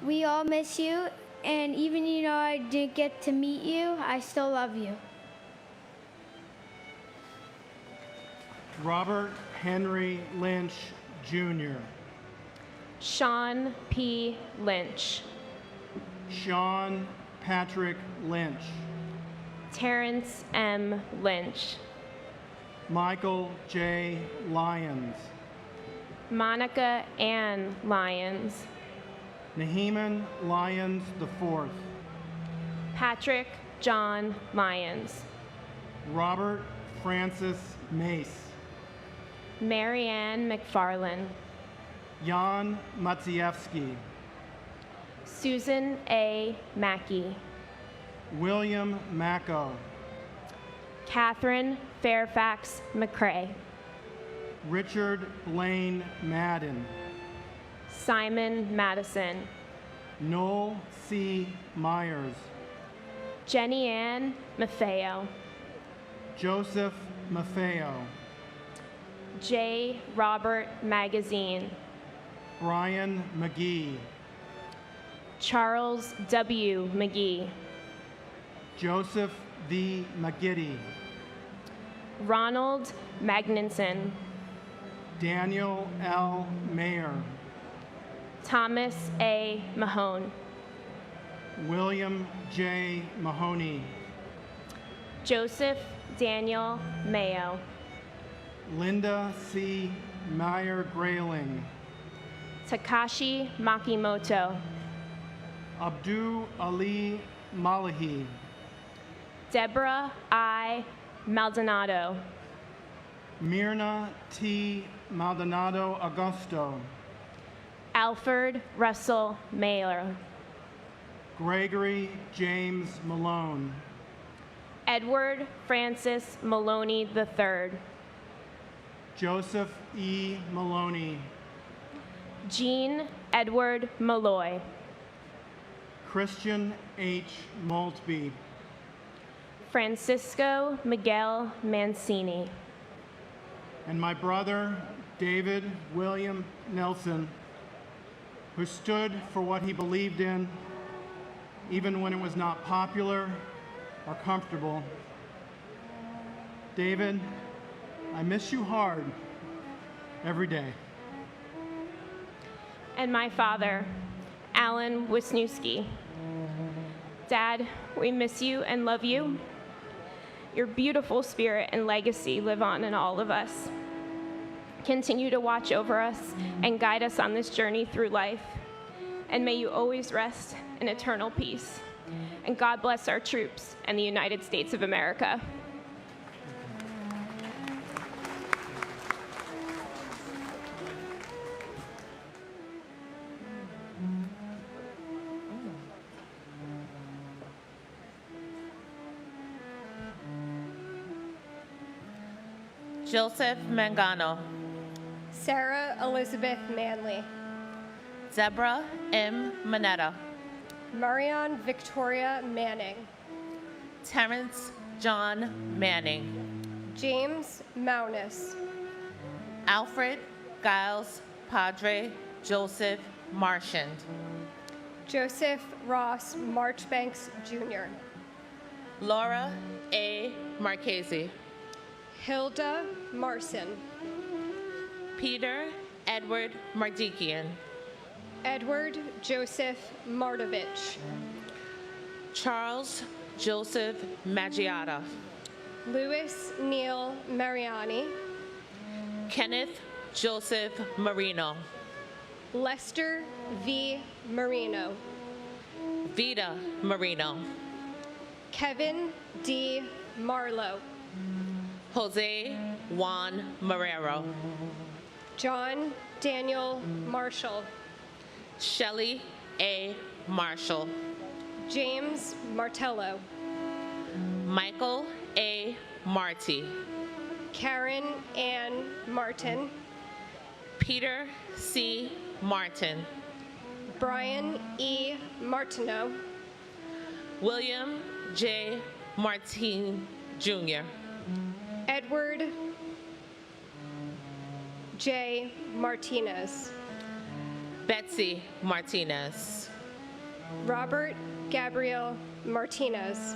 We all miss you, and even I didn't get to meet you, I still love you. Robert Henry Lynch, Jr. Sean P. Lynch. Sean Patrick Lynch. Terrence M. Lynch. Michael J. Lyons. Monica Ann Lyons. Naheeman Lyons IV. Patrick John Lyons. Robert Francis Mace. Marianne McFarland. Jan Matsievsky. Susan A. Mackey. William Macco. Catherine Fairfax McCrae. Richard Blaine Madden. Simon Madison. Noel C. Myers. Jenny Ann Maffeo. Joseph Maffeo. J. Robert Magazine. Brian McGee. Charles W. McGee. Joseph V. McGiddy. Ronald Magninson. Daniel L. Mayer. Thomas A. Mahone. William J. Mahoney. Joseph Daniel Mayo. Linda C. Meyer Grayling, Takashi Makimoto, Abdul Ali Malahi, Deborah I. Maldonado, Myrna T. Maldonado Augusto, Alfred Russell Mailer, Gregory James Malone, Edward Francis Maloney III, Joseph E. Maloney, Jean Edward Malloy, Christian H. Maltby, Francisco Miguel Mancini, and my brother, David William Nelson, who stood for what he believed in, even when it was not popular or comfortable. David, I miss you hard every day. and my father, Alan Wisniewski. Dad, we miss you and love you. Your beautiful spirit and legacy live on in all of us. Continue to watch over us and guide us on this journey through life. And may you always rest in eternal peace. And God bless our troops and the United States of America. Joseph Mangano, Sarah Elizabeth Manley, Deborah M. Manetta, Marion Victoria Manning, Terrence John Manning, James Maunis, Alfred Giles Padre Joseph Marchand, Joseph Ross Marchbanks Jr., Laura A. Marchese, Hilda Marson, Peter Edward Mardikian, Edward Joseph Mardovich, Charles Joseph Maggiata, Louis Neil Mariani, Kenneth Joseph Marino, Lester V. Marino, Vita Marino, Kevin D. Marlowe, Jose Juan Marrero, John Daniel Marshall, Shelley A. Marshall, James Martello, Michael A. Marty, Karen Ann Martin, Peter C. Martin, Brian E. Martineau, William J. Martin Jr., Edward J. Martinez, Betsy Martinez, Robert Gabriel Martinez,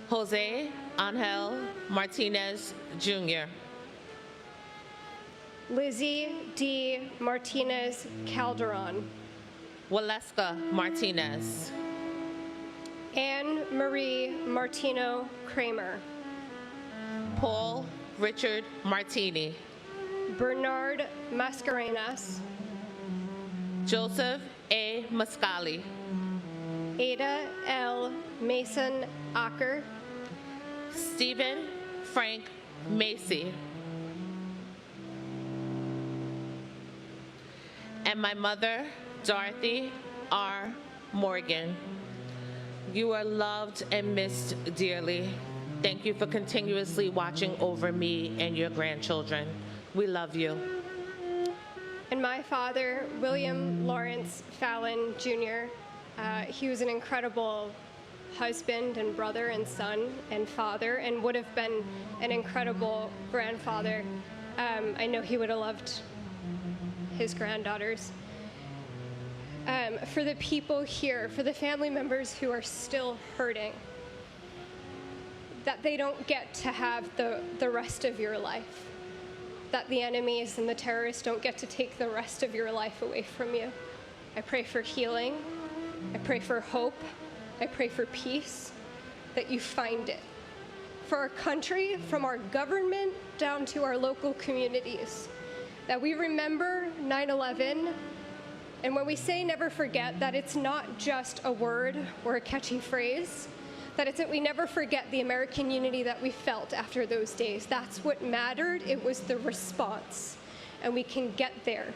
Jose Angel Martinez Jr., Lizzie D. Martinez Calderon, Waleska Martinez, Anne Marie Martino Kramer, Paul Richard Martini, Bernard Mascarenas, Joseph A. Mascali, Ada L. Mason Acker, Stephen Frank Macy, and my mother, Dorothy R. Morgan. You are loved and missed dearly. Thank you for continuously watching over me and your grandchildren. We love you. and my father, William Lawrence Fallon Jr. He was an incredible husband and brother and son and father, and would have been an incredible grandfather. I know he would have loved his granddaughters. For the people here, for the family members who are still hurting, that they don't get to have the rest of your life, that the enemies and the terrorists don't get to take the rest of your life away from you. I pray for healing. I pray for hope. I pray for peace, that you find it. for our country, from our government down to our local communities. That we remember 9/11, and when we say never forget, that it's not just a word or a catchy phrase, that we never forget the American unity that we felt after those days. That's what mattered. It was the response, and we can get there.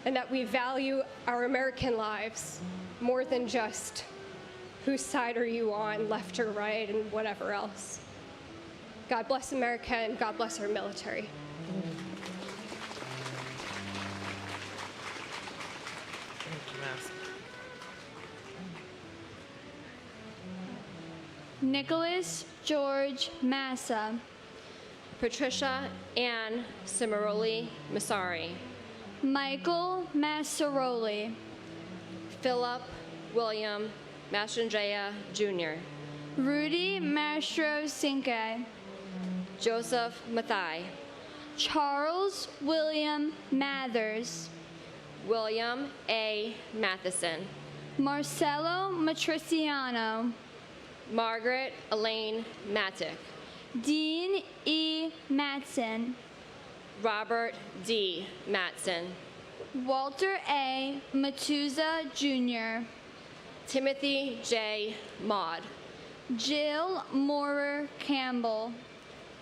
And that we value our American lives more than just whose side are you on, left or right, and whatever else. God bless America, and God bless our military. Nicholas George Massa. Patricia Ann Cimaroli Masari. Michael Massaroli. Philip William Mastrandrea Jr. Rudy Mastro Cinque. Joseph Mathai. Charles William Mathers. William A. Matheson. Marcelo Matriciano. Margaret Elaine Mattick. Dean E. Matson. Robert D. Matson. Walter A. Matuza Jr. Timothy J. Maud. Jill Moorer Campbell.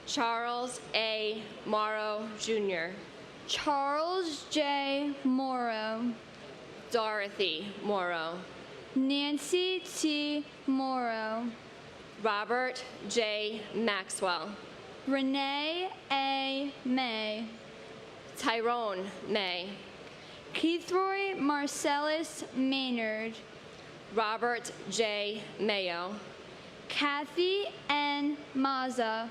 Charles A. Morrow Jr. Charles J. Morrow. Dorothy Morrow. Nancy T. Morrow. Robert J. Maxwell. Renee A. May. Tyrone May. Keithroy Marcellus Maynard. Robert J. Mayo. Kathy N. Mazza.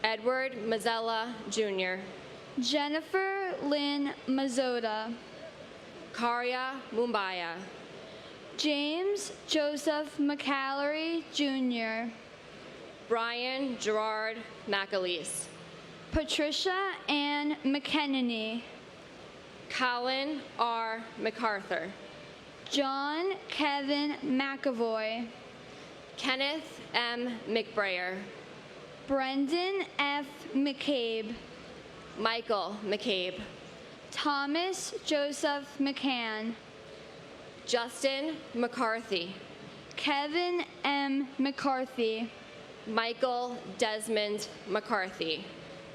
Edward Mazzella Jr. Jennifer Lynn Mazzotta. Karya Mumbaya. James Joseph McCallery Jr. Brian Gerard McAleese. Patricia Ann McKenney. Colin R. MacArthur. John Kevin McAvoy. Kenneth M. McBrayer. Brendan F. McCabe. Michael McCabe. Thomas Joseph McCann. Justin McCarthy. Kevin M. McCarthy. Michael Desmond McCarthy.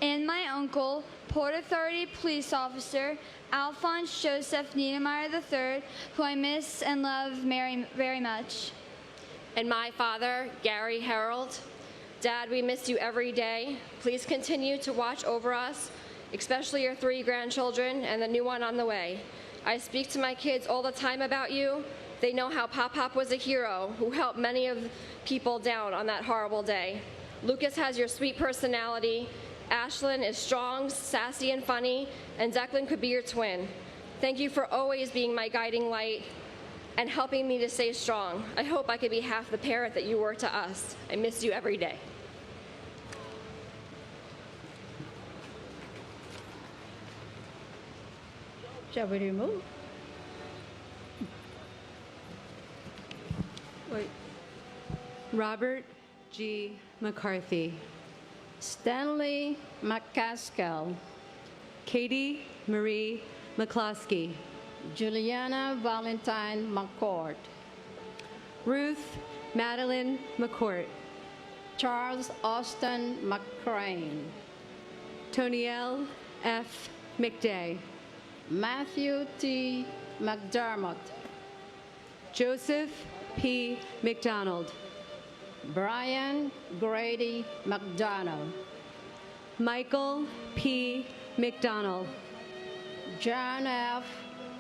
And my uncle, Port Authority Police Officer Alphonse Joseph Niedermeyer III, who I miss and love very much. And my father, Gary Harold. Dad, we miss you every day. Please continue to watch over us, especially your 3 grandchildren and the new one on the way. I speak to my kids all the time about you. They know how Pop was a hero who helped many of people down on that horrible day. Lucas has your sweet personality. Ashlyn is strong, sassy, and funny, and Declan could be your twin. Thank you for always being my guiding light and helping me to stay strong. I hope I could be half the parent that you were to us. I miss you every day. Shall we remove? Wait. Robert G. McCarthy. Stanley McCaskill. Katie Marie McCloskey. Juliana Valentine McCourt. Ruth Madeline McCourt. Charles Austin McCrane. Tonielle F. McDay. Matthew T. McDermott. Joseph P. McDonald. Brian Grady McDonald. Michael P. McDonald. John F.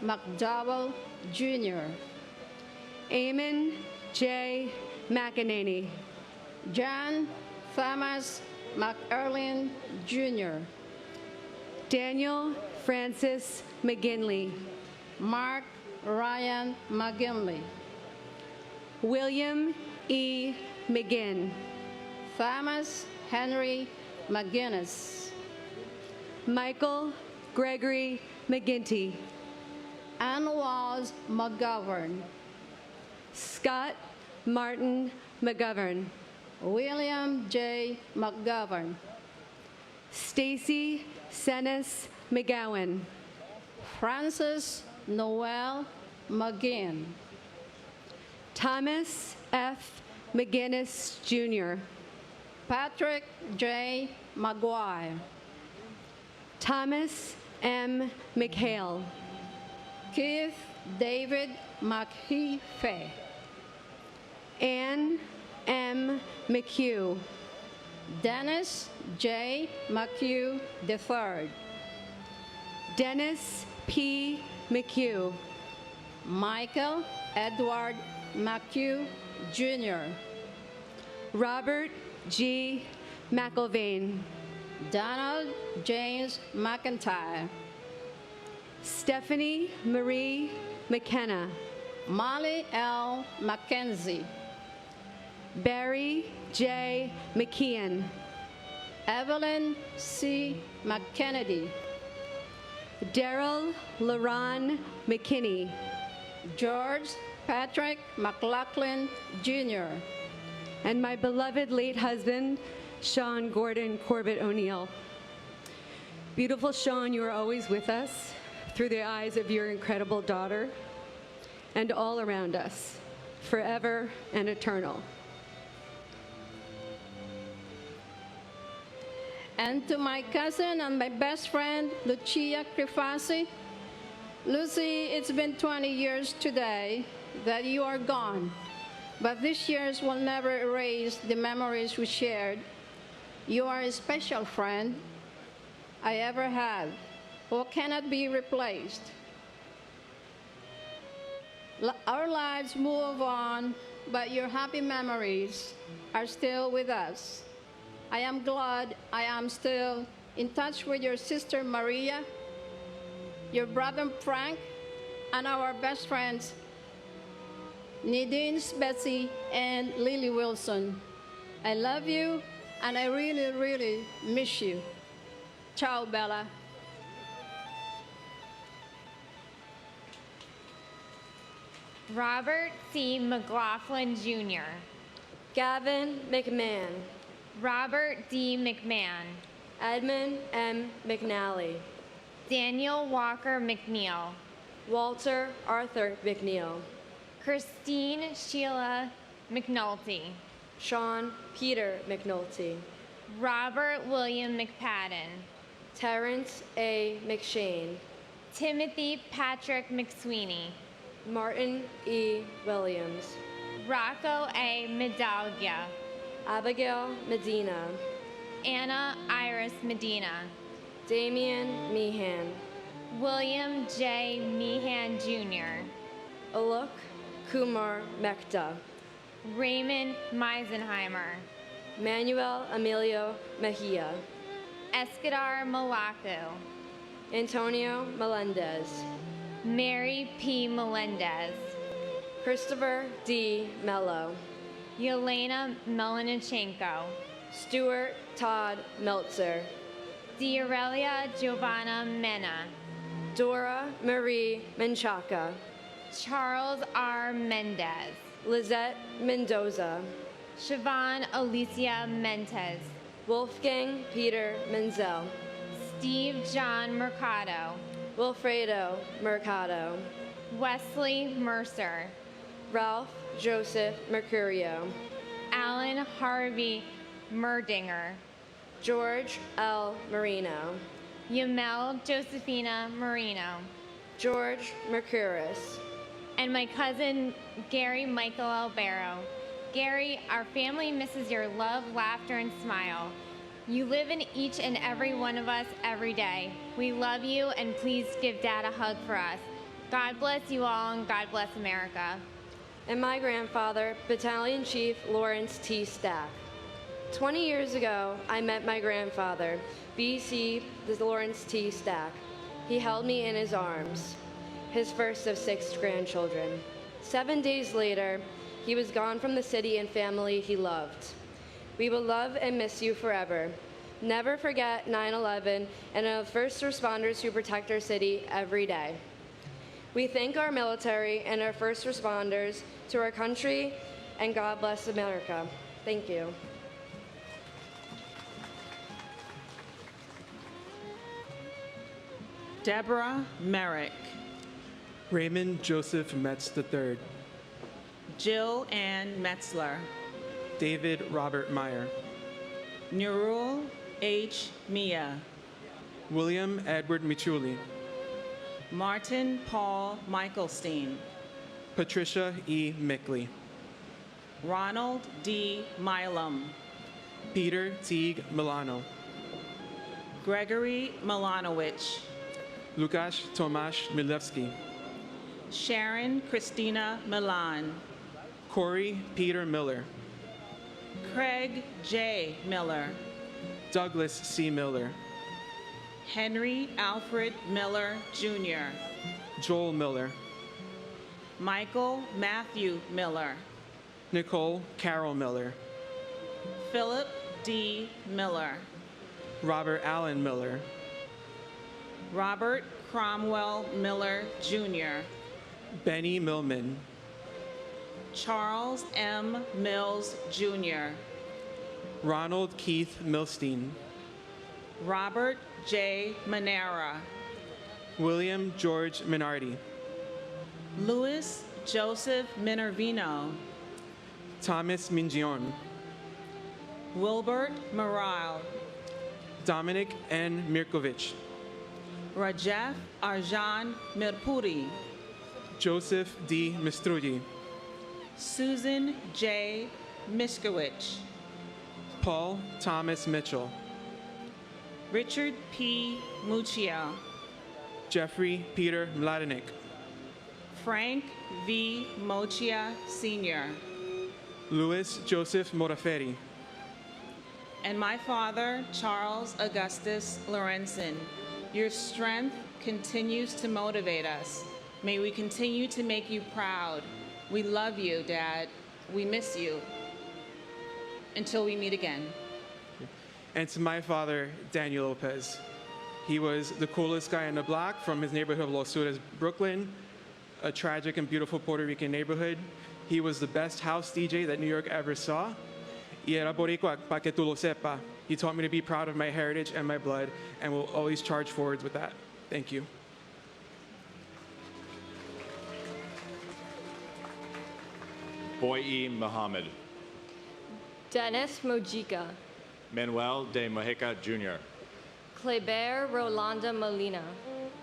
McDowell Jr. Eamon J. McEnany. John Thomas McErlin Jr. Daniel Francis McGinley. Mark Ryan McGinley. William E. McGinn. Thomas Henry McGinnis. Michael Gregory McGinty. Ann Walls McGovern. Scott Martin McGovern. William J. McGovern, Stacy Senes McGowan, Francis Noel McGinn, Thomas F. McGinnis Jr., Patrick J. McGuire, Thomas M. McHale, Keith David McHeafe, Ann M. McHugh, Dennis J. McHugh III, Dennis P. McHugh, Michael Edward McHugh Jr., Robert G. McIlvain, Donald James McIntyre, Stephanie Marie McKenna, Molly L. McKenzie, Barry J. McKeon, Evelyn C. McKennedy, Daryl LaRon McKinney, George Patrick McLaughlin Jr., and my beloved late husband, Sean Gordon Corbett O'Neill. Beautiful Sean, you are always with us through the eyes of your incredible daughter and all around us, forever and eternal. And to my cousin and my best friend, Lucia Crifasi. Lucy, it's been 20 years today that you are gone, but these years will never erase the memories we shared. You are a special friend I ever had, who cannot be replaced. Our lives move on, but your happy memories are still with us. I am glad I am still in touch with your sister Maria, your brother Frank, and our best friends, Nadine, Betsy, and Lily Wilson. I love you, and I really, really miss you. Ciao, Bella. Robert C. McLaughlin Jr., Gavin McMahon, Robert D. McMahon, Edmund M. McNally, Daniel Walker McNeil, Walter Arthur McNeil, Christine Sheila McNulty, Sean Peter McNulty, Robert William McPadden, Terrence A. McShane, Timothy Patrick McSweeney, Martin E. Williams, Rocco A. Medaglia, Abigail Medina, Anna Iris Medina, Damian Meehan, William J. Meehan Jr., Alok Kumar Mekta, Raymond Meisenheimer, Manuel Emilio Mejia, Escadar Malacu, Antonio Melendez, Mary P. Melendez, Christopher D. Mello, Yelena Melanichenko, Stuart Todd Meltzer, D'Aurelia Giovanna Mena, Dora Marie Menchaca, Charles R. Mendez, Lizette Mendoza, Siobhan Alicia Mentes, Wolfgang Peter Menzel, Steve John Mercado, Wilfredo Mercado, Wesley Mercer, Ralph Joseph Mercurio, Alan Harvey Merdinger, George L. Marino, Yamel Josephina Marino, George Mercuris, and my cousin Gary Michael Albero. Gary, our family misses your love, laughter, and smile. You live in each and every one of us every day. We love you, and please give Dad a hug for us. God bless you all, and God bless America. And my grandfather, Battalion Chief Lawrence T. Stack. 20 years ago, I met my grandfather, B.C. Lawrence T. Stack. He held me in his arms, his first of 6 grandchildren. 7 days later, he was gone from the city and family he loved. We will love and miss you forever. Never forget 9/11 and the first responders who protect our city every day. We thank our military and our first responders to our country and God bless America. Thank you. Deborah Merrick. Raymond Joseph Metz III. Jill Ann Metzler. David Robert Meyer. Nurul H. Mia. William Edward Michuli. Martin Paul Michaelstein. Patricia E. Mickley. Ronald D. Milam. Peter Teague Milano. Gregory Milanowicz. Lukasz Tomasz Milewski. Sharon Christina Milan. Corey Peter Miller. Craig J. Miller. Douglas C. Miller. Henry Alfred Miller, Jr. Joel Miller. Michael Matthew Miller. Nicole Carol Miller. Philip D. Miller. Robert Allen Miller. Robert Cromwell Miller, Jr. Benny Millman. Charles M. Mills, Jr. Ronald Keith Milstein. Robert J. Manera. William George Minardi. Louis Joseph Minervino. Thomas Mingion. Wilbert Morale. Dominic N. Mirkovich. Rajef Arjan Mirpuri. Joseph D. Mistrudi. Susan J. Miskowicz. Paul Thomas Mitchell. Richard P. Muccio. Jeffrey Peter Mladinik. Frank V. Mochia, Sr. Louis Joseph Moraferri. And my father, Charles Augustus Lorenzen. Your strength continues to motivate us. May we continue to make you proud. We love you, Dad. We miss you. Until we meet again. And to my father, Daniel Lopez. He was the coolest guy in the block from his neighborhood of Los Sures, Brooklyn, a tragic and beautiful Puerto Rican neighborhood. He was the best house DJ that New York ever saw. Y era boricua, pa que tú lo sepa. He taught me to be proud of my heritage and my blood, and will always charge forwards with that. Thank you. Boyi Muhammad. Dennis Mojica. Manuel de Mojica Jr. Kleber Rolanda Molina.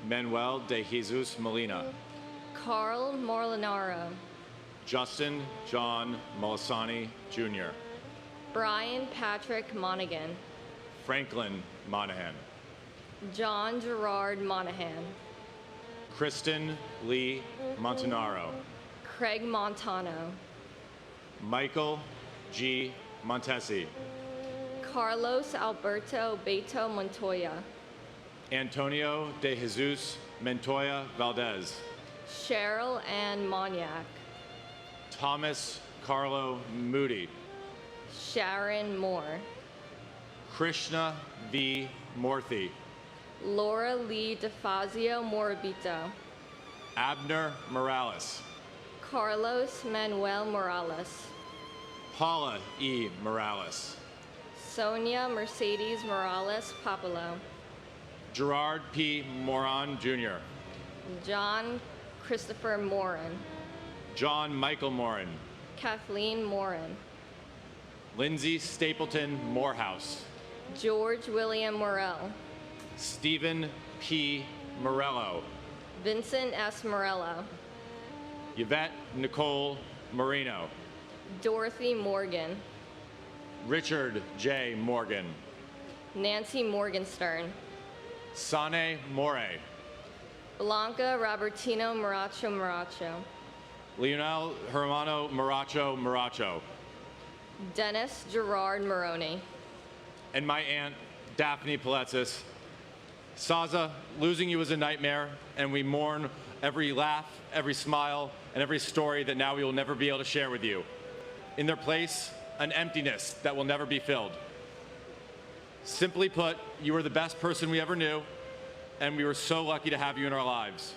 Manuel de Jesus Molina. Carl Molinaro. Justin John Molisani Jr. Brian Patrick Monaghan. Franklin Monahan. John Gerard Monahan. Kristen Lee Montanaro. Craig Montano. Michael G. Montesi. Carlos Alberto Beto Montoya. Antonio de Jesus Montoya Valdez. Cheryl Ann Moniak. Thomas Carlo Moody. Sharon Moore. Krishna V. Morthy. Laura Lee DeFazio Morabito. Abner Morales. Carlos Manuel Morales. Paula E. Morales. Sonia Mercedes Morales Papalo. Gerard P. Moran Jr. John Christopher Moran. John Michael Moran. Kathleen Moran. Lindsay Stapleton Morehouse. George William Morell. Stephen P. Morello. Vincent S. Morello. Yvette Nicole Marino. Dorothy Morgan. Richard J. Morgan. Nancy Morgenstern. Sane More. Blanca Robertino Moracho Moracho. Lionel Hermano Moracho Moracho. Dennis Gerard Moroni. And my aunt, Daphne Paletzis. Saza, losing you was a nightmare, and we mourn every laugh, every smile, and every story that now we will never be able to share with you. In their place, an emptiness that will never be filled. Simply put, you were the best person we ever knew, and we were so lucky to have you in our lives.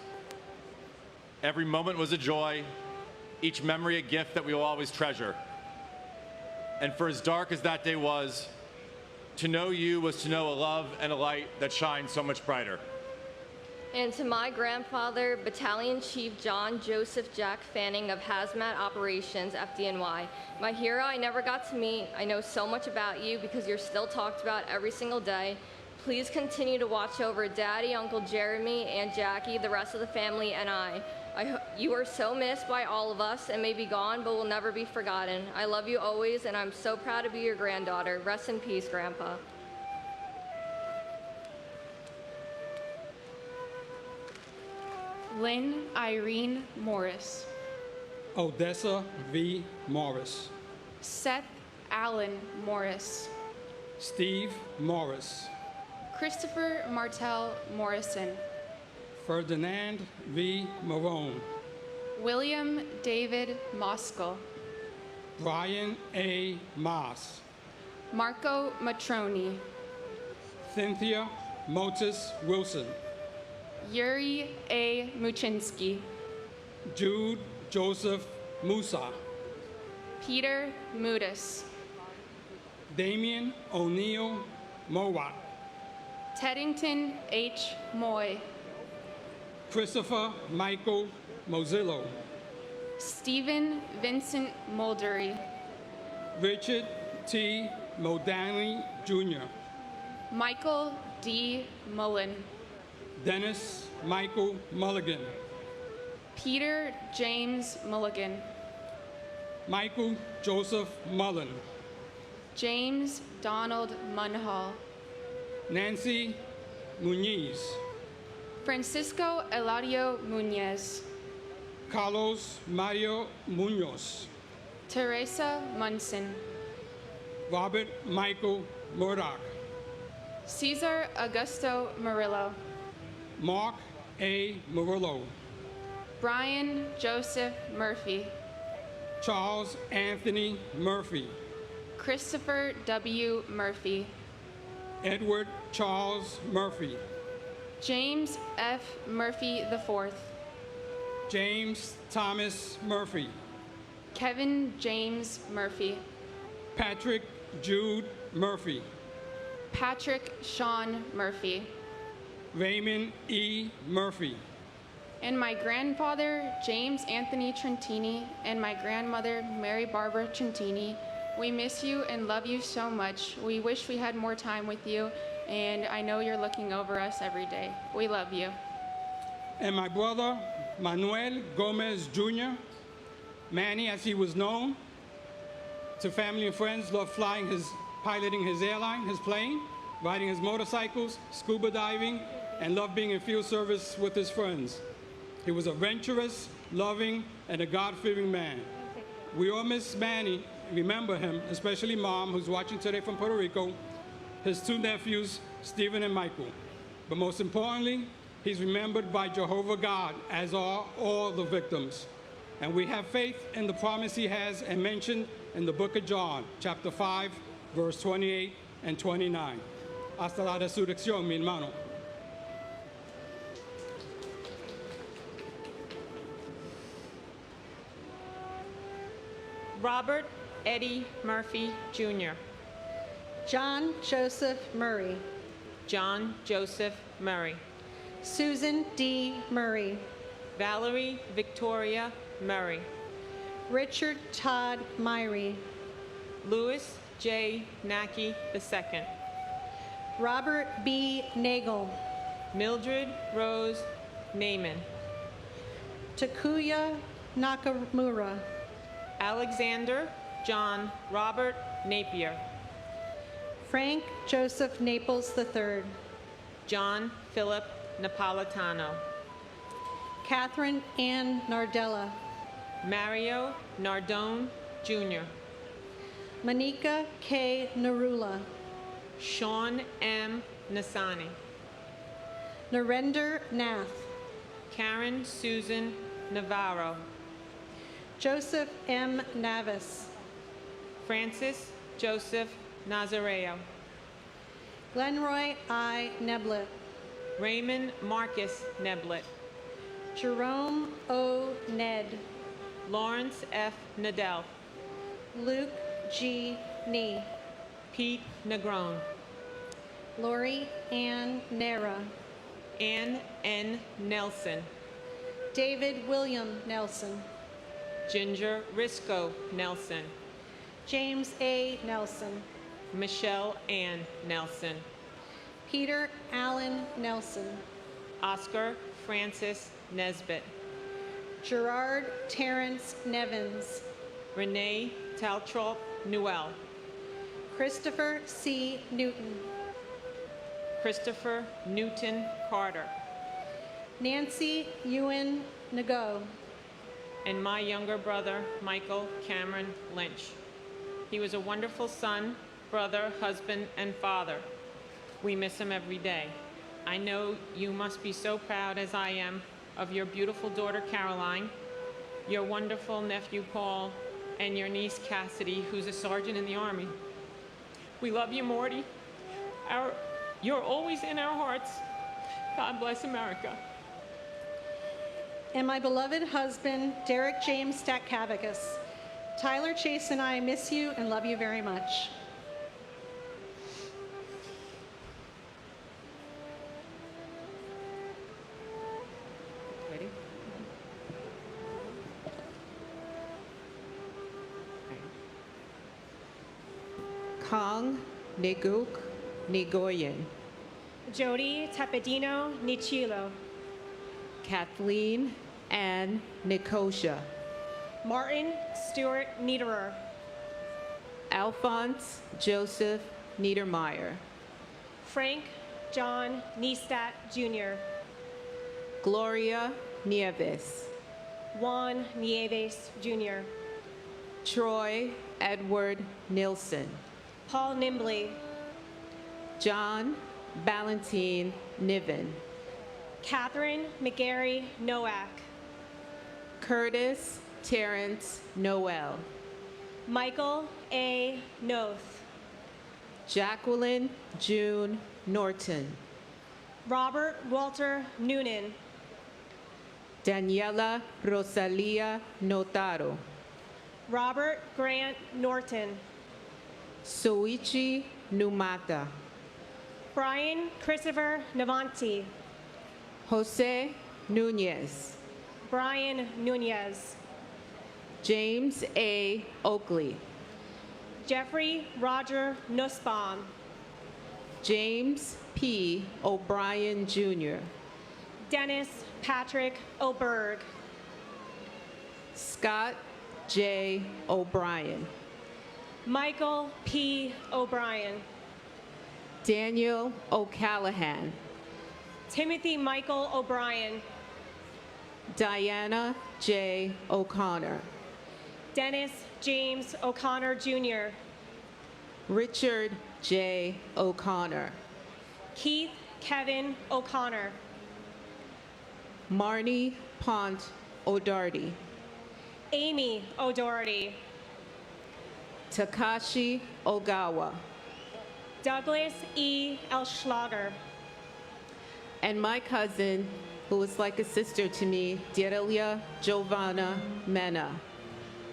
Every moment was a joy, each memory a gift that we will always treasure. And for as dark as that day was, to know you was to know a love and a light that shines so much brighter. And to my grandfather, Battalion Chief John Joseph Jack Fanning of Hazmat Operations, FDNY. My hero I never got to meet, I know so much about you because you're still talked about every single day. Please continue to watch over Daddy, Uncle Jeremy, and Jackie, the rest of the family, and I. You are so missed by all of us and may be gone, but will never be forgotten. I love you always, and I'm so proud to be your granddaughter. Rest in peace, Grandpa. Lynn Irene Morris. Odessa V. Morris. Seth Allen Morris. Steve Morris. Christopher Martell Morrison. Ferdinand V. Marone. William David Moskal. Brian A. Moss. Marco Matroni. Cynthia Motis Wilson. Yuri A. Muchinsky. Jude Joseph Musa. Peter Mudis. Damian O'Neill Mowat. Teddington H. Moy. Christopher Michael Mozillo. Stephen Vincent Muldery. Richard T. Modanley Jr. Michael D. Mullen. Dennis Michael Mulligan. Peter James Mulligan. Michael Joseph Mullen. James Donald Munhall. Nancy Muniz. Francisco Eladio Muñez. Carlos Mario Munoz. Teresa Munson. Robert Michael Murdoch. Cesar Augusto Murillo. Mark A. Murillo. Brian Joseph Murphy. Charles Anthony Murphy. Christopher W. Murphy. Edward Charles Murphy. James F. Murphy IV. James Thomas Murphy. Kevin James Murphy. Patrick Jude Murphy. Patrick Sean Murphy. Raymond E. Murphy. And my grandfather, James Anthony Trentini, and my grandmother, Mary Barbara Trentini. We miss you and love you so much. We wish we had more time with you, and I know you're looking over us every day. We love you. And my brother, Manuel Gomez Jr., Manny as he was known, to family and friends, loved piloting his airline, his plane, riding his motorcycles, scuba diving, and loved being in field service with his friends. He was a adventurous, loving, and a God-fearing man. We all miss Manny, remember him, especially Mom, who's watching today from Puerto Rico, his two nephews, Stephen and Michael. But most importantly, he's remembered by Jehovah God, as are all the victims. And we have faith in the promise he has and mentioned in the book of John, chapter 5, verse 28 and 29. Hasta la resurrección, mi hermano. Robert Eddie Murphy, Jr. John Joseph Murray. John Joseph Murray. Susan D. Murray. Valerie Victoria Murray. Richard Todd Myrie. Louis J. Nackey II. Robert B. Nagel. Mildred Rose Naiman. Takuya Nakamura. Alexander John Robert Napier. Frank Joseph Naples III. John Philip Napolitano. Catherine Ann Nardella. Mario Nardone, Jr. Monica K. Narula. Sean M. Nasani. Narendra Nath. Karen Susan Navarro. Joseph M. Navis. Francis Joseph Nazareo. Glenroy I. Neblett. Raymond Marcus Neblett. Jerome O. Ned. Lawrence F. Nadell. Luke G. Nee. Pete Negron, Lori Ann Nera. Ann N. Nelson, David William Nelson. Ginger Risco Nelson, James A. Nelson. Michelle Ann Nelson, Peter Allen Nelson. Oscar Francis Nesbitt, Gerard Terrence Nevins. Renee Taltrop Newell, Christopher C. Newton. Christopher Newton Carter, Nancy Ewan Nago. and my younger brother, Michael Cameron Lynch. He was a wonderful son, brother, husband, and father. We miss him every day. I know you must be so proud, as I am, of your beautiful daughter, Caroline, your wonderful nephew, Paul, and your niece, Cassidy, who's a sergeant in the Army. We love you, Morty. You're always in our hearts. God bless America. And my beloved husband, Derek James Statkavicus. Tyler, Chase, and I miss you and love you very much. Ready? Kong Neguk Nigoyen, Jody Tepedino Nichilo, Kathleen Ann Nicosia, Martin Stewart Niederer, Alphonse Joseph Niedermeyer, Frank John Niestat Jr., Gloria Nieves, Juan Nieves Jr., Troy Edward Nilsson, Paul Nimbley, John Valentine Niven, Catherine McGarry Nowak, Curtis Terrence Noel, Michael A. Noth, Jacqueline June Norton, Robert Walter Noonan, Daniela Rosalia Notaro, Robert Grant Norton, Soichi Numata, Brian Christopher Navanti, Jose Nunez, Brian Nunez, James A. Oakley, Jeffrey Roger Nussbaum, James P. O'Brien Jr., Dennis Patrick Oberg, Scott J. O'Brien, Michael P. O'Brien, Daniel O'Callahan, Timothy Michael O'Brien, Diana J. O'Connor, Dennis James O'Connor Jr., Richard J. O'Connor, Keith Kevin O'Connor, Marnie Pont O'Doherty, Amy O'Doherty, Takashi Ogawa, Douglas E. Elschlager, and my cousin, who was like a sister to me, Derelia Giovanna Mena,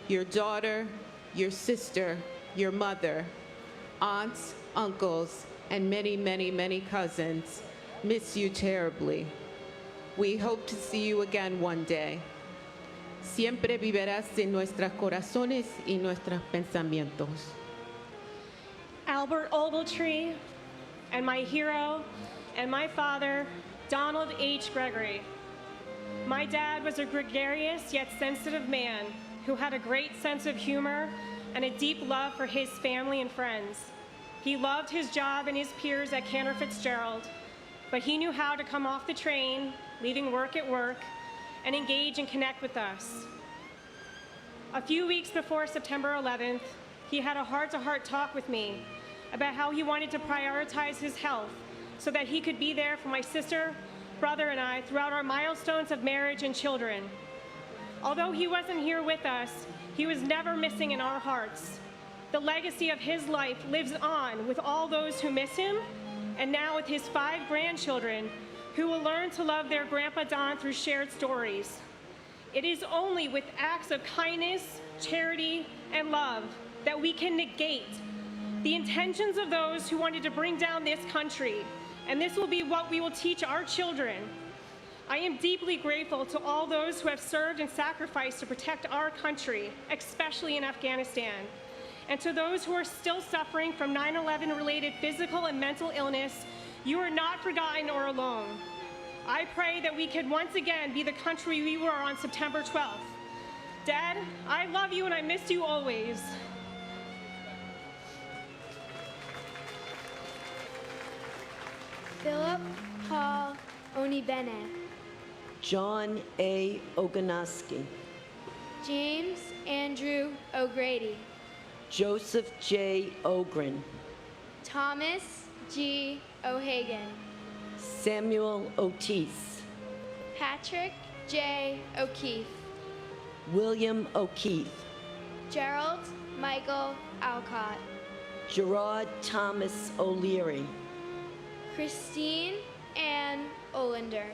your daughter, your sister, your mother, aunts, uncles, and many, many, many cousins miss you terribly. We hope to see you again one day. Siempre vivirás en nuestros corazones y nuestros pensamientos. Albert Ogletree, and my hero, and my father, Donald H. Gregory. My dad was a gregarious yet sensitive man who had a great sense of humor and a deep love for his family and friends. He loved his job and his peers at Cantor Fitzgerald, but he knew how to come off the train, leaving work at work, and engage and connect with us. A few weeks before September 11th, he had a heart-to-heart talk with me about how he wanted to prioritize his health so that he could be there for my sister, brother, and I throughout our milestones of marriage and children. Although he wasn't here with us, he was never missing in our hearts. The legacy of his life lives on with all those who miss him, and now with his 5 grandchildren who will learn to love their Grandpa Don through shared stories. It is only with acts of kindness, charity, and love that we can negate the intentions of those who wanted to bring down this country, and this will be what we will teach our children. I am deeply grateful to all those who have served and sacrificed to protect our country, especially in Afghanistan. And to those who are still suffering from 9/11 related physical and mental illness, you are not forgotten or alone. I pray that we can once again be the country we were on September 12th. Dad, I love you and I miss you always. Philip Paul Onibene. John A. Oganoski. James Andrew O'Grady. Joseph J. Ogren. Thomas G. O'Hagan. Samuel Otis. Patrick J. O'Keefe. William O'Keefe. Gerald Michael Alcott. Gerard Thomas O'Leary. Christine Ann Olander.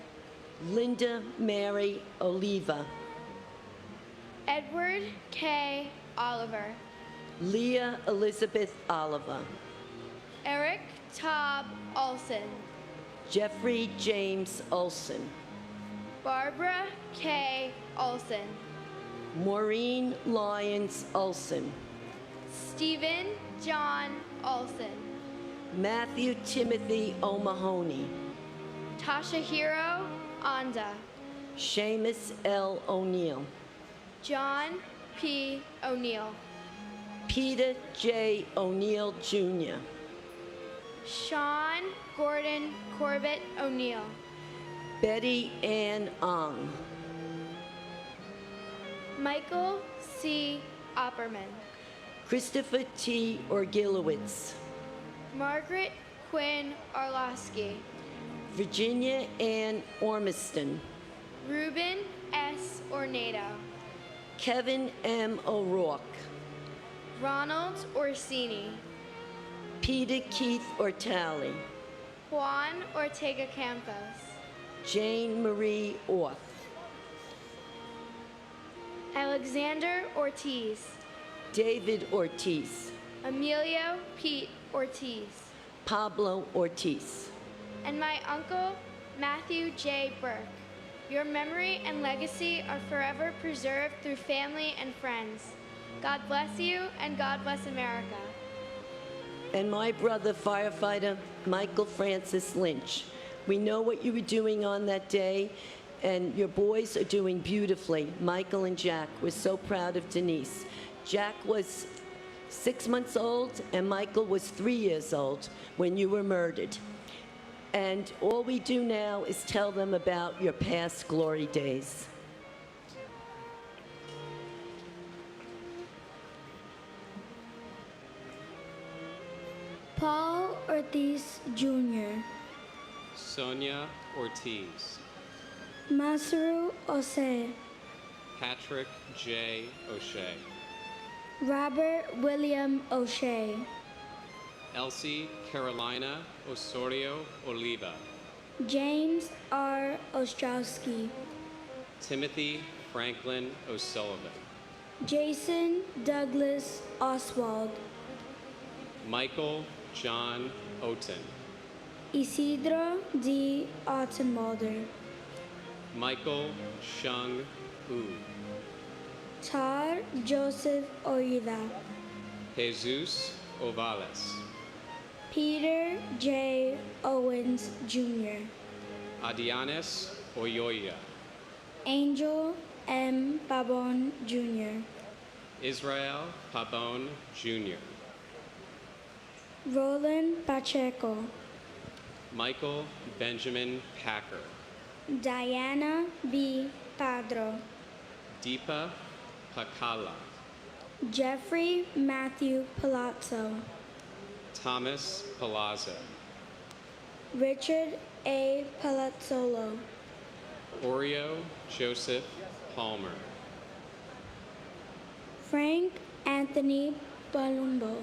Linda Mary Oliva. Edward K. Oliver. Leah Elizabeth Oliver. Eric Todd Olson. Jeffrey James Olson. Barbara K. Olson. Maureen Lyons Olson. Stephen John Olson. Matthew Timothy O'Mahony. Toshihiro Anda. Seamus L. O'Neill. John P. O'Neill. Peter J. O'Neill Jr. Sean Gordon Corbett O'Neill. Betty Ann Ong. Michael C. Opperman. Christopher T. Orgilowitz. Margaret Quinn Arlosky. Virginia Ann Ormiston. Ruben S. Ornado. Kevin M. O'Rourke. Ronald Orsini. Peter Keith Ortali. Juan Ortega Campos. Jane Marie Orth. Alexander Ortiz. David Ortiz. Emilio Pete Ortiz. Pablo Ortiz. And my uncle, Matthew J. Burke. Your memory and legacy are forever preserved through family and friends. God bless you, and God bless America. And my brother, firefighter Michael Francis Lynch. We know what you were doing on that day, and your boys are doing beautifully. Michael and Jack, we're so proud of Denise. Jack was 6 months old, and Michael was 3 years old when you were murdered. And all we do now is tell them about your past glory days. Paul Ortiz Jr. Sonia Ortiz. Masaru Ose. Patrick J. O'Shea. Robert William O'Shea. Elsie Carolina Osorio Oliva. James R. Ostrowski. Timothy Franklin O'Sullivan. Jason Douglas Oswald. Michael John Oten. Isidro D. Ottenwalder. Michael Shung Wu. Tar Joseph Oida. Jesus Ovales. Peter J. Owens Jr. Adianes Oyoya. Angel M. Pabon Jr. Israel Pabon Jr. Roland Pacheco. Michael Benjamin Packer. Diana B. Padro. Deepa Pakala. Jeffrey Matthew Palazzo. Thomas Palazzo. Richard A. Palazzolo. Oreo Joseph Palmer. Frank Anthony Palumbo.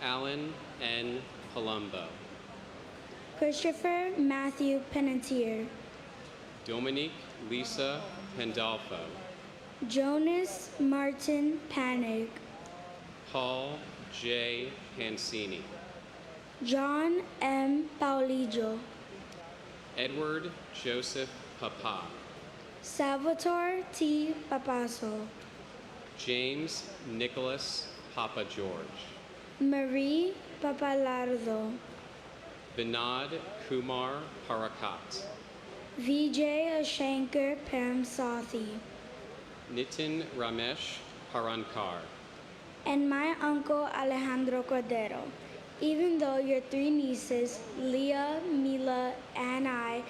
Alan N. Palumbo. Christopher Matthew Pennetier. Dominique Lisa Pandolfo. Jonas Martin Panig. Paul J. Hansini, John M. Paulijo, Edward Joseph Papa, Salvatore T. Papaso, James Nicholas Papa George, Marie Papalardo, Vinod Kumar Parakat, Vijay Ashankar Paramsathi, Nitin Ramesh Parankar, and my uncle Alejandro Cordero. Even though your three nieces, Leah, Mila, and I,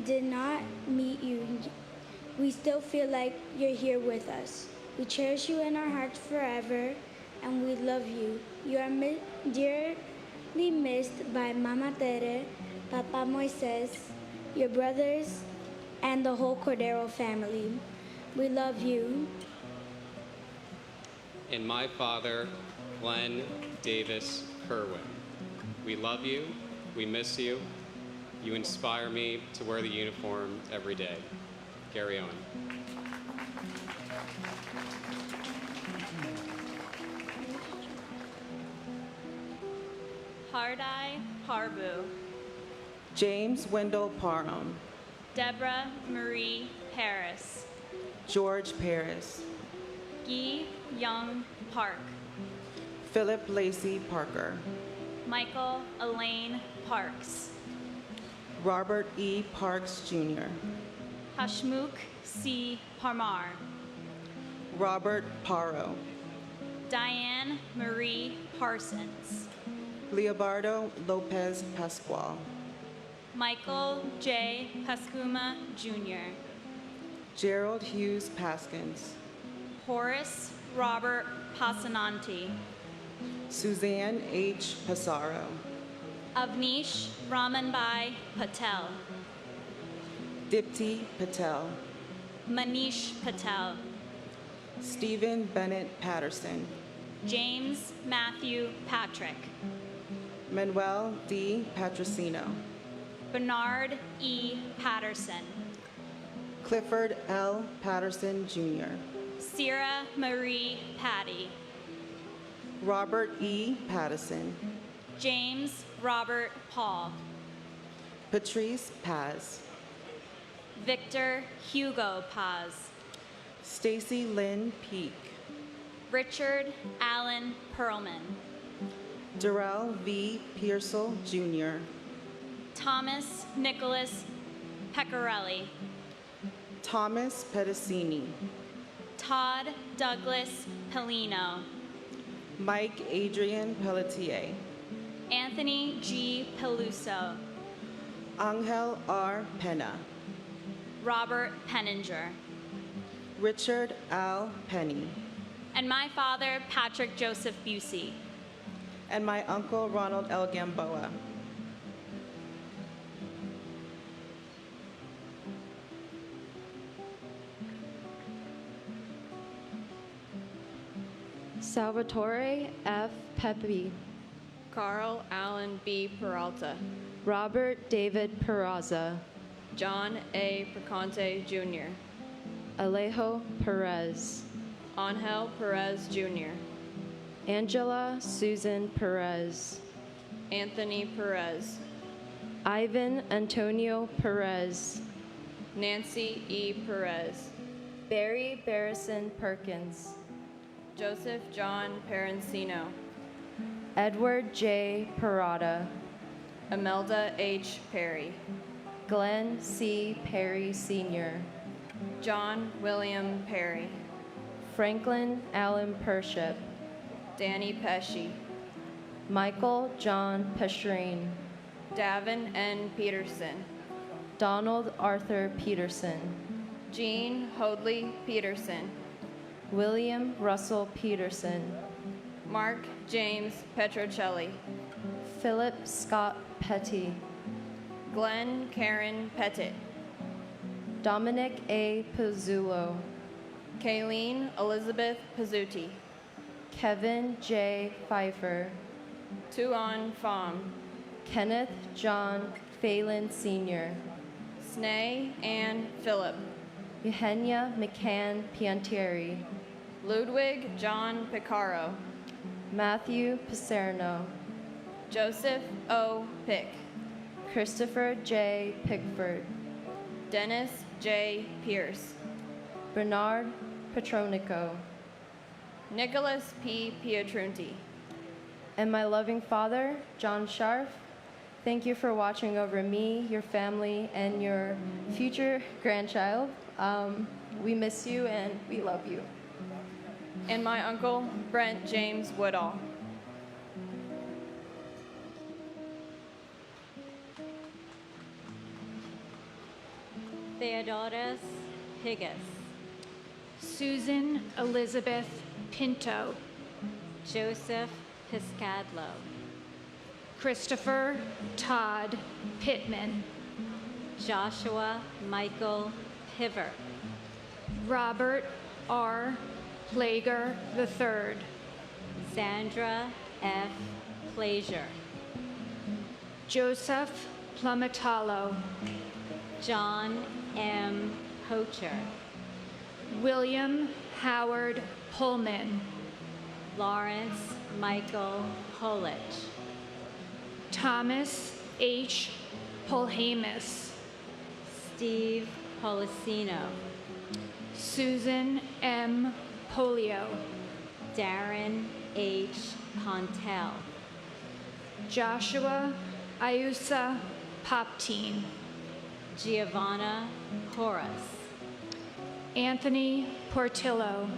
did not meet you, we still feel like you're here with us. We cherish you in our hearts forever, and we love you. You are dearly missed by Mama Tere, Papa Moises, your brothers, and the whole Cordero family. We love you. and my father, Glenn Davis Kerwin. We love you. We miss you. You inspire me to wear the uniform every day. Gary Owen. Hardai Harbu, James Wendell Parham, Deborah Marie Harris, George Paris, Guy Young Park, Philip Lacey Parker, Michael Elaine Parks, Robert E. Parks Jr., Hashmukh C. Parmar, Robert Paro, Diane Marie Parsons, Leobardo Lopez Pascual, Michael J. Pascuma Jr., Gerald Hughes Paskins, Horace Robert Pasananti, Suzanne H. Passaro, Avnish Ramanbai Patel, Dipti Patel, Manish Patel, Stephen Bennett Patterson, James Matthew Patrick, Manuel D. Patrocino, Bernard E. Patterson, Clifford L. Patterson Jr., Sierra Marie Patty, Robert E. Pattison, James Robert Paul, Patrice Paz, Victor Hugo Paz, Stacy Lynn Peak, Richard Allen Perlman, Darrell V. Pearsall Jr., Thomas Nicholas Pecorelli, Thomas Pedicini, Todd Douglas Pelino, Mike Adrian Pelletier, Anthony G. Peluso, Angel R. Pena, Robert Penninger, Richard Al Penny, and my father, Patrick Joseph Busey, and my uncle Ronald L. Gamboa. Salvatore F. Pepe, Carl Allen B. Peralta, Robert David Peraza, John A. Perconte Jr., Alejo Perez, Angel Perez Jr., Angela Susan Perez, Anthony Perez, Ivan Antonio Perez, Nancy E. Perez, Barry Barrison Perkins, Joseph John Perencino, Edward J. Parada, Imelda H. Perry, Glenn C. Perry Sr., John William Perry, Franklin Allen Pership, Danny Pesci, Michael John Peshreen, Davin N. Peterson, Donald Arthur Peterson, Jean Hoadley Peterson, William Russell Peterson, Mark James Petrocelli, Philip Scott Petty, Glenn Karen Pettit, Dominic A. Pizzulo, Kayleen Elizabeth Pizzuti, Kevin J. Pfeiffer, Tuan Pham, Kenneth John Phelan Sr., Snay Ann Phillip, Eugenia McCann Piantieri, Ludwig John Picaro, Matthew Paserno, Joseph O. Pick, Christopher J. Pickford, Dennis J. Pierce, Bernard Petronico, Nicholas P. Pietrunti, and my loving father, John Scharf. Thank you for watching over me, your family, and your future grandchild. We miss you and we love you. And my uncle, Brent James Woodall. Theodorus Higgis, Susan Elizabeth Pinto, Joseph Piscadlo, Christopher Todd Pittman, Joshua Michael Piver, Robert R. Plager III, Sandra F. Plager, Joseph Plumatalo, John M. Pocher, William Howard Pullman, Lawrence Michael Holich, Thomas H. Polhamus, Steve Policino, Susan M. Polio, Darren H. Pontel, Joshua Iusa Poptine, Giovanna Horace, Anthony Portillo,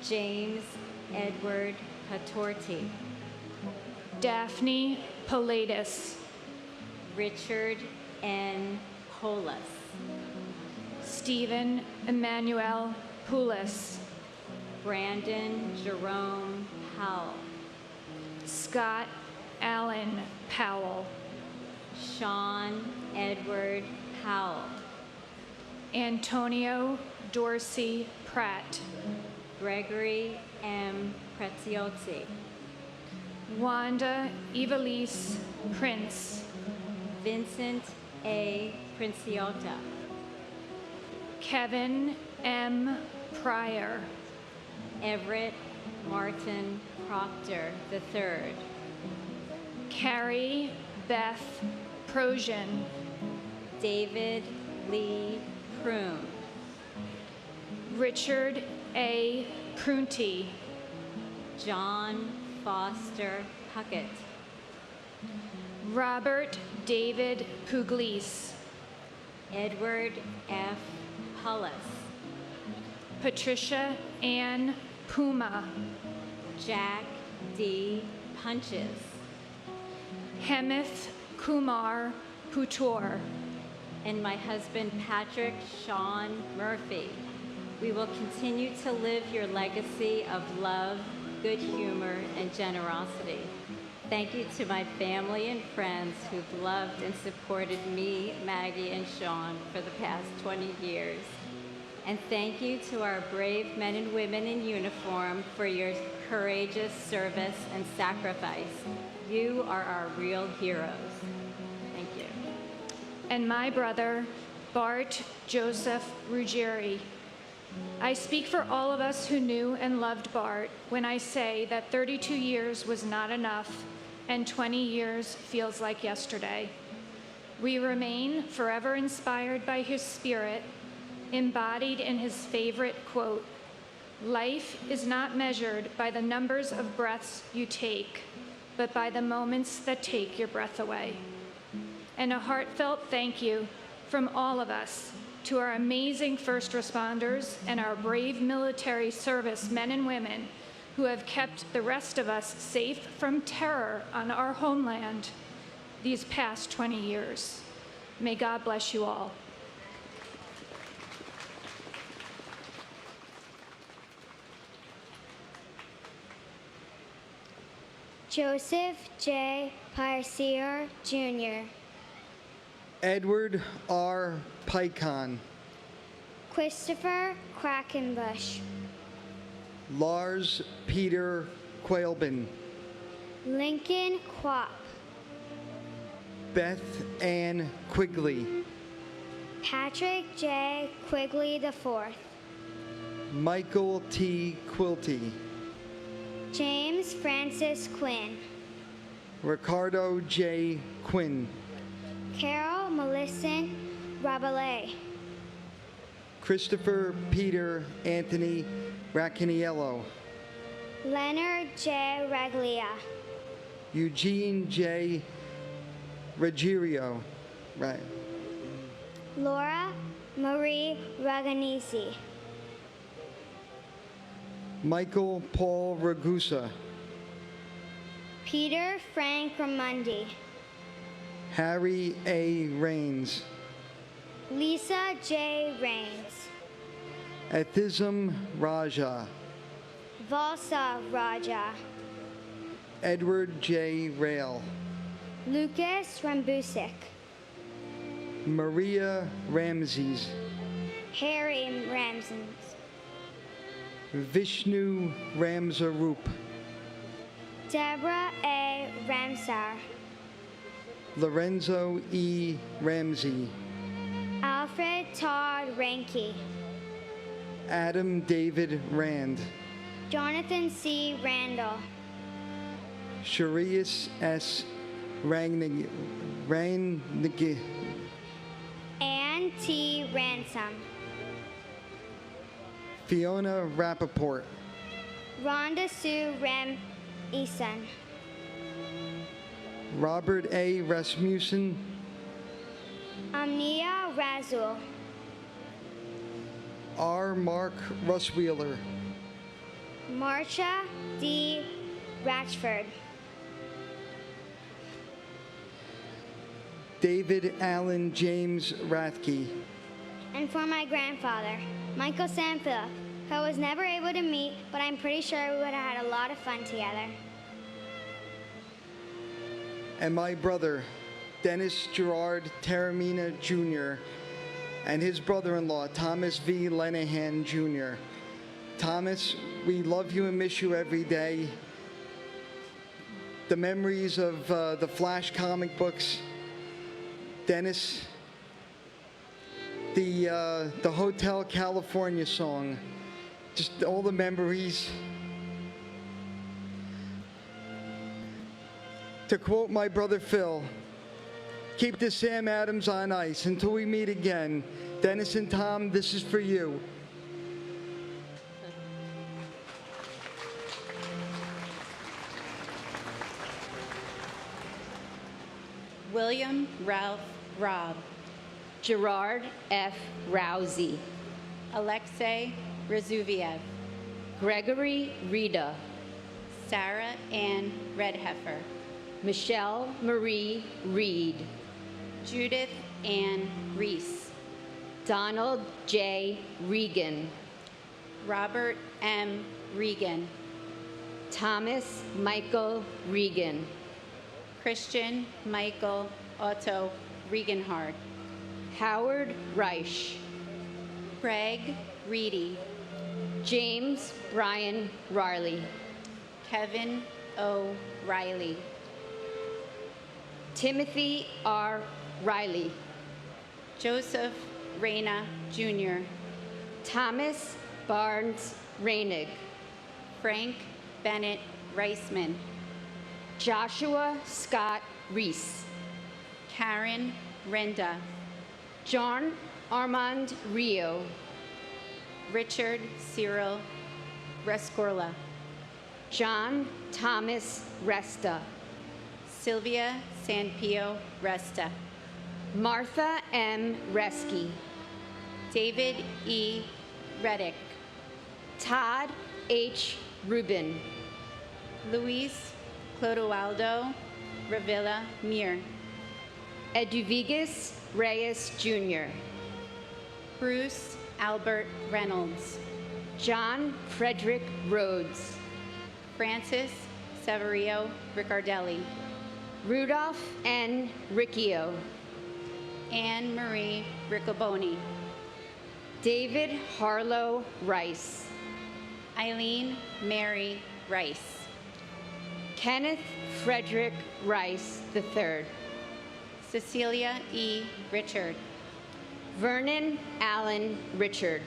James Edward Patorti, Daphne Pilatus, Richard N. Polis, Stephen Emmanuel Poulis, Brandon Jerome Powell, Scott Allen Powell, Sean Edward Powell, Antonio Dorsey Pratt, Gregory M. Preziosi, Wanda Evelise Prince, Vincent A. Princiota, Kevin M. Pryor, Everett Martin Proctor III, Carrie Beth Prosian, David Lee Prune, Richard A. Prunty, John Foster Puckett, Robert David Pugliese, Edward F. Hullis, Patricia Ann Puma, Jack D. Punches, Hemeth Kumar Putor, and my husband Patrick Sean Murphy. We will continue to live your legacy of love, good humor, and generosity. Thank you to my family and friends who've loved and supported me, Maggie, and Sean for the past 20 years. And thank you to our brave men and women in uniform for your courageous service and sacrifice. You are our real heroes. Thank you. and my brother, Bart Joseph Ruggieri. I speak for all of us who knew and loved Bart when I say that 32 years was not enough and 20 years feels like yesterday. We remain forever inspired by his spirit, embodied in his favorite quote, "Life is not measured by the numbers of breaths you take, but by the moments that take your breath away." And a heartfelt thank you from all of us to our amazing first responders and our brave military service men and women who have kept the rest of us safe from terror on our homeland these past 20 years. May God bless you all. Joseph J. Parcier, Jr., Edward R. Pycon, Christopher Quackenbush, Lars Peter Quailbin, Lincoln Quapp, Beth Ann Quigley, Patrick J. Quigley IV, Michael T. Quilty, James Francis Quinn. Ricardo J. Quinn. Carol Millicent Rabelais. Christopher Peter Anthony Racaniello. Leonard J. Raglia. Eugene J. Ruggiero. Right. Laura Marie Raganisi. Michael Paul Ragusa. Peter Frank Ramundi. Harry A. Rains. Lisa J. Rains. Ethism Raja. Valsa Raja. Edward J. Rail. Lucas Rambusik. Maria Ramses. Harry Ramsons. Vishnu Ramsarup. Deborah A. Ramsar. Lorenzo E. Ramsey. Alfred Todd Ranke. Adam David Rand. Jonathan C. Randall. Sharius S. Rangnig. Ann T. Ransom. Fiona Rappaport. Rhonda Sue Rem Eason. Robert A. Rasmussen. Amnia Razul. R. Mark Russwheeler. Marcia D. Ratchford. David Allen James Rathke. And for my grandfather, Michael Sanphilip, who I was never able to meet, but I'm pretty sure we would have had a lot of fun together. And my brother, Dennis Gerard Taramina Jr., and his brother-in-law, Thomas V. Lenahan Jr. Thomas, we love you and miss you every day. The memories of the Flash comic books. Dennis, the Hotel California song, just all the memories. To quote my brother Phil, keep the Sam Adams on ice until we meet again. Dennis and Tom, this is for you. William Ralph Robb. Gerard F. Rousey. Alexei Razuviev. Gregory Rita. Sarah Ann Redheffer. Michelle Marie Reed. Judith Ann Reese. Donald J. Regan. Robert M. Regan. Thomas Michael Regan. Christian Michael Otto Regenhard. Howard Reich. Craig Reedy. James Brian Riley. Kevin O. Riley. Timothy R. Riley. Joseph Reyna Jr. Thomas Barnes Reinig. Frank Bennett Reisman. Joshua Scott Reese. Karen Renda. John Armand Rio. Richard Cyril Rescorla. John Thomas Resta. Sylvia Sanpio Resta. Martha M. Reski. David E. Reddick. Todd H. Rubin. Luis Clodoaldo Revilla Mir. Eduviges Reyes Jr. Bruce Albert Reynolds. John Frederick Rhodes. Francis Severio Riccardelli. Rudolph N. Riccio. Anne Marie Riccoboni. David Harlow Rice. Eileen Mary Rice. Kenneth Frederick Rice III. Cecilia E. Richard. Vernon Allen Richard.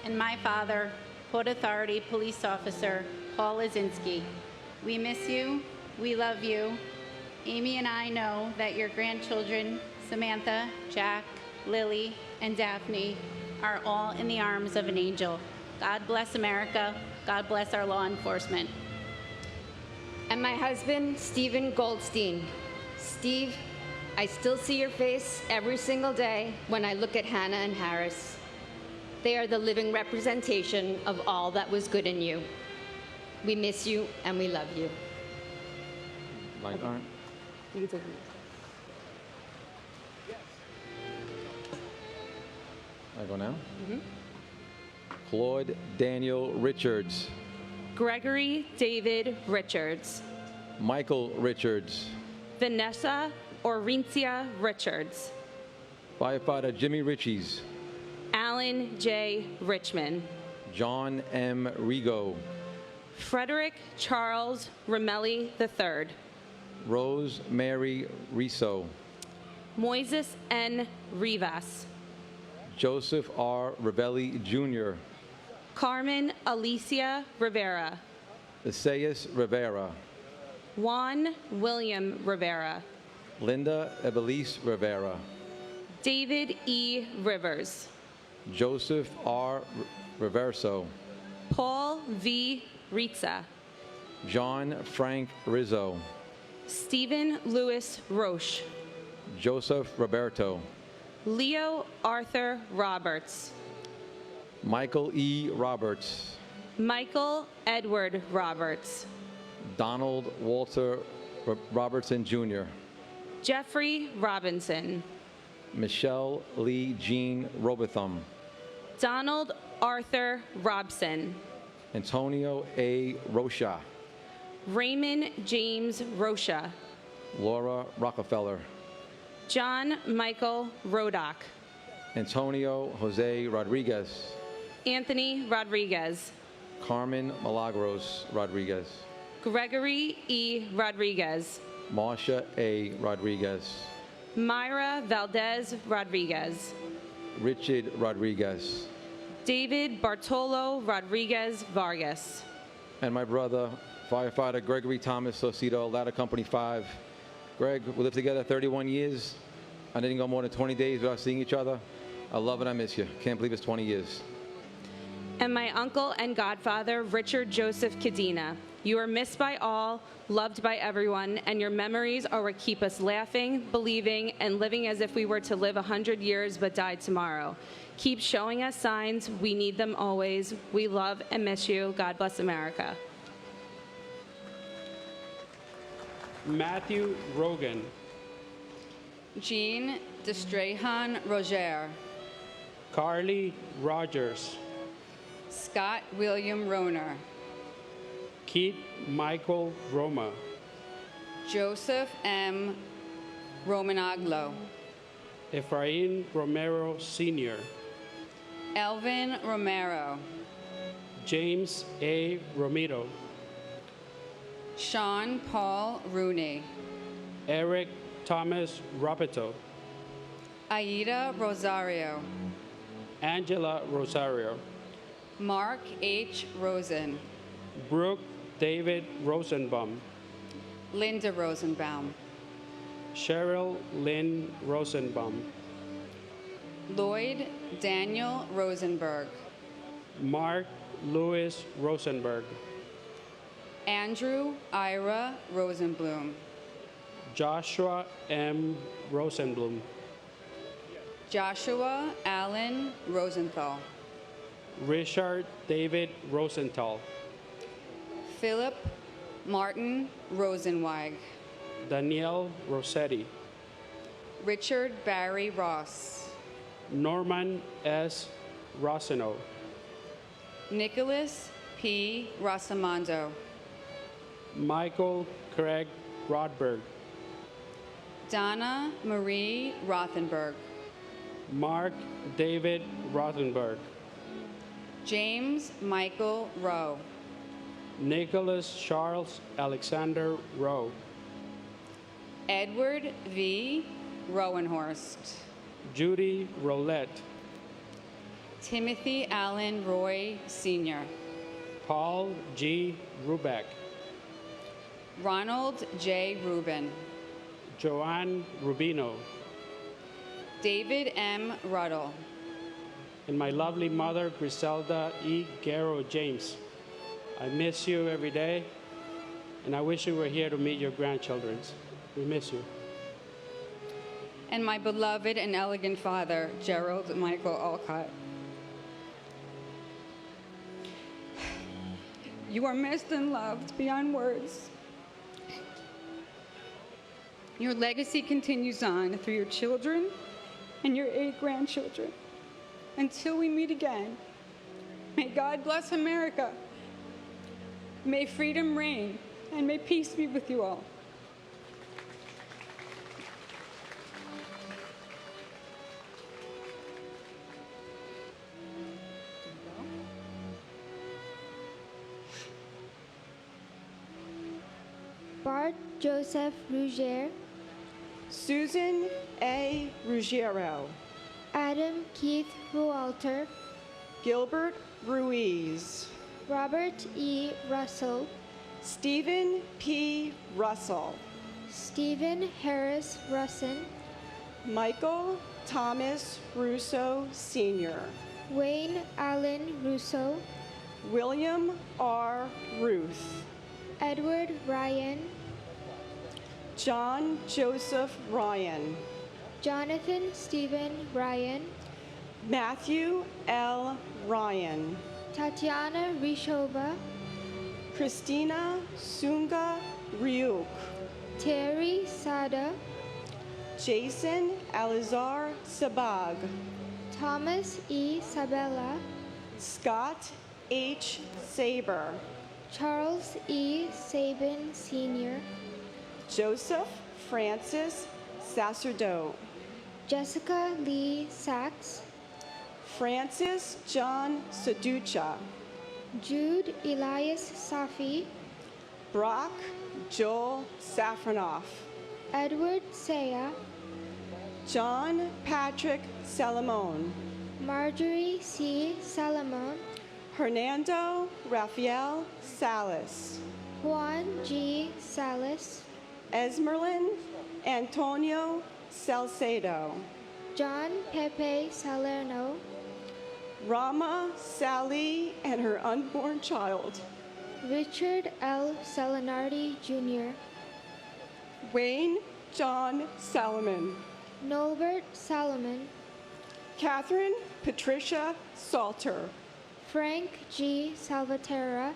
And my father, Port Authority Police Officer Paul Lazinski. We miss you. We love you. Amy and I know that your grandchildren, Samantha, Jack, Lily, and Daphne, are all in the arms of an angel. God bless America. God bless our law enforcement. And my husband, Stephen Goldstein. Steve, I still see your face every single day when I look at Hannah and Harris. They are the living representation of all that was good in you. We miss you and we love you. Like, all right. You can take I go now? Claude Daniel Richards. Gregory David Richards. Michael Richards. Vanessa Orincia Richards. Firefighter Jimmy Richies. Alan J. Richmond. John M. Rigo. Frederick Charles Romelli III. Rose Mary Riso. Moises N. Rivas. Joseph R. Ravelli Jr. Carmen Alicia Rivera. Isaias Rivera. Juan William Rivera. Linda Ebelise Rivera. David E. Rivers. Joseph R. Reverso. Paul V. Ritza. John Frank Rizzo. Stephen Louis Roche. Joseph Roberto. Leo Arthur Roberts. Michael E. Roberts. Michael Edward Roberts. Donald Walter Robertson Jr. Jeffrey Robinson. Michelle Lee Jean Robotham. Donald Arthur Robson. Antonio A. Rocha. Raymond James Rocha. Laura Rockefeller. John Michael Rodock. Antonio Jose Rodriguez. Anthony Rodriguez. Carmen Milagros Rodriguez. Gregory E. Rodriguez. Marsha A. Rodriguez. Myra Valdez Rodriguez. Richard Rodriguez. David Bartolo Rodriguez Vargas. And my brother, firefighter Gregory Thomas Saucedo, Ladder Company 5. Greg, we lived together 31 years. I didn't go more than 20 days without seeing each other. I love and I miss you. Can't believe it's 20 years. And my uncle and godfather, Richard Joseph Cadena. You are missed by all, loved by everyone, and your memories are what keep us laughing, believing, and living as if we were to live 100 years but die tomorrow. Keep showing us signs. We need them always. We love and miss you. God bless America. Matthew Rogan. Jean Destrehan Roger. Carly Rogers. Scott William Roner. Keith Michael Roma. Joseph M. Romanaglo. Efrain Romero Sr. Elvin Romero. James A. Romero. Sean Paul Rooney. Eric Thomas Rapito. Aida Rosario. Angela Rosario. Mark H. Rosen. Brooke David Rosenbaum. Linda Rosenbaum. Cheryl Lynn Rosenbaum. Lloyd Daniel Rosenberg. Mark Louis Rosenberg. Andrew Ira Rosenblum. Joshua M. Rosenblum. Joshua Allen Rosenthal. Richard David Rosenthal. Philip Martin Rosenweig. Danielle Rossetti. Richard Barry Ross. Norman S. Rossino. Nicholas P. Rosamondo. Michael Craig Rodberg. Donna Marie Rothenberg. Mark David Rothenberg. James Michael Rowe. Nicholas Charles Alexander Rowe. Edward V. Rowenhorst. Judy Roulette. Timothy Allen Roy Sr. Paul G. Rubeck, Ronald J. Rubin, Joanne Rubino, David M. Ruddle, and my lovely mother, Griselda E. Garrow James. I miss you every day, and I wish you were here to meet your grandchildren. We miss you. and my beloved and elegant father, Gerald Michael Alcott. You are missed and loved beyond words. Your legacy continues on through your children and your 8 grandchildren. Until we meet again, may God bless America. May freedom reign, and may peace be with you all. Bart Joseph Ruggier, Susan A. Ruggiero, Adam Keith Rualter, Gilbert Ruiz, Robert E. Russell, Stephen P. Russell, Stephen Harris Russin, Michael Thomas Russo Sr., Wayne Allen Russo, William R. Ruth, Edward Ryan, John Joseph Ryan, Jonathan Stephen Ryan, Matthew L. Ryan, Tatiana Rishova, Christina Sunga Ryuk, Terry Sada, Jason Alizar Sabag, Thomas E. Sabella, Scott H. Saber, Charles E. Sabin Sr., Joseph Francis Sacerdote, Jessica Lee Sachs, Francis John Seducha, Jude Elias Safi, Brock Joel Safranoff, Edward Saya, John Patrick Salamone, Marjorie C. Salamone, Hernando Rafael Salas, Juan G. Salas, Esmerlin Antonio Salcedo, John Pepe Salerno, Rama Sally and her unborn child, Richard L. Salinardi Jr., Wayne John Salomon, Norbert Salomon, Catherine Patricia Salter, Frank G. Salvaterra,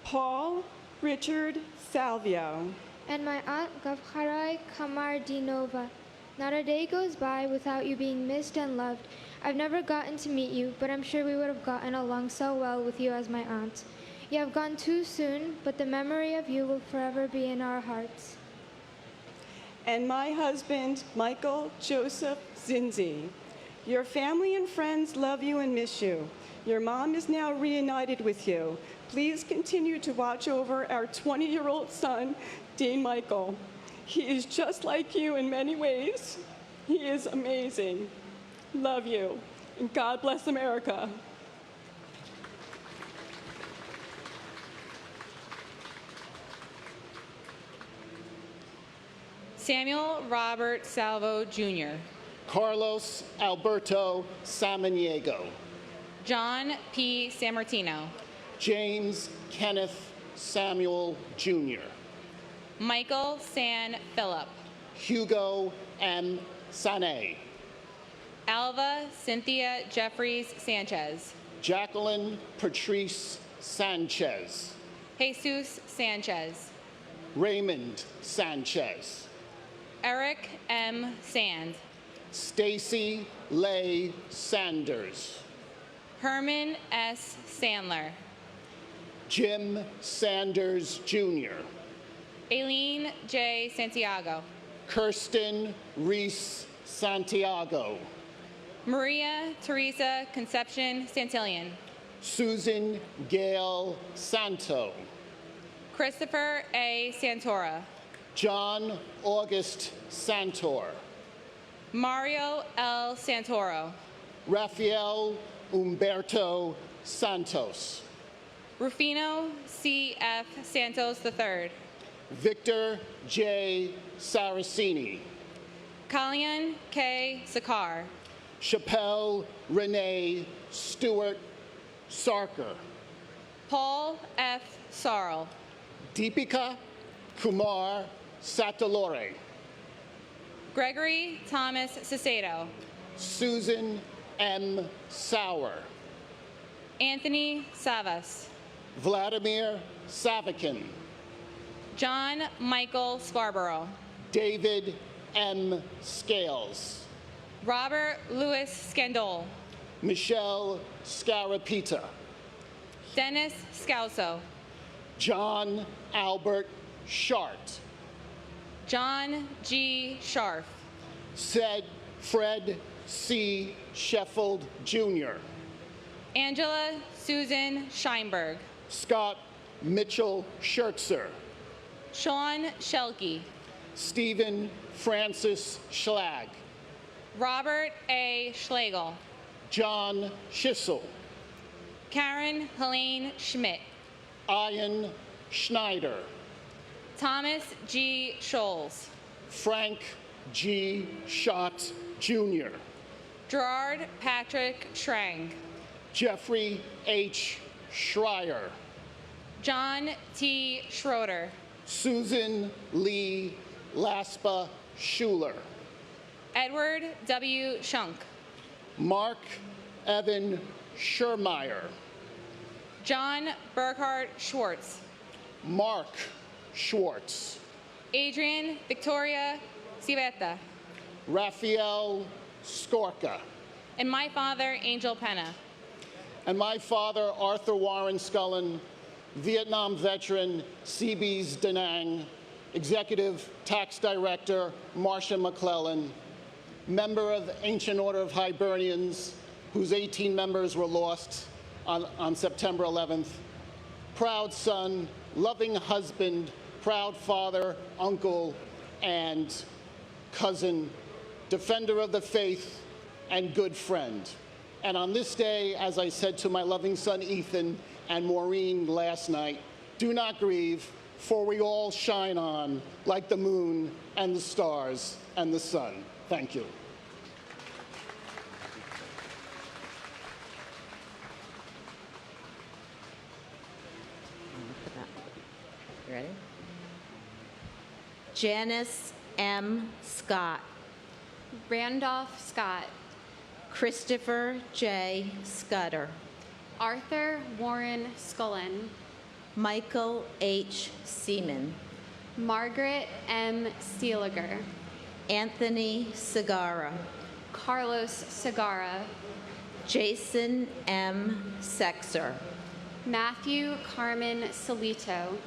Paul Richard Salvio, and my aunt Gavharai Kamardinova. Not a day goes by without you being missed and loved. I've never gotten to meet you, but I'm sure we would have gotten along so well with you as my aunt. You have gone too soon, but the memory of you will forever be in our hearts. and my husband, Michael Joseph Zinzi. Your family and friends love you and miss you. Your mom is now reunited with you. Please continue to watch over our 20-year-old son, Dean Michael. He is just like you in many ways. He is amazing. Love you, and God bless America. Samuel Robert Salvo Jr., Carlos Alberto Samaniego, John P. Sammartino, James Kenneth Samuel Jr., Michael San Philip, Hugo M. Sane, Alva Cynthia Jeffries Sanchez, Jacqueline Patrice Sanchez, Jesus Sanchez, Raymond Sanchez, Eric M. Sand, Stacy Leigh Sanders, Herman S. Sandler, Jim Sanders Jr., Aileen J. Santiago, Kirsten Reese Santiago, Maria Teresa Conception Santillan, Susan Gail Santo, Christopher A. Santora, John August Santor, Mario L. Santoro, Rafael Umberto Santos, Rufino C.F. Santos III. Victor J. Saraceni. Kalyan K. Sakar. Chappelle Renee Stewart Sarker. Paul F. Sarl. Deepika Kumar Satalore. Gregory Thomas Cicedo. Susan M. Sauer. Anthony Savas. Vladimir Savakin. John Michael Scarborough. David M. Scales. Robert Louis Scandol. Michelle Scarapita. Dennis Scalzo. John Albert Shart. John G. Scharf. Fred C. Sheffield Jr. Angela Susan Scheinberg. Scott Mitchell Schertzer. Sean Shelke. Stephen Francis Schlag. Robert A. Schlegel. John Schissel. Karen Helene Schmidt. Ian Schneider. Thomas G. Scholes. Frank G. Schott Jr. Gerard Patrick Schrang. Jeffrey H. Schreier. John T. Schroeder. Susan Lee Laspa Schuler. Edward W. Shunk. Mark Evan Schermeyer. John Burkhart Schwartz. Mark Schwartz. Adrian Victoria Civetta. Raphael Skorka. And my father, Angel Penna. And my father, Arthur Warren Scullin, Vietnam veteran, Seabees Da Nang, Executive Tax Director, Marcia McClellan, member of the Ancient Order of Hibernians, whose 18 members were lost on September 11th, proud son, loving husband, proud father, uncle, and cousin, defender of the faith, and good friend. And on this day, as I said to my loving son Ethan and Maureen last night, do not grieve, for we all shine on like the moon and the stars and the sun. Thank you. You ready? Janice M. Scott. Randolph Scott. Christopher J. Scudder. Arthur Warren Scullin. Michael H. Seaman. Margaret M. Steeliger. Anthony Segarra. Carlos Segarra. Jason M. Sexer. Matthew Carmen Solito.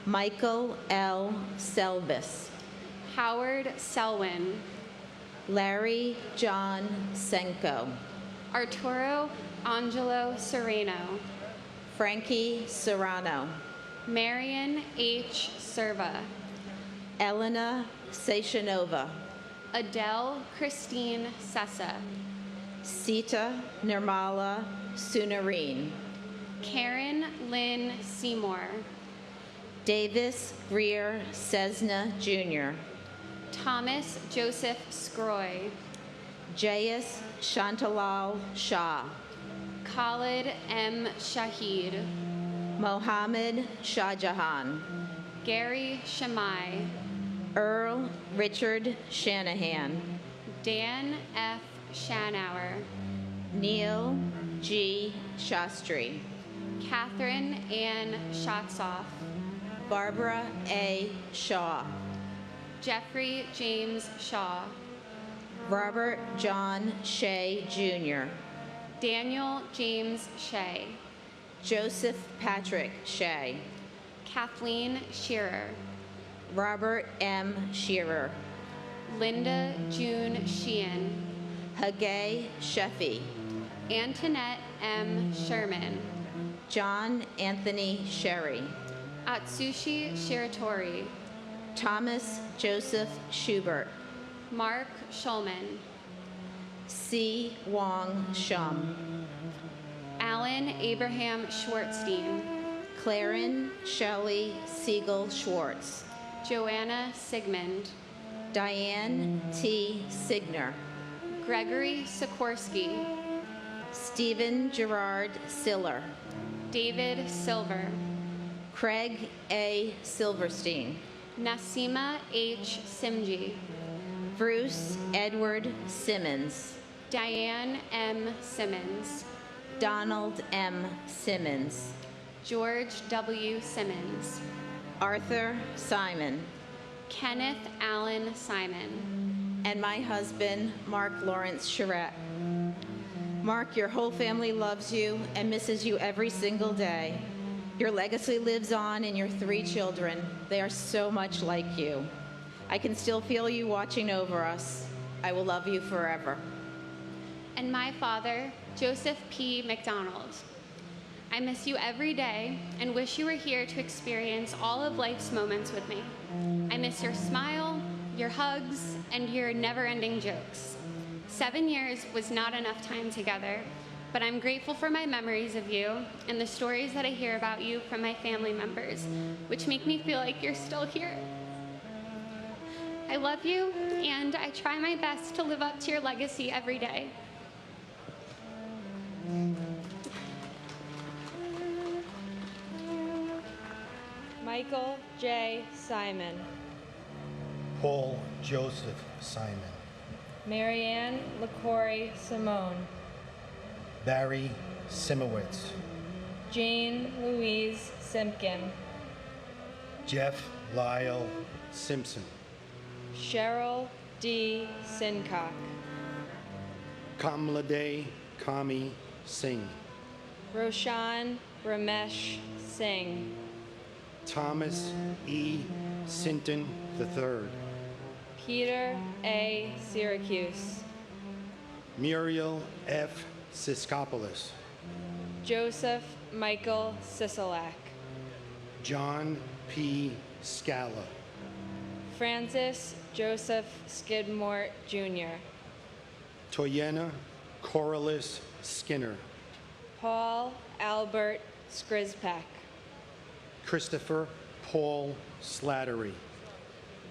Michael L. Selvis. Howard Selwyn. Larry John Senko. Arturo Angelo Sereno. Frankie Serrano. Marion H. Serva. Elena Seshanova. Adele Christine Sessa. Sita Nirmala Sunareen. Karen Lynn Seymour. Davis Greer Cessna Jr. Thomas Joseph Scroy. Jayas Shantalal Shah. Khalid M. Shahid. Mohammed Shahjahan. Gary Shamai. Earl Richard Shanahan. Dan F. Shanauer. Neil G. Shastri. Catherine Ann Schatzoff. Barbara A. Shaw. Jeffrey James Shaw. Robert John Shea Jr. Daniel James Shea. Joseph Patrick Shea. Kathleen Shearer. Robert M. Shearer. Linda June Sheehan. Hagay Sheffy. Antoinette M. Sherman. John Anthony Sherry. Atsushi Shiratori. Thomas Joseph Schubert. Mark Schulman. C. Wong Shum. Alan Abraham Schwartzstein. Clarin Shelley Siegel Schwartz, Joanna Sigmund, Diane T. Signer, Gregory Sikorsky, Stephen Gerard Siller, David Silver, Craig A. Silverstein, Nasima H. Simji, Bruce Edward Simmons, Diane M. Simmons, Donald M. Simmons, George W. Simmons, Arthur Simon, Kenneth Allen Simon, and my husband, Mark Lawrence Charette. Mark, your whole family loves you and misses you every single day. Your legacy lives on in your 3 children. They are so much like you. I can still feel you watching over us. I will love you forever. and my father, Joseph P. McDonald. I miss you every day and wish you were here to experience all of life's moments with me. I miss your smile, your hugs, and your never-ending jokes. 7 years was not enough time together, but I'm grateful for my memories of you and the stories that I hear about you from my family members, which make me feel like you're still here. I love you, and I try my best to live up to your legacy every day. Michael J. Simon, Paul Joseph Simon, Marianne LaCory Simone, Barry Simowitz, Jane Louise Simpkin, Jeff Lyle Simpson, Cheryl D. Sincock, Kamlade Kami Singh, Roshan Ramesh Singh, Thomas E. Sinton III, Peter A. Syracuse, Muriel F. Siskopoulos, Joseph Michael Sisolak, John P. Scala, Francis Joseph Skidmore Jr., Toyena Corliss Skinner, Paul Albert Skrizpek, Christopher Paul Slattery,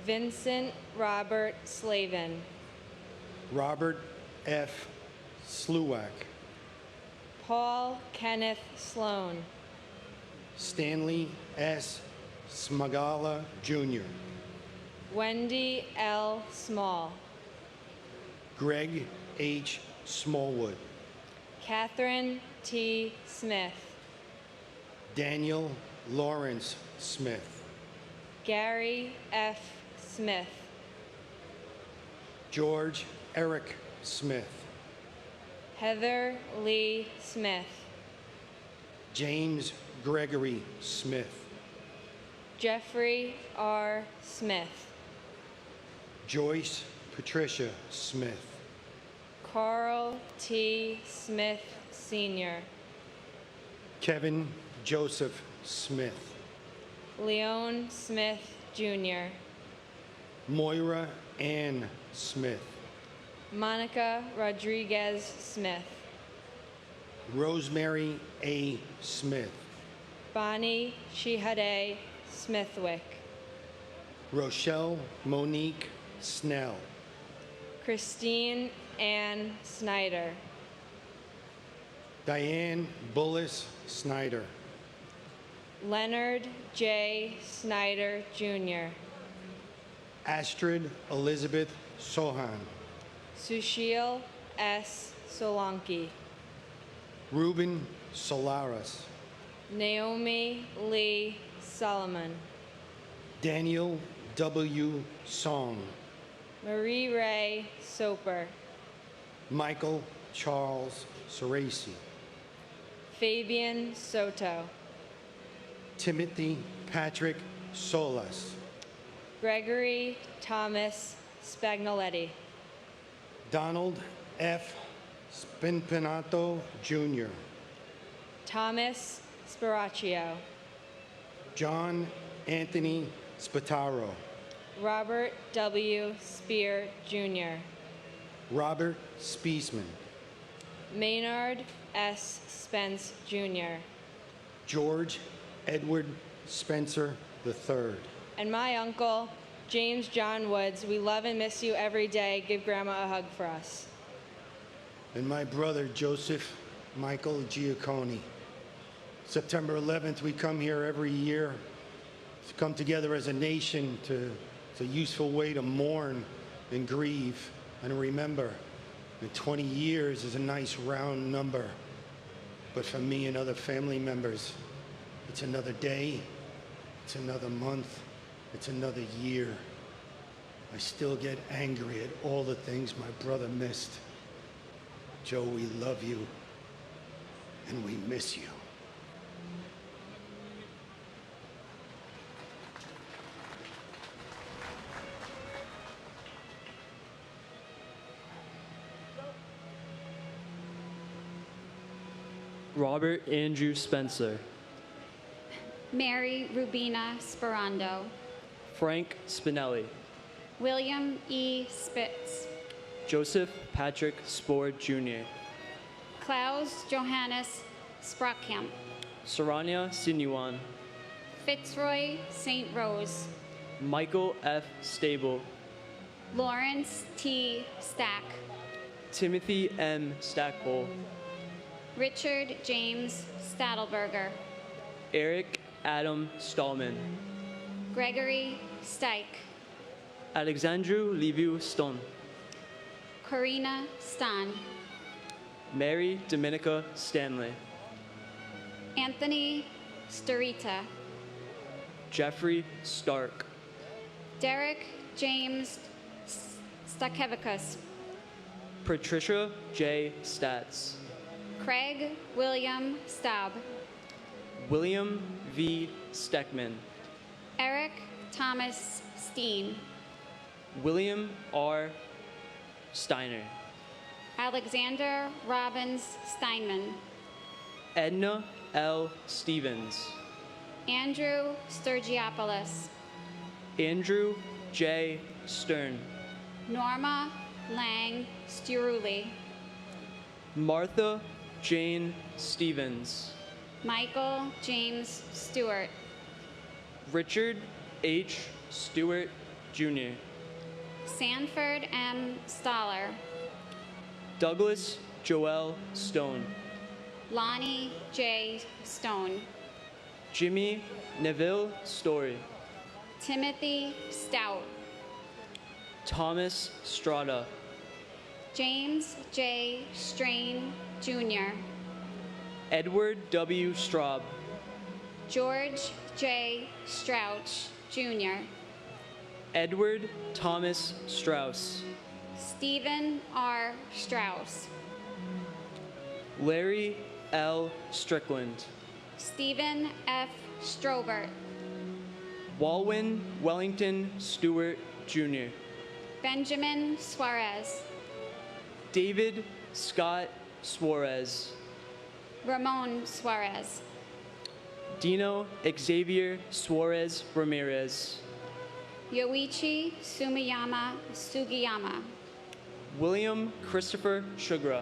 Vincent Robert Slavin, Robert F. Sluwak, Paul Kenneth Sloan, Stanley S. Smagala Jr., Wendy L. Small, Greg H. Smallwood, Catherine T. Smith, Daniel Lawrence Smith, Gary F. Smith, George Eric Smith, Heather Lee Smith, James Gregory Smith, Jeffrey R. Smith, Joyce Patricia Smith, Carl T. Smith Sr., Kevin Joseph Smith, Leon Smith Jr., Moira Ann Smith, Monica Rodriguez Smith, Rosemary A. Smith, Bonnie Shihade Smithwick, Rochelle Monique Snell, Christine Ann Snyder, Diane Bullis Snyder, Leonard J. Snyder Jr., Astrid Elizabeth Sohan, Sushil S. Solanki, Ruben Solaris, Naomi Lee Solomon, Daniel W. Song, Marie Ray Soper, Michael Charles Cerasi, Fabian Soto, Timothy Patrick Solas, Gregory Thomas Spagnoletti, Donald F. Spinpinato Jr., Thomas Spiraccio, John Anthony Spataro, Robert W. Spear Jr., Robert Spiesman, Maynard S. Spence Jr., George Edward Spencer III. And my uncle, James John Woods, we love and miss you every day. Give Grandma a hug for us. And my brother, Joseph Michael Giacconi. September 11th, we come here every year to come together as a nation. It's a useful way to mourn and grieve and remember. And 20 years is a nice round number. But for me and other family members, it's another day, it's another month, it's another year. I still get angry at all the things my brother missed. Joe, we love you, and we miss you. Robert Andrew Spencer. Mary Rubina Sperando. Frank Spinelli. William E. Spitz. Joseph Patrick Spohr Jr. Klaus Johannes Sprockamp. Saranya Sinuan. Fitzroy St. Rose. Michael F. Stable. Lawrence T. Stack. Timothy M. Stackpole. Richard James Stadelberger. Eric Adam Stallman. Gregory Steik. Alexandru Liviu Stone. Corina Stan. Mary Dominica Stanley. Anthony Starita. Jeffrey Stark. Derek James Stakevicus. Patricia J. Stats. Craig William Staub. William V. Steckman. Eric Thomas Steen. William R. Steiner. Alexander Robbins Steinman. Edna L. Stevens. Andrew Sturgiopoulos. Andrew J. Stern. Norma Lang Sturuli. Martha Jane Stevens. Michael James Stewart. Richard H. Stewart, Jr. Sanford M. Stoller. Douglas Joel Stone. Lonnie J. Stone. Jimmy Neville Story. Timothy Stout. Thomas Strada. James J. Strain, Jr. Edward W. Straub. George J. Strouch, Jr. Edward Thomas Strauss. Stephen R. Strauss. Larry L. Strickland. Stephen F. Strobert. Walwyn Wellington Stewart, Jr. Benjamin Suarez. David Scott Suarez. Ramon Suarez. Dino Xavier Suarez Ramirez. Yoichi Sugiyama. William Christopher Sugra.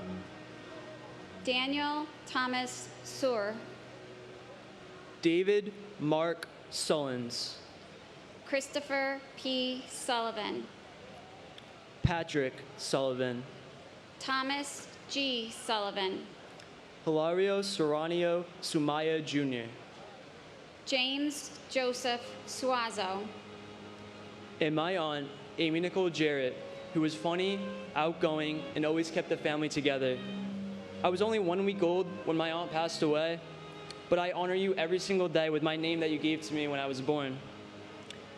Daniel Thomas Sur. David Mark Sullins. Christopher P. Sullivan. Patrick Sullivan. Thomas G. Sullivan. Hilario Serranio Sumaya Jr. James Joseph Suazo. And my aunt, Amy Nicole Jarrett, who was funny, outgoing, and always kept the family together. I was only 1 week old when my aunt passed away, but I honor you every single day with my name that you gave to me when I was born.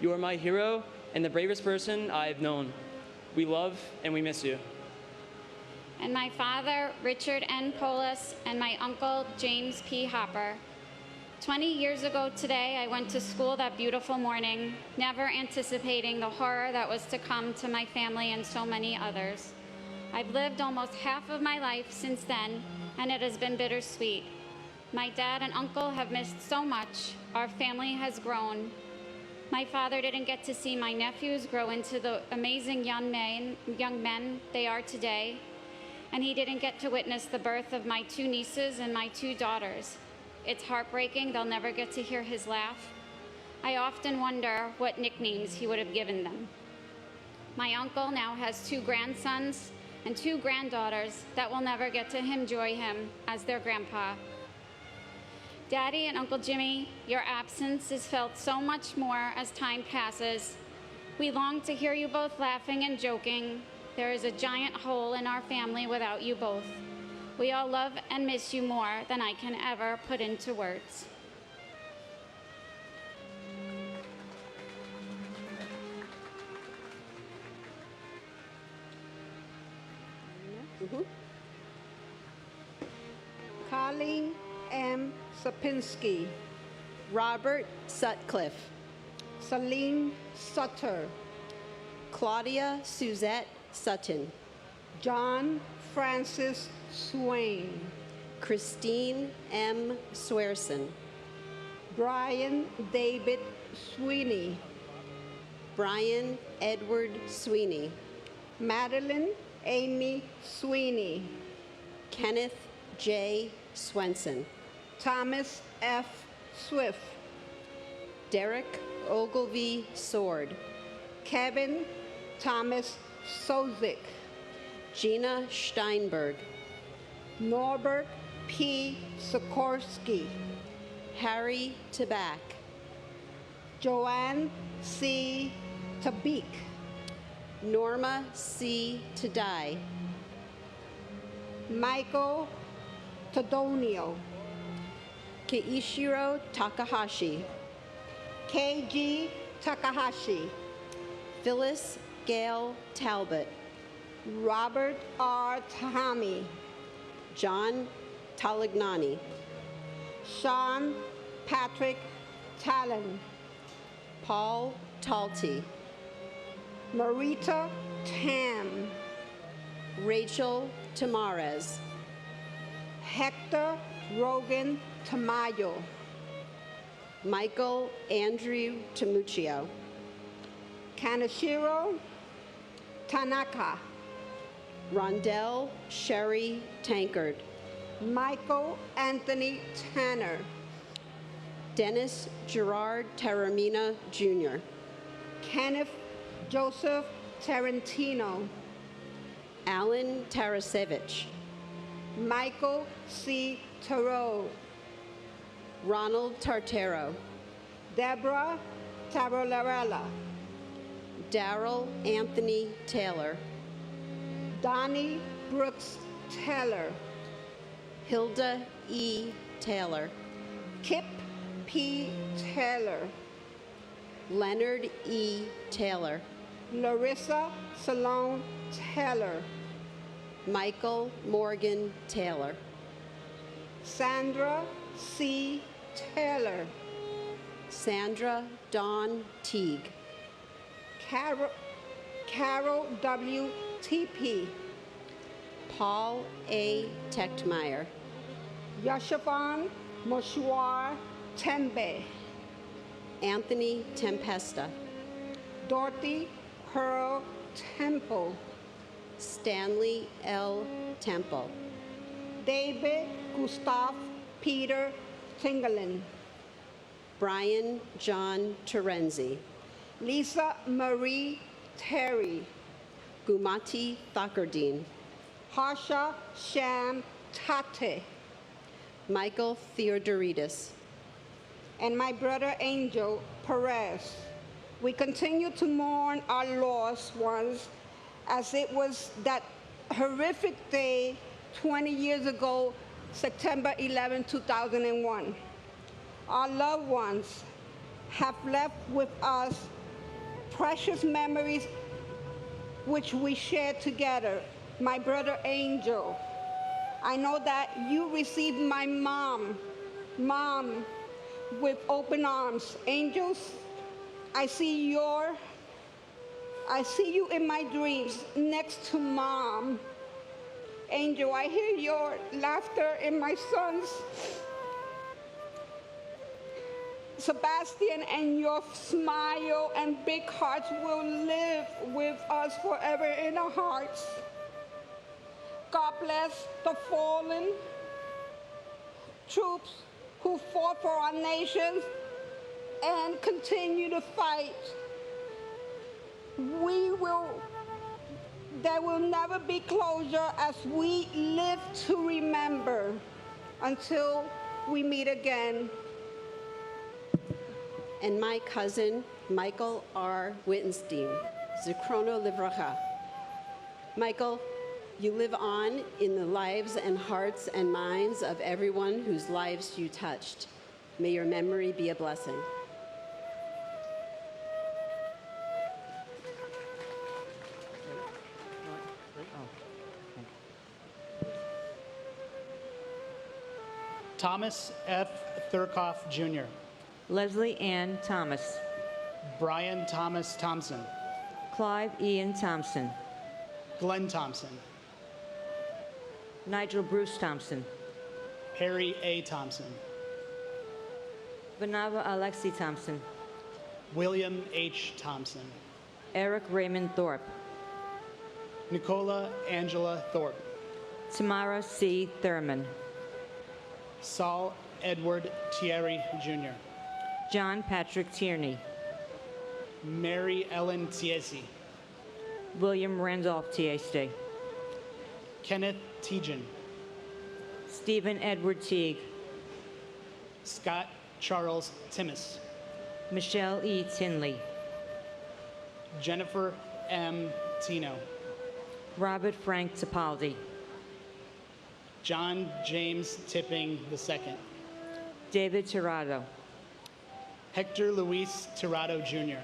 You are my hero and the bravest person I've known. We love and we miss you. And my father, Richard N. Polis, and my uncle, James P. Hopper. 20 years ago today, I went to school that beautiful morning, never anticipating the horror that was to come to my family and so many others. I've lived almost half of my life since then, and it has been bittersweet. My dad and uncle have missed so much. Our family has grown. My father didn't get to see my nephews grow into the amazing young men they are today, and he didn't get to witness the birth of my 2 nieces and my 2 daughters. it's heartbreaking they'll never get to hear his laugh. I often wonder what nicknames he would have given them. My uncle now has 2 grandsons and 2 granddaughters that will never get to enjoy him as their grandpa. Daddy and Uncle Jimmy, your absence is felt so much more as time passes. We long to hear you both laughing and joking. There is a giant hole in our family without you both. We all love and miss you more than I can ever put into words. Colleen M. Sapinski, Robert Sutcliffe, Celine Sutter, Claudia Suzette Sutton, John Francis Swain, Christine M. Swearson, Brian David Sweeney, Brian Edward Sweeney, Madeline Amy Sweeney, Kenneth J. Swenson, Thomas F. Swift, Derek Ogilvy Sword, Kevin Thomas Sozik, Gina Steinberg, Norbert P. Sikorsky, Harry Tabak, Joanne C. Tabik, Norma C. Tadai, Michael Tadonio, Keishiro Takahashi, K.G. Takahashi, Phyllis Gail Talbot, Robert R. Tahami, John Talagnani, Sean Patrick Talon, Paul Talty, Marita Tam, Rachel Tamares, Hector Rogan Tamayo, Michael Andrew Tamuccio, Kanashiro Tanaka, Rondell Sherry Tankard, Michael Anthony Tanner, Dennis Gerard Taramina Jr., Kenneth Joseph Tarantino, Alan Tarasevich, Michael C. Tarot, Ronald Tartero, Deborah Tarolarella, Darrell Anthony Taylor, Donnie Brooks Taylor, Hilda E. Taylor, Kip P. Taylor, Leonard E. Taylor, Larissa Salone Taylor, Michael Morgan Taylor, Sandra C. Taylor, Sandra Dawn Teague, Carol W. T.P., Paul A. Techtmeyer, Yashavan Moshwar Tembe, Anthony Tempesta, Dorothy Pearl Temple, Stanley L. Temple, David Gustav Peter Tingelin, Brian John Terenzi, Lisa Marie Terry, Gumati Thakardine, Harsha Sham Tate, Michael Theodoridis, and my brother Angel Perez. We continue to mourn our lost ones as it was that horrific day 20 years ago, September 11, 2001. Our loved ones have left with us precious memories which we shared together. My brother Angel, I know that you received my mom with open arms. Angels, I see you in my dreams next to Mom. Angel, I hear your laughter in my sons, Sebastian, and your smile and big hearts will live with us forever in our hearts. God bless the fallen troops who fought for our nations and continue to fight. There will never be closure as we live to remember until we meet again. And my cousin, Michael R. Wittenstein, Zichrono Livracha. Michael, you live on in the lives and hearts and minds of everyone whose lives you touched. May your memory be a blessing. Thomas F. Thurkoff, Jr. Leslie Ann Thomas. Brian Thomas Thompson. Clive Ian Thompson. Glenn Thompson. Nigel Bruce Thompson. Harry A. Thompson. Vanava Alexi Thompson. William H. Thompson. Eric Raymond Thorpe. Nicola Angela Thorpe. Tamara C. Thurman. Saul Edward Thierry, Jr. John Patrick Tierney. Mary Ellen Tiesi. William Randolph Tieste. Kenneth Tejan. Stephen Edward Teague. Scott Charles Timmis. Michelle E. Tinley. Jennifer M. Tino. Robert Frank Tipaldi. John James Tipping II. David Tirado. Hector Luis Tirado, Jr.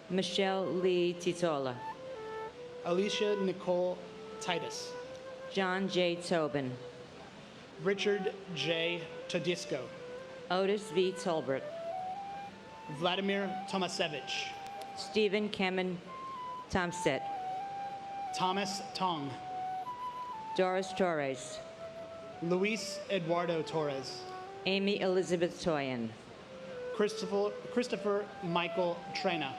Michelle Lee Titola. Alicia Nicole Titus. John J. Tobin. Richard J. Todisco. Otis V. Tolbert. Vladimir Tomasevich. Stephen Kemen Tomset. Thomas Tong. Doris Torres. Luis Eduardo Torres. Amy Elizabeth Toyen. Christopher Michael Trena.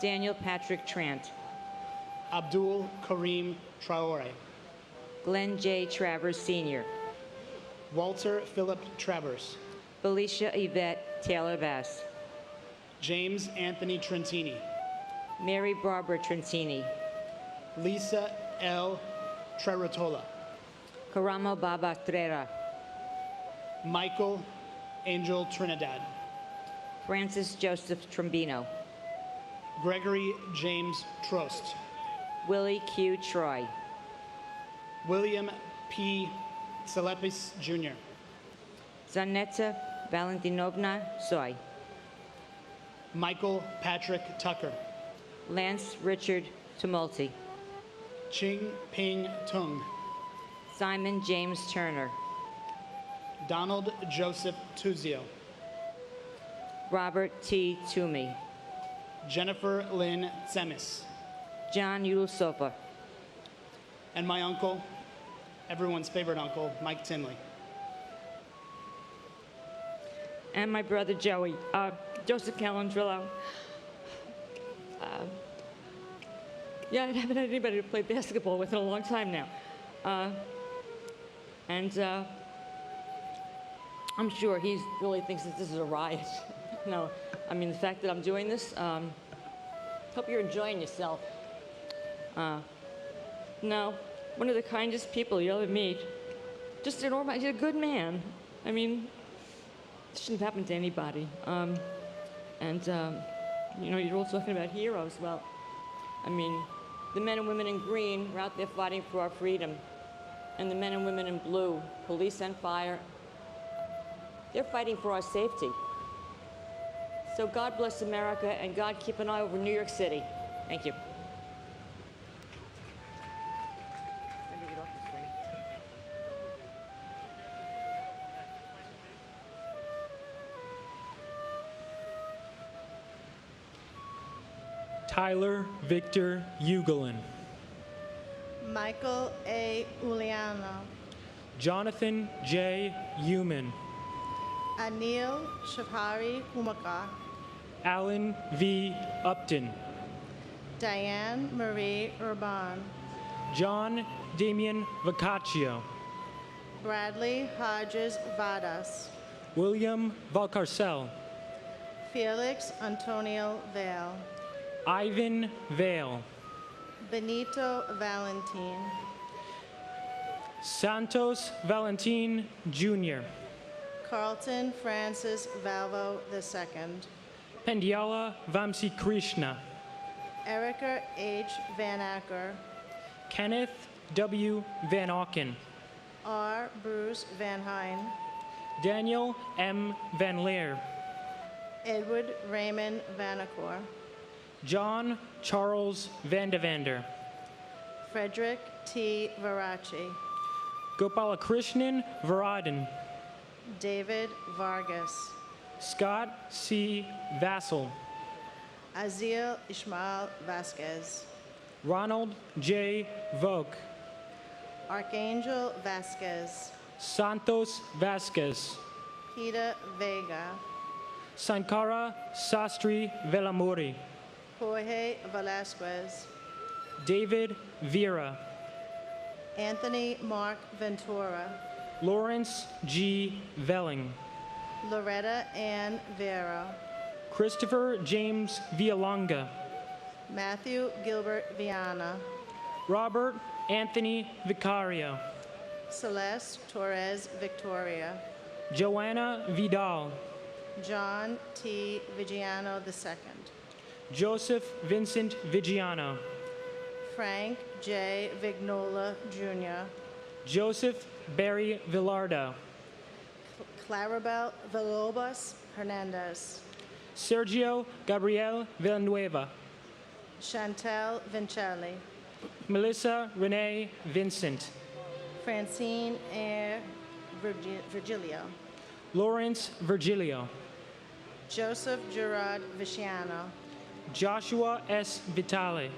Daniel Patrick Trant. Abdul Karim Traore. Glenn J. Travers Sr. Walter Philip Travers. Felicia Yvette Taylor Bass. James Anthony Trentini. Mary Barbara Trentini. Lisa L. Treratola. Karamo Baba Trera. Michael Angel Trinidad. Francis Joseph Trombino. Gregory James Trost. Willie Q. Troy. William P. Selepis, Jr. Zanetta Valentinovna Soy. Michael Patrick Tucker. Lance Richard Tumulty. Ching Ping Tung. Simon James Turner. Donald Joseph Tuzio. Robert T. Toomey. Jennifer Lynn Tsemis. John Yusofa. And my uncle, everyone's favorite uncle, Mike Tinley. And my brother Joey, Joseph Calandrillo. Yeah, I haven't had anybody to play basketball with in a long time now. I'm sure he really thinks that this is a riot. No, I mean, the fact that I'm doing this, hope you're enjoying yourself. No, one of the kindest people you'll ever meet. Just he's a good man. I mean, it shouldn't have happened to anybody. You know, you're all talking about heroes. Well, I mean, the men and women in green were out there fighting for our freedom. And the men and women in blue, police and fire, they're fighting for our safety. So God bless America, and God keep an eye over New York City. Thank you. Tyler Victor Ugelin. Michael A. Uliano. Jonathan J. Human. Anil Shapari Umaka. Alan V. Upton. Diane Marie Urban. John Damian Vacaccio. Bradley Hodges Vadas. William Valcarcel, Felix Antonio Vale, Ivan Vale, Benito Valentin, Santos Valentin Jr., Carlton Francis Valvo II, Pendiala Vamsi Krishna, Erica H. Van Acker, Kenneth W. Van Auken, R. Bruce Van Hine, Daniel M. Van Leer, Edward Raymond Vanacore, John Charles Vandavander, Frederick T. Varachi, Gopalakrishnan Varadhan, David Vargas, Scott C. Vassell, Azil Ishmael Vasquez, Ronald J. Vogt, Archangel Vasquez, Santos Vasquez, Peter Vega, Sankara Sastri Velamuri, Jorge Velasquez, David Vera, Anthony Mark Ventura, Lawrence G. Velling, Loretta Ann Vera, Christopher James Villalonga, Matthew Gilbert Viana, Robert Anthony Vicario, Celeste Torres Victoria, Joanna Vidal, John T. Vigiano II, Joseph Vincent Vigiano, Frank J. Vignola Jr., Joseph Barry Villardo, Clarabelle Villalobos Hernandez, Sergio Gabriel Villanueva, Chantel Vincelli, Melissa Renee Vincent, Francine Air Virgilio, Lawrence Virgilio, Joseph Gerard Visciano, Joshua S. Vitale,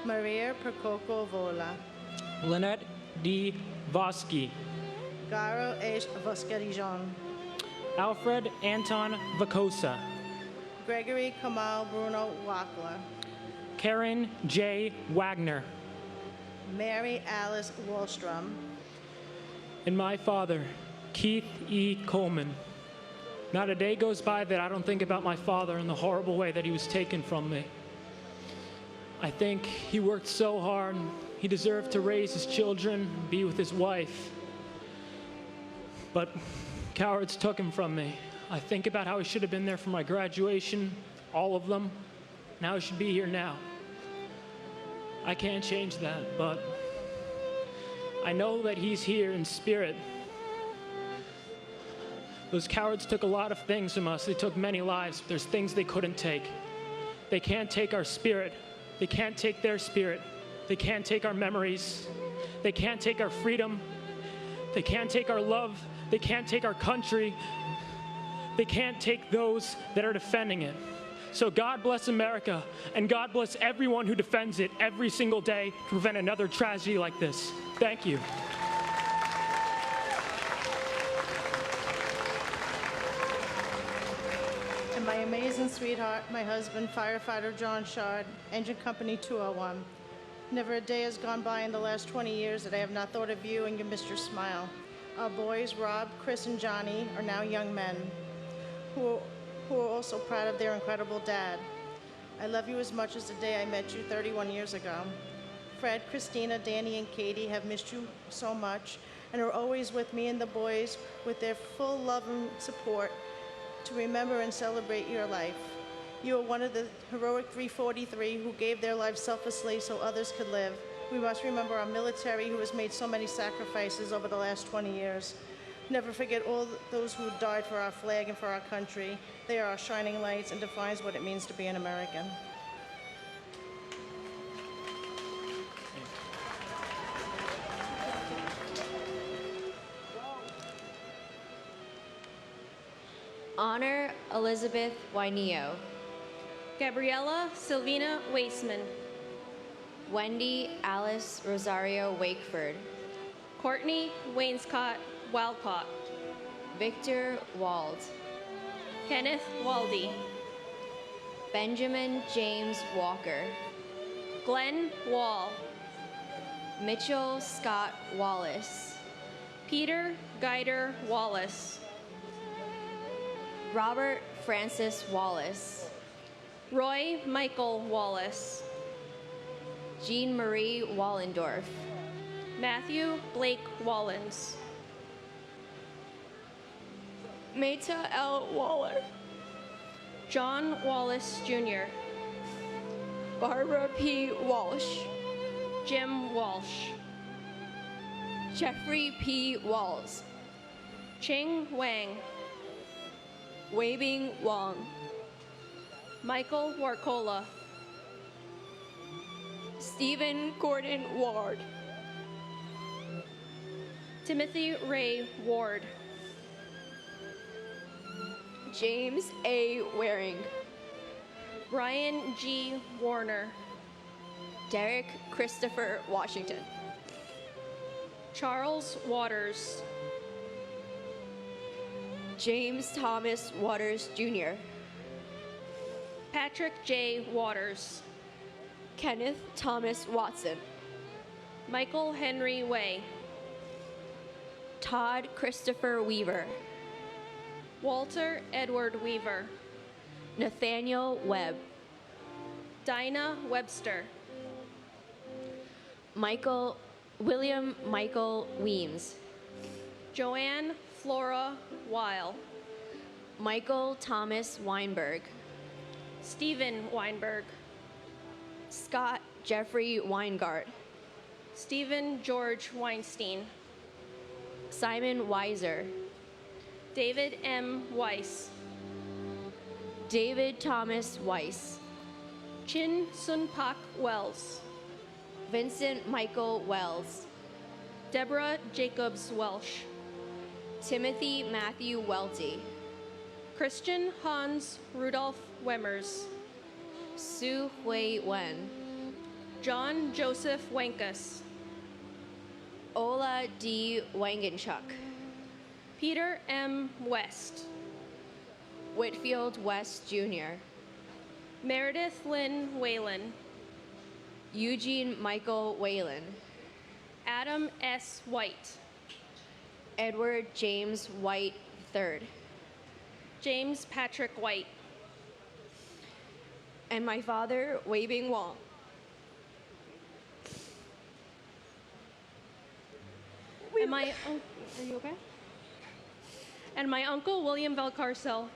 Maria Percoco Vola, Lynette D. Vosky, Garo H. Voskerijon, Alfred Anton Vacosa, Gregory Kamal Bruno Wackler, Karen J. Wagner, Mary Alice Wallstrom, and my father, Keith E. Coleman. Not a day goes by that I don't think about my father and the horrible way that he was taken from me. I think he worked so hard. He deserved to raise his children, be with his wife. But cowards took him from me. I think about how he should have been there for my graduation, all of them, and how he should be here now. I can't change that, but I know that he's here in spirit. Those cowards took a lot of things from us. They took many lives, but there's things they couldn't take. They can't take our spirit. They can't take their spirit. They can't take our memories. They can't take our freedom. They can't take our love. They can't take our country. They can't take those that are defending it. So God bless America, and God bless everyone who defends it every single day to prevent another tragedy like this. Thank you. and my amazing sweetheart, my husband, firefighter John Shard, Engine Company 201. Never a day has gone by in the last 20 years that I have not thought of you and you missed your smile. Our boys, Rob, Chris, and Johnny, are now young men who are also proud of their incredible dad. I love you as much as the day I met you 31 years ago. Fred, Christina, Danny, and Katie have missed you so much and are always with me and the boys with their full love and support to remember and celebrate your life. You are one of the heroic 343 who gave their lives selflessly so others could live. We must remember our military who has made so many sacrifices over the last 20 years. Never forget all those who died for our flag and for our country. They are our shining lights and defines what it means to be an American. Honor Elizabeth Waineo. Gabriella Silvina Waitsman. Wendy Alice Rosario Wakeford. Courtney Wainscott Walcott. Victor Wald. Kenneth Waldy. Benjamin James Walker. Glenn Wall. Mitchell Scott Wallace. Peter Guider Wallace. Robert Francis Wallace. Roy Michael Wallace. Jean Marie Wallendorf. Matthew Blake Wallens. Meta L. Waller. John Wallace Jr. Barbara P. Walsh. Jim Walsh. Jeffrey P. Walls. Ching Wang. Weibing Wang. Michael Warcola. Stephen Gordon Ward. Timothy Ray Ward. James A. Waring. Brian G. Warner. Derek Christopher Washington. Charles Waters. James Thomas Waters Jr. Patrick J. Waters. Kenneth Thomas Watson. Michael Henry Way. Todd Christopher Weaver. Walter Edward Weaver. Nathaniel Webb. Dinah Webster. William Michael Weems. Joanne Flora Weil. Michael Thomas Weinberg. Stephen Weinberg. Scott Jeffrey Weingart. Stephen George Weinstein. Simon Weiser. David M. Weiss. David Thomas Weiss. Chin Sun Pak Wells. Vincent Michael Wells. Deborah Jacobs Welsh. Timothy Matthew Welty. Christian Hans Rudolph Wemmers. Su Hui Wen. John Joseph Wankus. Ola D. Wangenchuk. Peter M. West. Whitfield West Jr. Meredith Lynn Whalen. Eugene Michael Whalen. Adam S. White. Edward James White III. James Patrick White. And my father, Weibing Wang. Are you okay? And my uncle, William Valcarcel.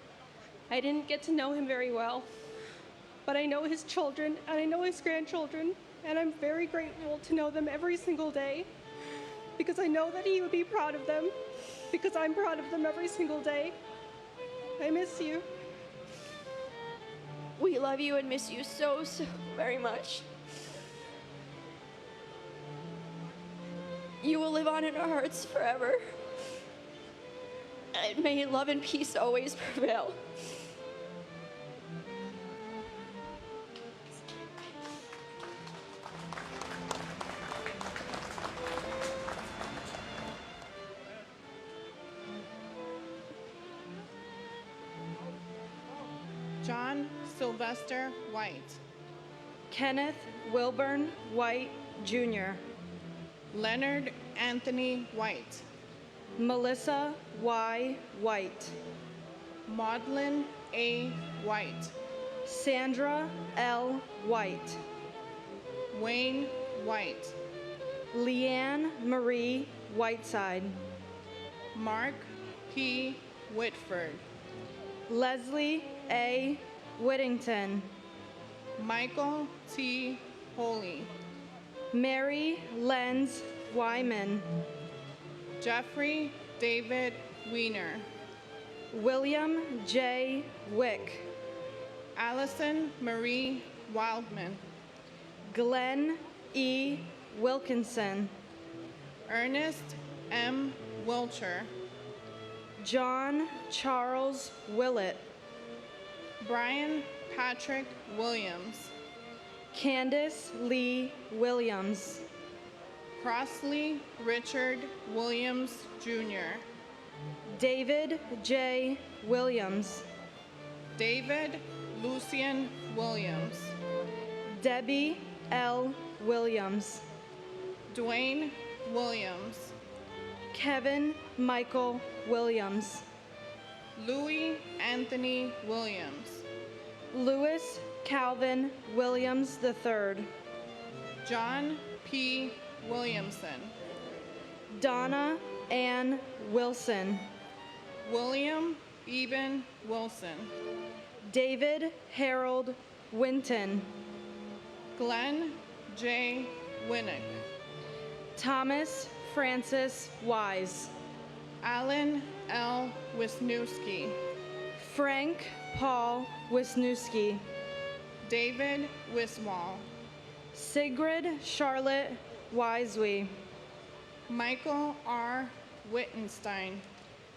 I didn't get to know him very well, but I know his children and I know his grandchildren, and I'm very grateful to know them every single day because I know that he would be proud of them because I'm proud of them every single day. I miss you. We love you and miss you so very much. You will live on in our hearts forever. And may love and peace always prevail. John Sylvester White. Kenneth Wilburn White, Jr. Leonard Anthony White. Melissa Y. White. Maudlin A. White. Sandra L. White. Wayne White. Leanne Marie Whiteside. Mark P. Whitford. Leslie A. Whittington. Michael T. Holy. Mary Lenz Wyman. Jeffrey David Wiener. William J. Wick. Allison Marie Wildman. Glenn E. Wilkinson. Ernest M. Wilcher. John Charles Willett. Brian Patrick Williams. Candace Lee Williams. Crossley Richard Williams, Jr. David J. Williams. David Lucian Williams. Debbie L. Williams. Dwayne Williams. Kevin Michael Williams. Louis Anthony Williams, Louis Calvin Williams III, John P. Williamson, Donna Ann Wilson, William Eben Wilson, David Harold Winton, Glenn J. Winnick, Thomas Francis Wise, Alan L. Wisniewski, Frank Paul Wisniewski, David Wiswall, Sigrid Charlotte Wiswe, Michael R. Wittenstein,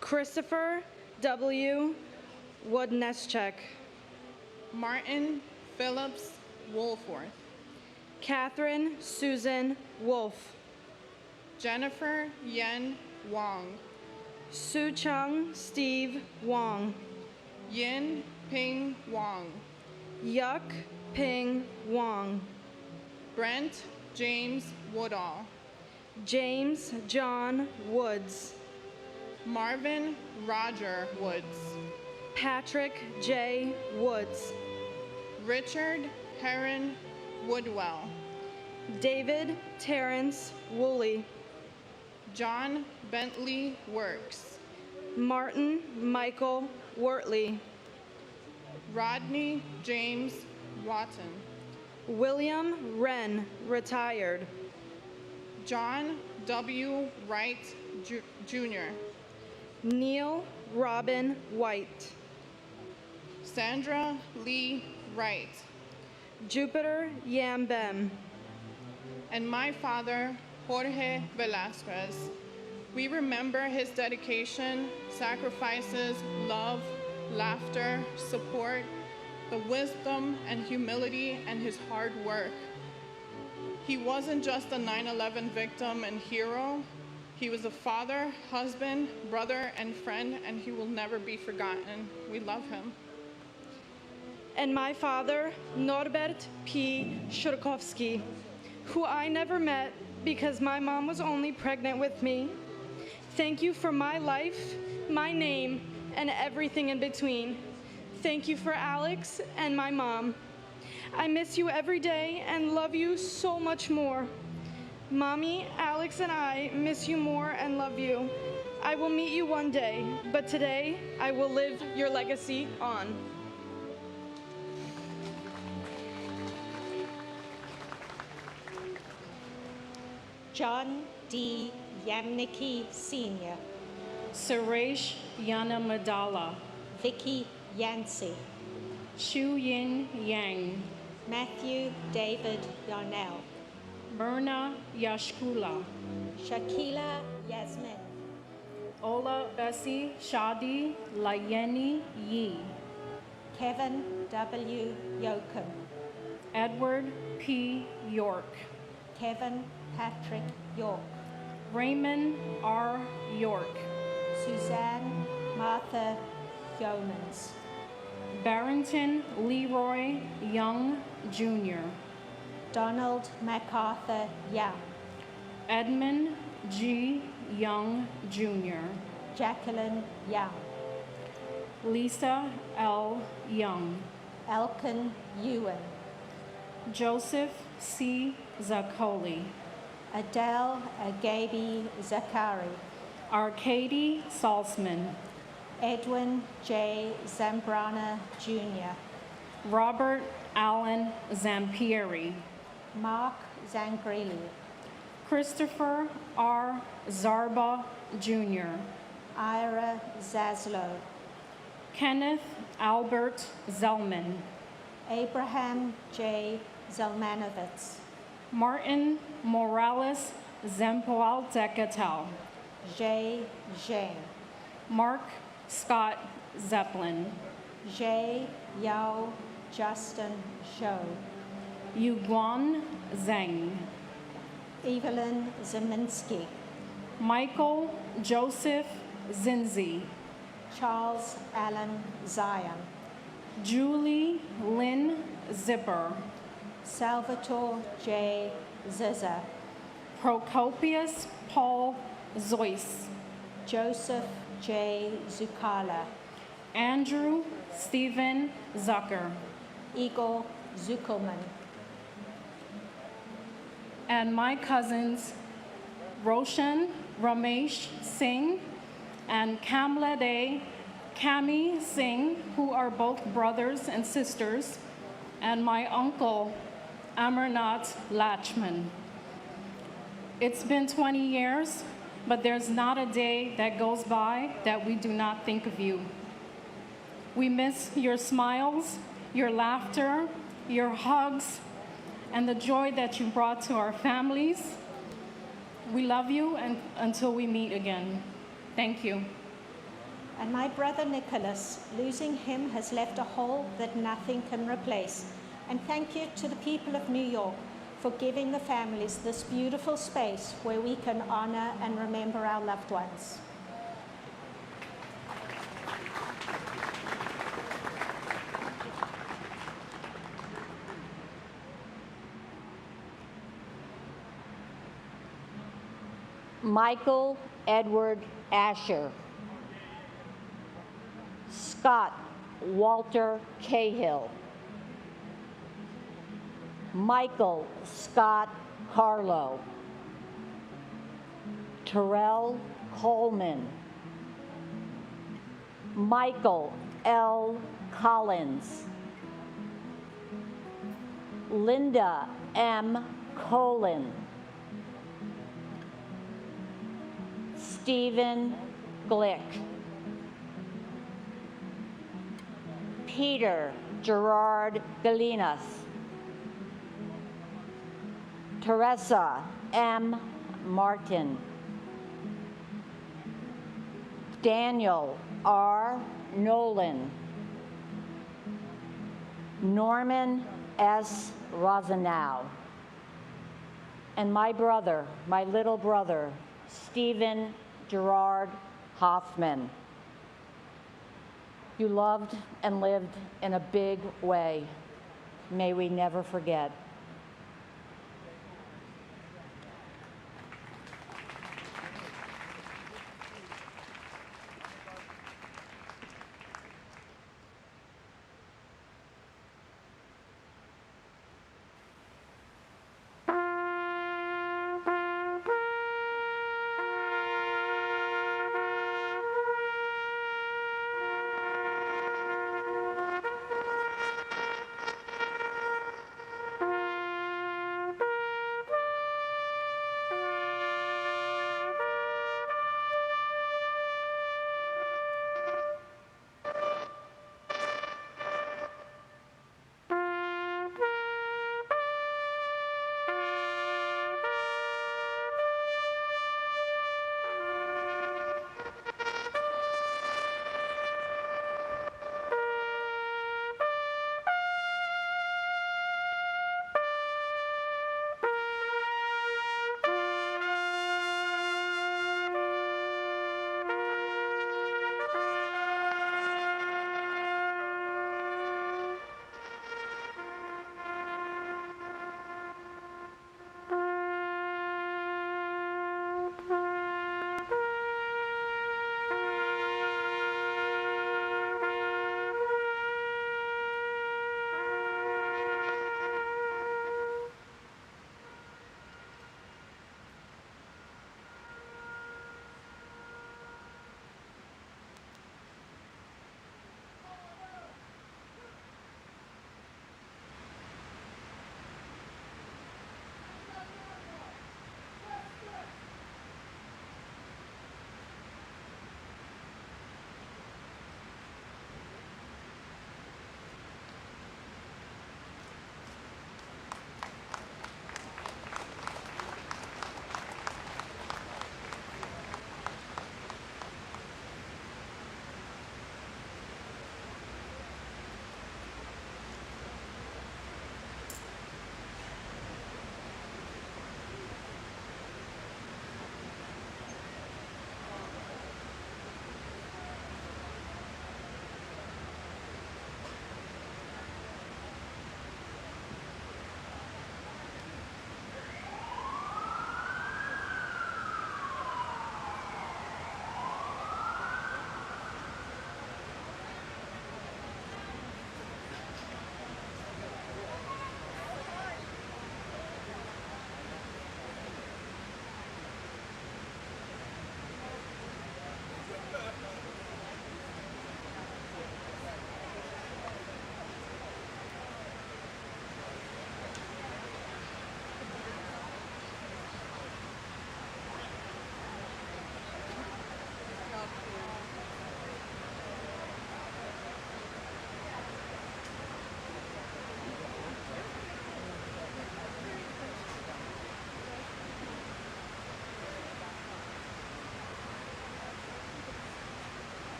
Christopher W. Wodneschek, Martin Phillips Woolforth, Catherine Susan Wolf, Jennifer Yen Wong, Su Chung Steve Wong, Yin Ping Wong, Yuk Ping Wong, Brent James Woodall, James John Woods, Marvin Roger Woods, Patrick J. Woods, Richard Heron Woodwell, David Terrence Woolley, John Bentley Works, Martin Michael Wortley, Rodney James Watton, William Wren, retired, John W. Wright Jr., Neil Robin White, Sandra Lee Wright, Jupiter Yambem, and my father, Jorge Velasquez. We remember his dedication, sacrifices, love, laughter, support, the wisdom and humility, and his hard work. He wasn't just a 9/11 victim and hero. He was a father, husband, brother, and friend, and he will never be forgotten. We love him. and my father, Norbert P. Shurkovsky, who I never met because my mom was only pregnant with me. Thank you for my life, my name, and everything in between. Thank you for Alex and my mom. I miss you every day and love you so much more. Mommy, Alex, and I miss you more and love you. I will meet you one day, but today I will live your legacy on. John D. Yamnicki Sr., Suresh Yanamadala, Vicky Yancey, Shu Yin Yang, Matthew David Yarnell, Myrna Yashkula, Shakila Yasmin, Ola Bessie Shadi Layeni Yi, Kevin W. Yoakum, Edward P. York, Kevin Patrick York, Raymond R. York, Suzanne Martha Yeomans, Barrington Leroy Young Jr., Donald MacArthur Young, Edmund G. Young Jr., Jacqueline Young, Lisa L. Young, Elkin Ewan, Joseph C. Zaccoli, Adele Agabi Zakari, Arcady Salzman, Edwin J. Zambrana Jr., Robert Allen Zampieri, Mark Zangrilli, Christopher R. Zarba Jr., Ira Zaslow, Kenneth Albert Zellman, Abraham J. Zelmanovitz, Martin Morales Zempoaltecatel, J. Zheng, Mark Scott Zeppelin, J. Yao Justin Zhou, Yuguan Zheng, Evelyn Zeminski, Michael Joseph Zinzi, Charles Allen Zion, Julie Lynn Zipper, Salvatore J. Zizza, Procopius Paul Zois, Joseph J. Zucala, Andrew Stephen Zucker, Igor Zuckelman, and my cousins Roshan Ramesh Singh and Kamlade Kami Singh, who are both brothers and sisters, and my uncle Amarnath Lachman. It's been 20 years, but there's not a day that goes by that we do not think of you. We miss your smiles, your laughter, your hugs, and the joy that you brought to our families. We love you and until we meet again. Thank you. and my brother Nicholas. Losing him has left a hole that nothing can replace. And thank you to the people of New York for giving the families this beautiful space where we can honor and remember our loved ones. Michael Edward Asher. Scott Walter Cahill. Michael Scott Carlo. Terrell Coleman. Michael L. Collins. Linda M. Colin. Stephen Glick. Peter Gerard Galinas. Teresa M. Martin. Daniel R. Nolan. Norman S. Rosenow. And my brother, my little brother, Stephen Gerard Hoffman. You loved and lived in a big way. May we never forget.